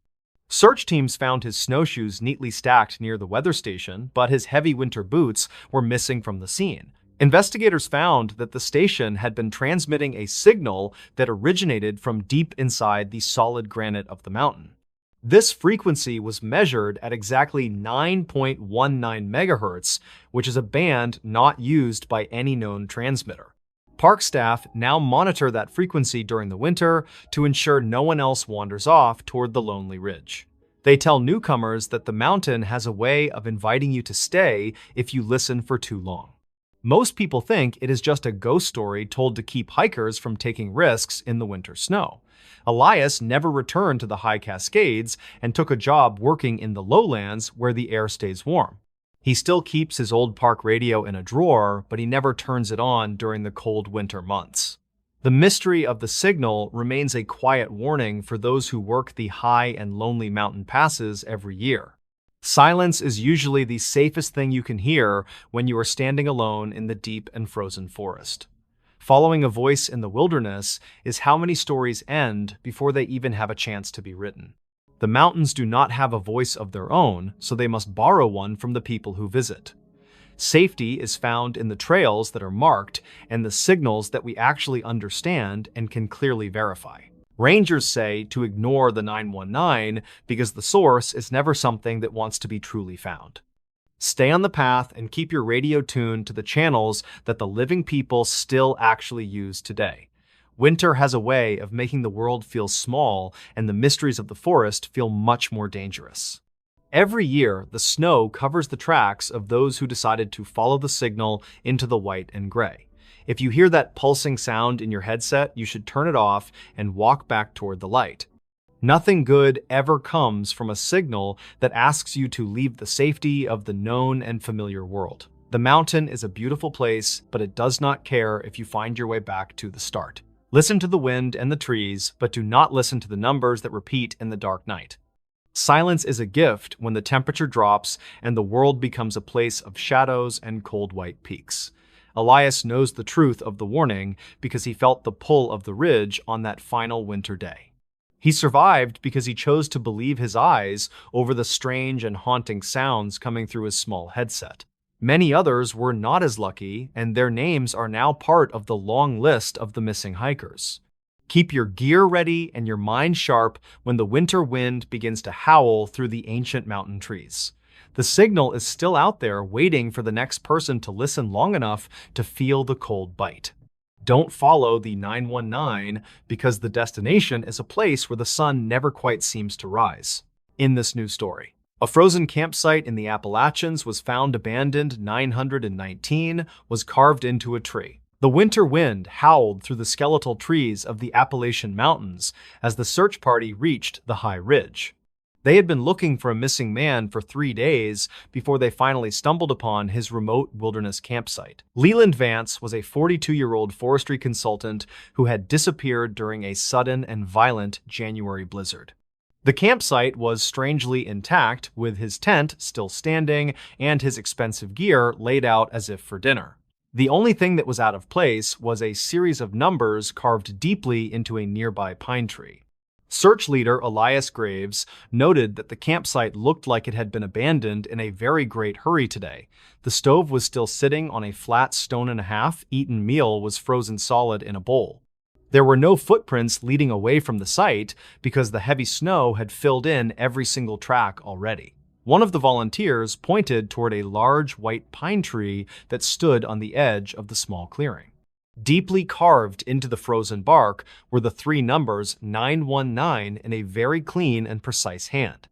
Search teams found his snowshoes neatly stacked near the weather station, but his heavy winter boots were missing from the scene. Investigators found that the station had been transmitting a signal that originated from deep inside the solid granite of the mountain. This frequency was measured at exactly 9.19 megahertz, which is a band not used by any known transmitter. Park staff now monitor that frequency during the winter to ensure no one else wanders off toward the lonely ridge. They tell newcomers that the mountain has a way of inviting you to stay if you listen for too long. Most people think it is just a ghost story told to keep hikers from taking risks in the winter snow. Elias never returned to the high Cascades and took a job working in the lowlands where the air stays warm. He still keeps his old park radio in a drawer, but he never turns it on during the cold winter months. The mystery of the signal remains a quiet warning for those who work the high and lonely mountain passes every year. Silence is usually the safest thing you can hear when you are standing alone in the deep and frozen forest. Following a voice in the wilderness is how many stories end before they even have a chance to be written. The mountains do not have a voice of their own, so they must borrow one from the people who visit. Safety is found in the trails that are marked and the signals that we actually understand and can clearly verify. Rangers say to ignore the 919 because the source is never something that wants to be truly found. Stay on the path and keep your radio tuned to the channels that the living people still actually use today. Winter has a way of making the world feel small and the mysteries of the forest feel much more dangerous. Every year, the snow covers the tracks of those who decided to follow the signal into the white and gray. If you hear that pulsing sound in your headset, you should turn it off and walk back toward the light. Nothing good ever comes from a signal that asks you to leave the safety of the known and familiar world. The mountain is a beautiful place, but it does not care if you find your way back to the start. Listen to the wind and the trees, but do not listen to the numbers that repeat in the dark night. Silence is a gift when the temperature drops and the world becomes a place of shadows and cold white peaks. Elias knows the truth of the warning because he felt the pull of the ridge on that final winter day. He survived because he chose to believe his eyes over the strange and haunting sounds coming through his small headset. Many others were not as lucky, and their names are now part of the long list of the missing hikers. Keep your gear ready and your mind sharp when the winter wind begins to howl through the ancient mountain trees. The signal is still out there waiting for the next person to listen long enough to feel the cold bite. Don't follow the 919 because the destination is a place where the sun never quite seems to rise. In this new story, a frozen campsite in the Appalachians was found abandoned. 919 was carved into a tree. The winter wind howled through the skeletal trees of the Appalachian Mountains as the search party reached the high ridge. They had been looking for a missing man for 3 days before they finally stumbled upon his remote wilderness campsite. Leland Vance was a 42-year-old forestry consultant who had disappeared during a sudden and violent January blizzard. The campsite was strangely intact, with his tent still standing and his expensive gear laid out as if for dinner. The only thing that was out of place was a series of numbers carved deeply into a nearby pine tree. Search leader Elias Graves noted that the campsite looked like it had been abandoned in a very great hurry today. The stove was still sitting on a flat stone-and-a-half eaten meal was frozen solid in a bowl. There were no footprints leading away from the site because the heavy snow had filled in every single track already. One of the volunteers pointed toward a large white pine tree that stood on the edge of the small clearing. Deeply carved into the frozen bark were the 3 numbers 919 in a very clean and precise hand.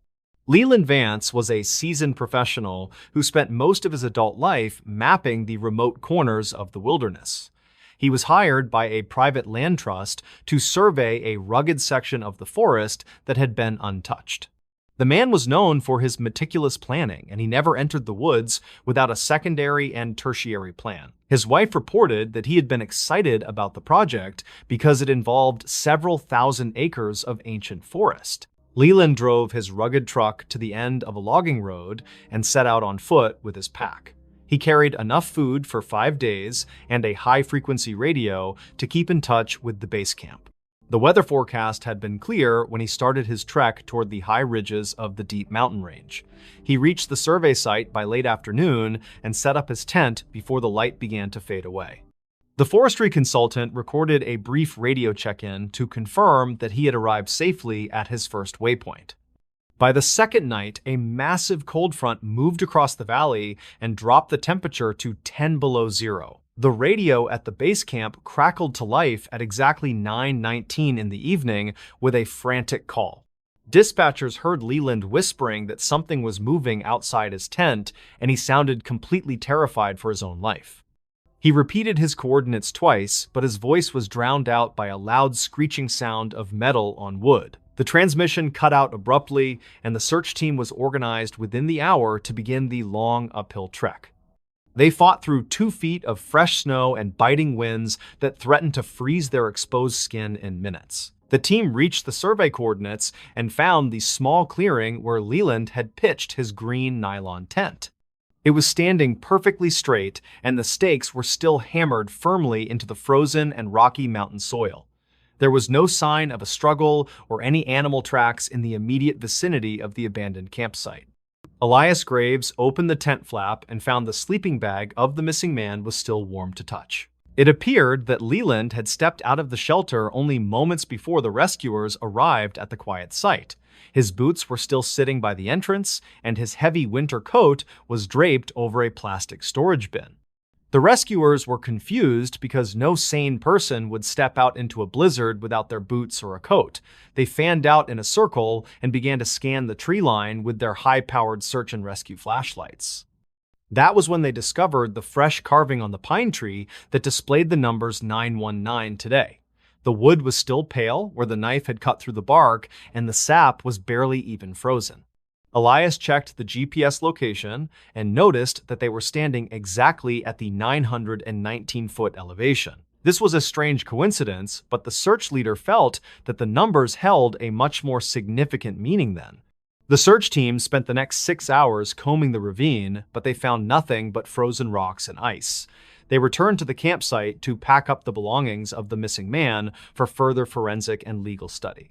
Leland Vance was a seasoned professional who spent most of his adult life mapping the remote corners of the wilderness. He was hired by a private land trust to survey a rugged section of the forest that had been untouched. The man was known for his meticulous planning, and he never entered the woods without a secondary and tertiary plan. His wife reported that he had been excited about the project because it involved several thousand acres of ancient forest. Leland drove his rugged truck to the end of a logging road and set out on foot with his pack. He carried enough food for 5 days and a high-frequency radio to keep in touch with the base camp. The weather forecast had been clear when he started his trek toward the high ridges of the deep mountain range. He reached the survey site by late afternoon and set up his tent before the light began to fade away. The forestry consultant recorded a brief radio check-in to confirm that he had arrived safely at his first waypoint. By the second night, a massive cold front moved across the valley and dropped the temperature to 10 below zero. The radio at the base camp crackled to life at exactly 9:19 in the evening with a frantic call. Dispatchers heard Leland whispering that something was moving outside his tent, and he sounded completely terrified for his own life. He repeated his coordinates twice, but his voice was drowned out by a loud screeching sound of metal on wood. The transmission cut out abruptly, and the search team was organized within the hour to begin the long uphill trek. They fought through 2 feet of fresh snow and biting winds that threatened to freeze their exposed skin in minutes. The team reached the survey coordinates and found the small clearing where Leland had pitched his green nylon tent. It was standing perfectly straight, and the stakes were still hammered firmly into the frozen and rocky mountain soil. There was no sign of a struggle or any animal tracks in the immediate vicinity of the abandoned campsite. Elias Graves opened the tent flap and found the sleeping bag of the missing man was still warm to touch. It appeared that Leland had stepped out of the shelter only moments before the rescuers arrived at the quiet site. His boots were still sitting by the entrance, and his heavy winter coat was draped over a plastic storage bin. The rescuers were confused because no sane person would step out into a blizzard without their boots or a coat. They fanned out in a circle and began to scan the tree line with their high-powered search and rescue flashlights. That was when they discovered the fresh carving on the pine tree that displayed the numbers 919 today. The wood was still pale where the knife had cut through the bark, and the sap was barely even frozen. Elias checked the GPS location and noticed that they were standing exactly at the 919-foot elevation. This was a strange coincidence, but the search leader felt that the numbers held a much more significant meaning then. The search team spent the next 6 hours combing the ravine, but they found nothing but frozen rocks and ice. They returned to the campsite to pack up the belongings of the missing man for further forensic and legal study.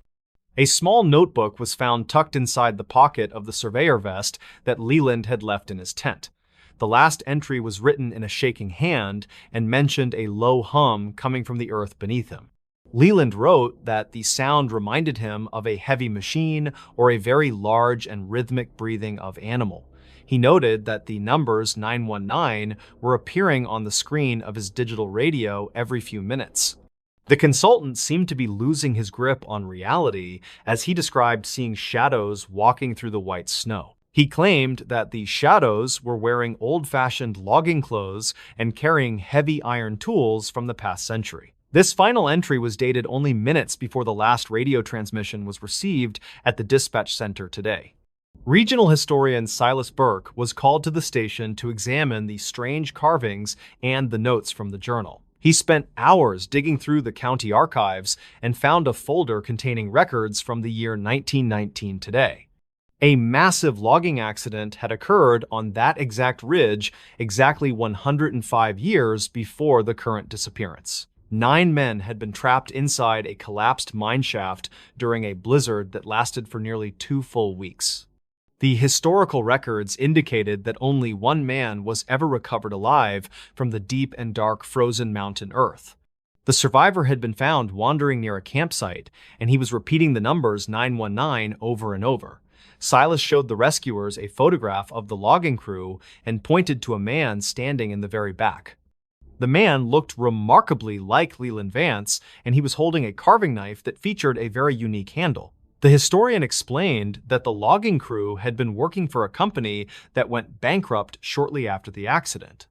A small notebook was found tucked inside the pocket of the surveyor vest that Leland had left in his tent. The last entry was written in a shaking hand and mentioned a low hum coming from the earth beneath him. Leland wrote that the sound reminded him of a heavy machine or a very large and rhythmic breathing of animal. He noted that the numbers 919 were appearing on the screen of his digital radio every few minutes. The consultant seemed to be losing his grip on reality as he described seeing shadows walking through the white snow. He claimed that the shadows were wearing old-fashioned logging clothes and carrying heavy iron tools from the past century. This final entry was dated only minutes before the last radio transmission was received at the dispatch center today. Regional historian Silas Burke was called to the station to examine the strange carvings and the notes from the journal. He spent hours digging through the county archives and found a folder containing records from the year 1919 today. A massive logging accident had occurred on that exact ridge exactly 105 years before the current disappearance. 9 men had been trapped inside a collapsed mine shaft during a blizzard that lasted for nearly 2 full weeks. The historical records indicated that only 1 man was ever recovered alive from the deep and dark frozen mountain earth. The survivor had been found wandering near a campsite, and he was repeating the numbers 919 over and over. Silas showed the rescuers a photograph of the logging crew and pointed to a man standing in the very back. The man looked remarkably like Leland Vance, and he was holding a carving knife that featured a very unique handle. The historian explained that the logging crew had been working for a company that went bankrupt shortly after the accident.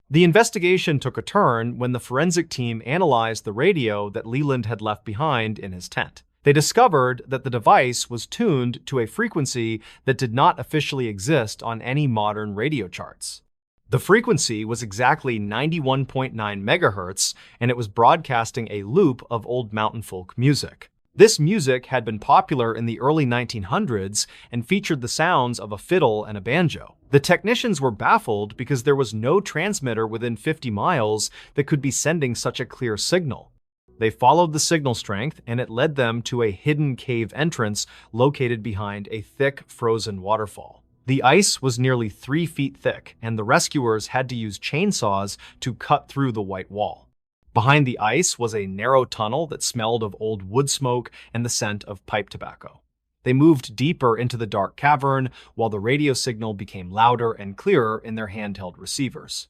The investigation took a turn when the forensic team analyzed the radio that Leland had left behind in his tent. They discovered that the device was tuned to a frequency that did not officially exist on any modern radio charts. The frequency was exactly 91.9 megahertz, and it was broadcasting a loop of old mountain folk music. This music had been popular in the early 1900s and featured the sounds of a fiddle and a banjo. The technicians were baffled because there was no transmitter within 50 miles that could be sending such a clear signal. They followed the signal strength, and it led them to a hidden cave entrance located behind a thick, frozen waterfall. The ice was nearly 3 feet thick, and the rescuers had to use chainsaws to cut through the white wall. Behind the ice was a narrow tunnel that smelled of old wood smoke and the scent of pipe tobacco. They moved deeper into the dark cavern while the radio signal became louder and clearer in their handheld receivers.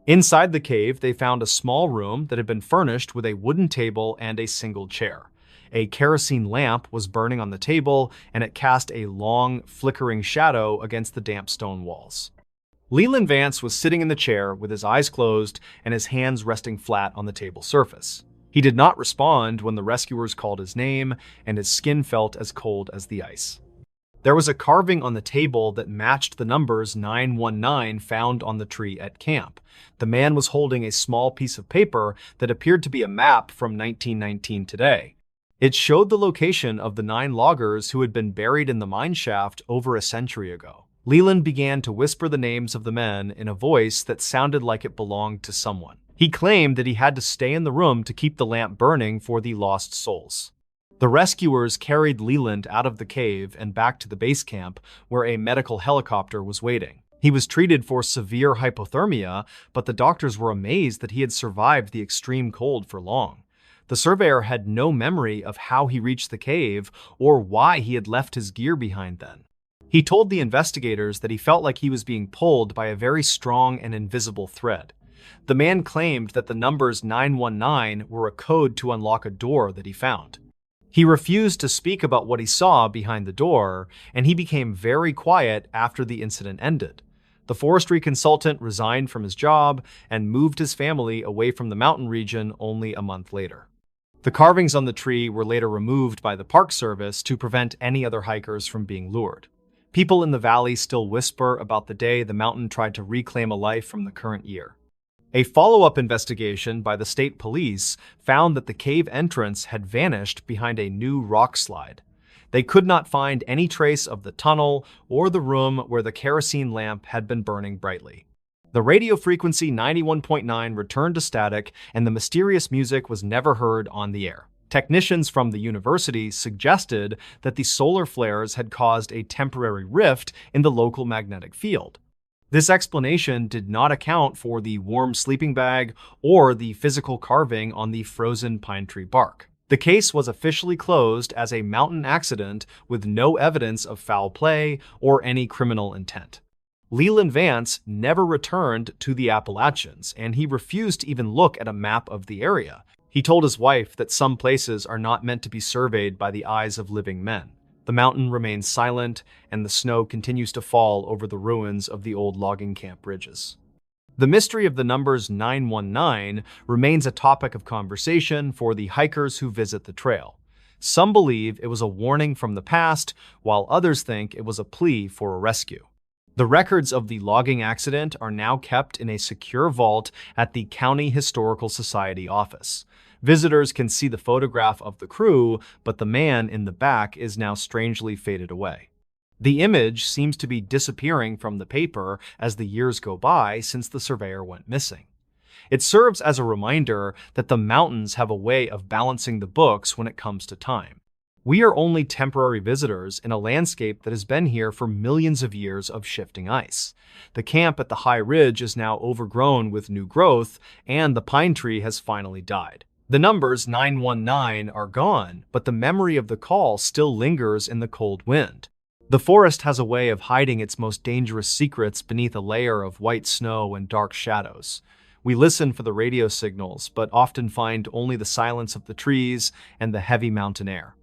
Inside the cave, they found a small room that had been furnished with a wooden table and a single chair. A kerosene lamp was burning on the table, and it cast a long, flickering shadow against the damp stone walls. Leland Vance was sitting in the chair with his eyes closed and his hands resting flat on the table surface. He did not respond when the rescuers called his name, and his skin felt as cold as the ice. There was a carving on the table that matched the numbers 919 found on the tree at camp. The man was holding a small piece of paper that appeared to be a map from 1919 today. It showed the location of the 9 loggers who had been buried in the mine shaft over a century ago. Leland began to whisper the names of the men in a voice that sounded like it belonged to someone. He claimed that he had to stay in the room to keep the lamp burning for the lost souls. The rescuers carried Leland out of the cave and back to the base camp, where a medical helicopter was waiting. He was treated for severe hypothermia, but the doctors were amazed that he had survived the extreme cold for long. The surveyor had no memory of how he reached the cave or why he had left his gear behind then. He told the investigators that he felt like he was being pulled by a very strong and invisible thread. The man claimed that the numbers 919 were a code to unlock a door that he found. He refused to speak about what he saw behind the door, and he became very quiet after the incident ended. The forestry consultant resigned from his job and moved his family away from the mountain region only a month later. The carvings on the tree were later removed by the Park Service to prevent any other hikers from being lured. People in the valley still whisper about the day the mountain tried to reclaim a life from the current year. A follow-up investigation by the state police found that the cave entrance had vanished behind a new rock slide. They could not find any trace of the tunnel or the room where the kerosene lamp had been burning brightly. The radio frequency 91.9 returned to static, and the mysterious music was never heard on the air. Technicians from the university suggested that the solar flares had caused a temporary rift in the local magnetic field. This explanation did not account for the warm sleeping bag or the physical carving on the frozen pine tree bark. The case was officially closed as a mountain accident with no evidence of foul play or any criminal intent. Leland Vance never returned to the Appalachians, and he refused to even look at a map of the area. He told his wife that some places are not meant to be surveyed by the eyes of living men. The mountain remains silent, and the snow continues to fall over the ruins of the old logging camp ridges. The mystery of the numbers 919 remains a topic of conversation for the hikers who visit the trail. Some believe it was a warning from the past, while others think it was a plea for a rescue. The records of the logging accident are now kept in a secure vault at the County Historical Society office. Visitors can see the photograph of the crew, but the man in the back is now strangely faded away. The image seems to be disappearing from the paper as the years go by since the surveyor went missing. It serves as a reminder that the mountains have a way of balancing the books when it comes to time. We are only temporary visitors in a landscape that has been here for millions of years of shifting ice. The camp at the high ridge is now overgrown with new growth, and the pine tree has finally died. The numbers 919 are gone, but the memory of the call still lingers in the cold wind. The forest has a way of hiding its most dangerous secrets beneath a layer of white snow and dark shadows. We listen for the radio signals, but often find only the silence of the trees and the heavy mountain air.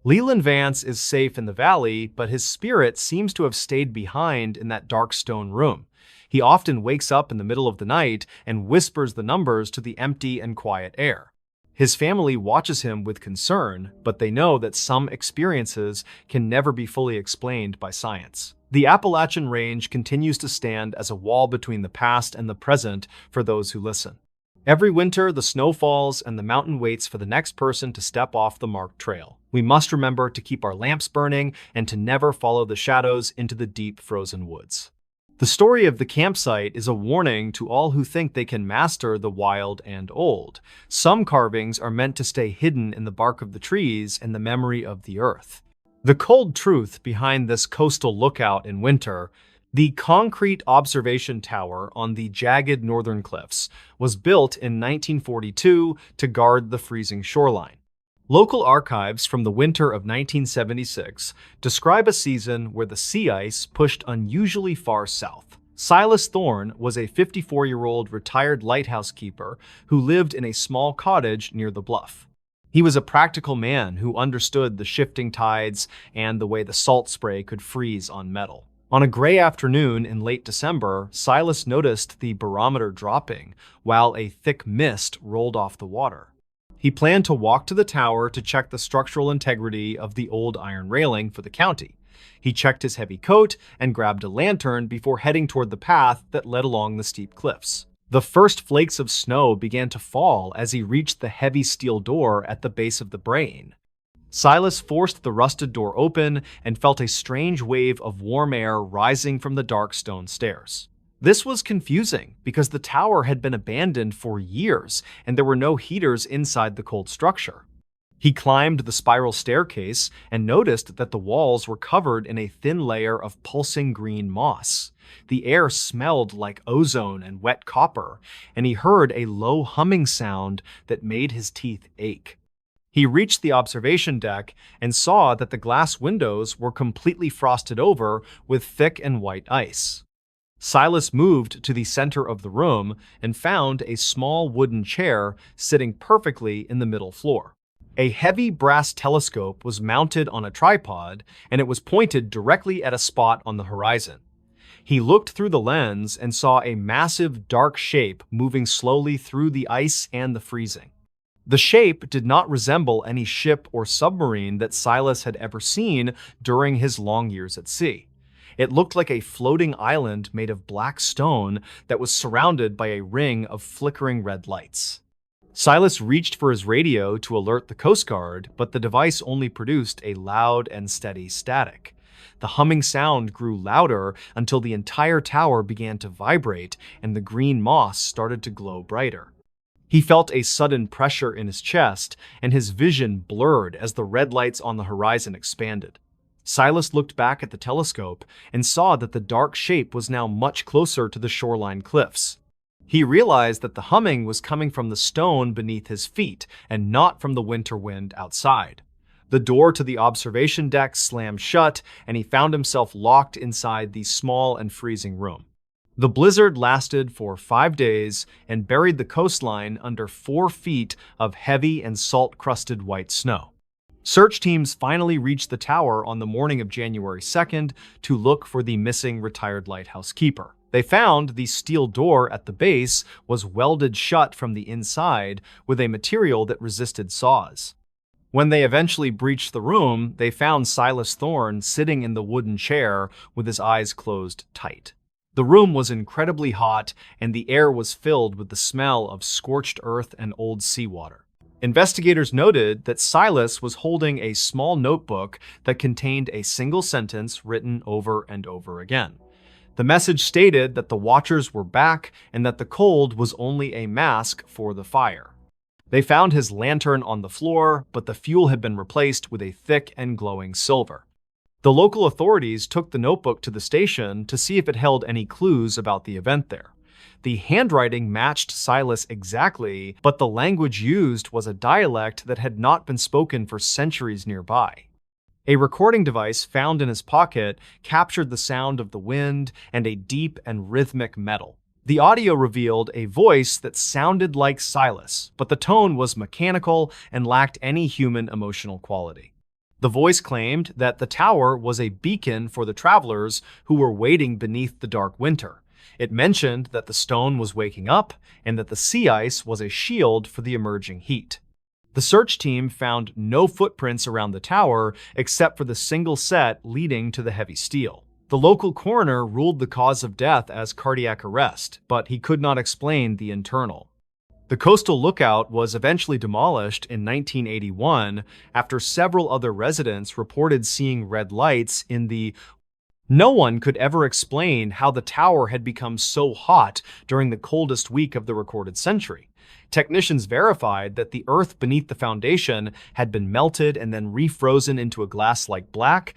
Leland Vance is safe in the valley, but his spirit seems to have stayed behind in that dark stone room. He often wakes up in the middle of the night and whispers the numbers to the empty and quiet air. His family watches him with concern, but they know that some experiences can never be fully explained by science. The Appalachian Range continues to stand as a wall between the past and the present for those who listen. Every winter, the snow falls and the mountain waits for the next person to step off the marked trail. We must remember to keep our lamps burning and to never follow the shadows into the deep frozen woods. The story of the campsite is a warning to all who think they can master the wild and old. Some carvings are meant to stay hidden in the bark of the trees and the memory of the earth. The cold truth behind this coastal lookout in winter: the concrete observation tower on the jagged northern cliffs was built in 1942 to guard the freezing shoreline. Local archives from the winter of 1976 describe a season where the sea ice pushed unusually far south. Silas Thorne was a 54-year-old retired lighthouse keeper who lived in a small cottage near the bluff. He was a practical man who understood the shifting tides and the way the salt spray could freeze on metal. On a gray afternoon in late December, Silas noticed the barometer dropping while a thick mist rolled off the water. He planned to walk to the tower to check the structural integrity of the old iron railing for the county. He checked his heavy coat and grabbed a lantern before heading toward the path that led along the steep cliffs. The first flakes of snow began to fall as he reached the heavy steel door at the base of the brain. Silas forced the rusted door open and felt a strange wave of warm air rising from the dark stone stairs. This was confusing because the tower had been abandoned for years and there were no heaters inside the cold structure. He climbed the spiral staircase and noticed that the walls were covered in a thin layer of pulsing green moss. The air smelled like ozone and wet copper, and he heard a low humming sound that made his teeth ache. He reached the observation deck and saw that the glass windows were completely frosted over with thick and white ice. Silas moved to the center of the room and found a small wooden chair sitting perfectly in the middle floor. A heavy brass telescope was mounted on a tripod, and it was pointed directly at a spot on the horizon. He looked through the lens and saw a massive dark shape moving slowly through the ice and the freezing. The shape did not resemble any ship or submarine that Silas had ever seen during his long years at sea. It looked like a floating island made of black stone that was surrounded by a ring of flickering red lights. Silas reached for his radio to alert the Coast Guard, but the device only produced a loud and steady static. The humming sound grew louder until the entire tower began to vibrate and the green moss started to glow brighter. He felt a sudden pressure in his chest, and his vision blurred as the red lights on the horizon expanded. Silas looked back at the telescope and saw that the dark shape was now much closer to the shoreline cliffs. He realized that the humming was coming from the stone beneath his feet and not from the winter wind outside. The door to the observation deck slammed shut, and he found himself locked inside the small and freezing room. The blizzard lasted for 5 days and buried the coastline under 4 feet of heavy and salt-crusted white snow. Search teams finally reached the tower on the morning of January 2nd to look for the missing retired lighthouse keeper. They found the steel door at the base was welded shut from the inside with a material that resisted saws. When they eventually breached the room, they found Silas Thorne sitting in the wooden chair with his eyes closed tight. The room was incredibly hot, and the air was filled with the smell of scorched earth and old seawater. Investigators noted that Silas was holding a small notebook that contained a single sentence written over and over again. The message stated that the Watchers were back and that the cold was only a mask for the fire. They found his lantern on the floor, but the fuel had been replaced with a thick and glowing silver. The local authorities took the notebook to the station to see if it held any clues about the event there. The handwriting matched Silas exactly, but the language used was a dialect that had not been spoken for centuries nearby. A recording device found in his pocket captured the sound of the wind and a deep and rhythmic metal. The audio revealed a voice that sounded like Silas, but the tone was mechanical and lacked any human emotional quality. The voice claimed that the tower was a beacon for the travelers who were waiting beneath the dark winter. It mentioned that the stone was waking up and that the sea ice was a shield for the emerging heat. The search team found no footprints around the tower except for the single set leading to the heavy steel. The local coroner ruled the cause of death as cardiac arrest, but he could not explain the internal. The coastal lookout was eventually demolished in 1981 after several other residents reported seeing red lights in the. No one could ever explain how the tower had become so hot during the coldest week of the recorded century. Technicians verified that the earth beneath the foundation had been melted and then refrozen into a glass-like black.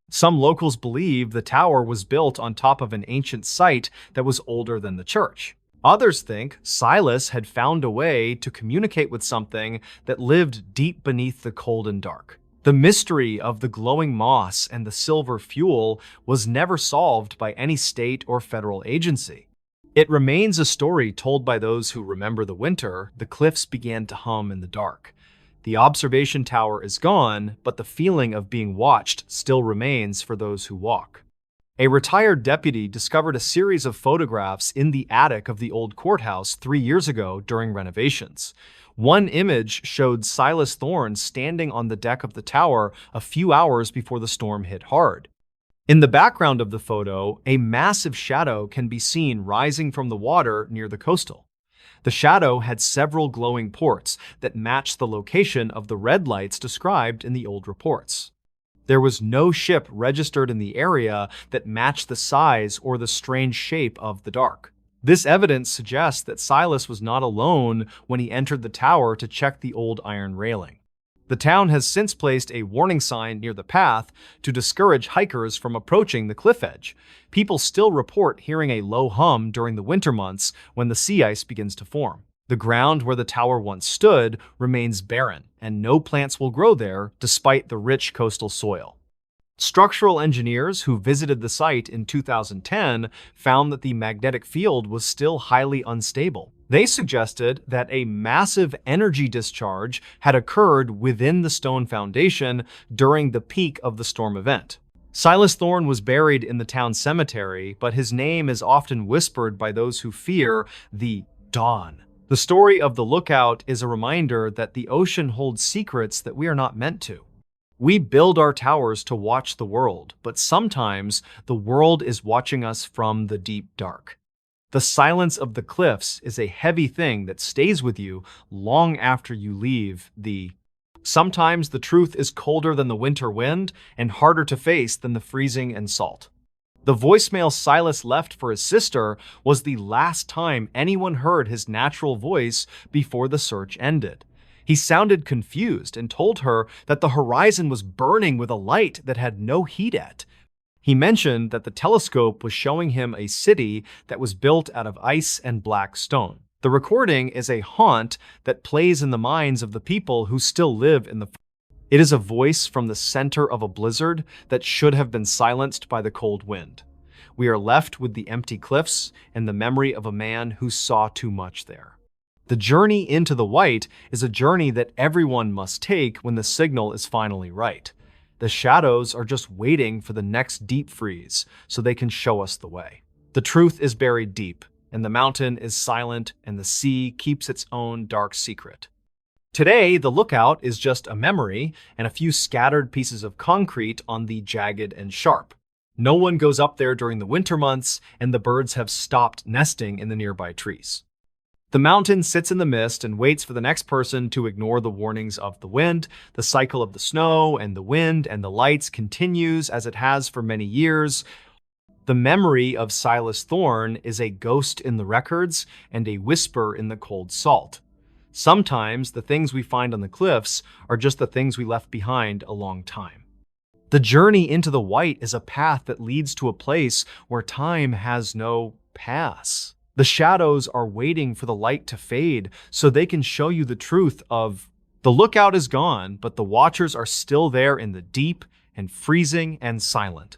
Some locals believe the tower was built on top of an ancient site that was older than the church. Others think Silas had found a way to communicate with something that lived deep beneath the cold and dark. The mystery of the glowing moss and the silver fuel was never solved by any state or federal agency. It remains a story told by those who remember the winter. The cliffs began to hum in the dark. The observation tower is gone, but the feeling of being watched still remains for those who walk. A retired deputy discovered a series of photographs in the attic of the old courthouse 3 years ago during renovations. One image showed Silas Thorne standing on the deck of the tower a few hours before the storm hit hard. In the background of the photo, a massive shadow can be seen rising from the water near the coastal. The shadow had several glowing ports that matched the location of the red lights described in the old reports. There was no ship registered in the area that matched the size or the strange shape of the dark. This evidence suggests that Silas was not alone when he entered the tower to check the old iron railing. The town has since placed a warning sign near the path to discourage hikers from approaching the cliff edge. People still report hearing a low hum during the winter months when the sea ice begins to form. The ground where the tower once stood remains barren, and no plants will grow there despite the rich coastal soil. Structural engineers who visited the site in 2010 found that the magnetic field was still highly unstable. They suggested that a massive energy discharge had occurred within the stone foundation during the peak of the storm event. Silas Thorne was buried in the town cemetery, but his name is often whispered by those who fear the dawn. The story of the lookout is a reminder that the ocean holds secrets that we are not meant to. We build our towers to watch the world, but sometimes the world is watching us from the deep dark. The silence of the cliffs is a heavy thing that stays with you long after you leave the... Sometimes the truth is colder than the winter wind and harder to face than the freezing and salt. The voicemail Silas left for his sister was the last time anyone heard his natural voice before the search ended. He sounded confused and told her that the horizon was burning with a light that had no heat at. He mentioned that the telescope was showing him a city that was built out of ice and black stone. The recording is a haunt that plays in the minds of the people who still live in the... It is a voice from the center of a blizzard that should have been silenced by the cold wind. We are left with the empty cliffs and the memory of a man who saw too much there. The journey into the white is a journey that everyone must take when the signal is finally right. The shadows are just waiting for the next deep freeze so they can show us the way. The truth is buried deep, and the mountain is silent, and the sea keeps its own dark secret. Today, the lookout is just a memory and a few scattered pieces of concrete on the jagged and sharp. No one goes up there during the winter months, and the birds have stopped nesting in the nearby trees. The mountain sits in the mist and waits for the next person to ignore the warnings of the wind. The cycle of the snow and the wind and the lights continues as it has for many years. The memory of Silas Thorne is a ghost in the records and a whisper in the cold salt. Sometimes the things we find on the cliffs are just the things we left behind a long time. The journey into the white is a path that leads to a place where time has no pass. The shadows are waiting for the light to fade so they can show you the truth of the lookout is gone, but the watchers are still there in the deep and freezing and silent.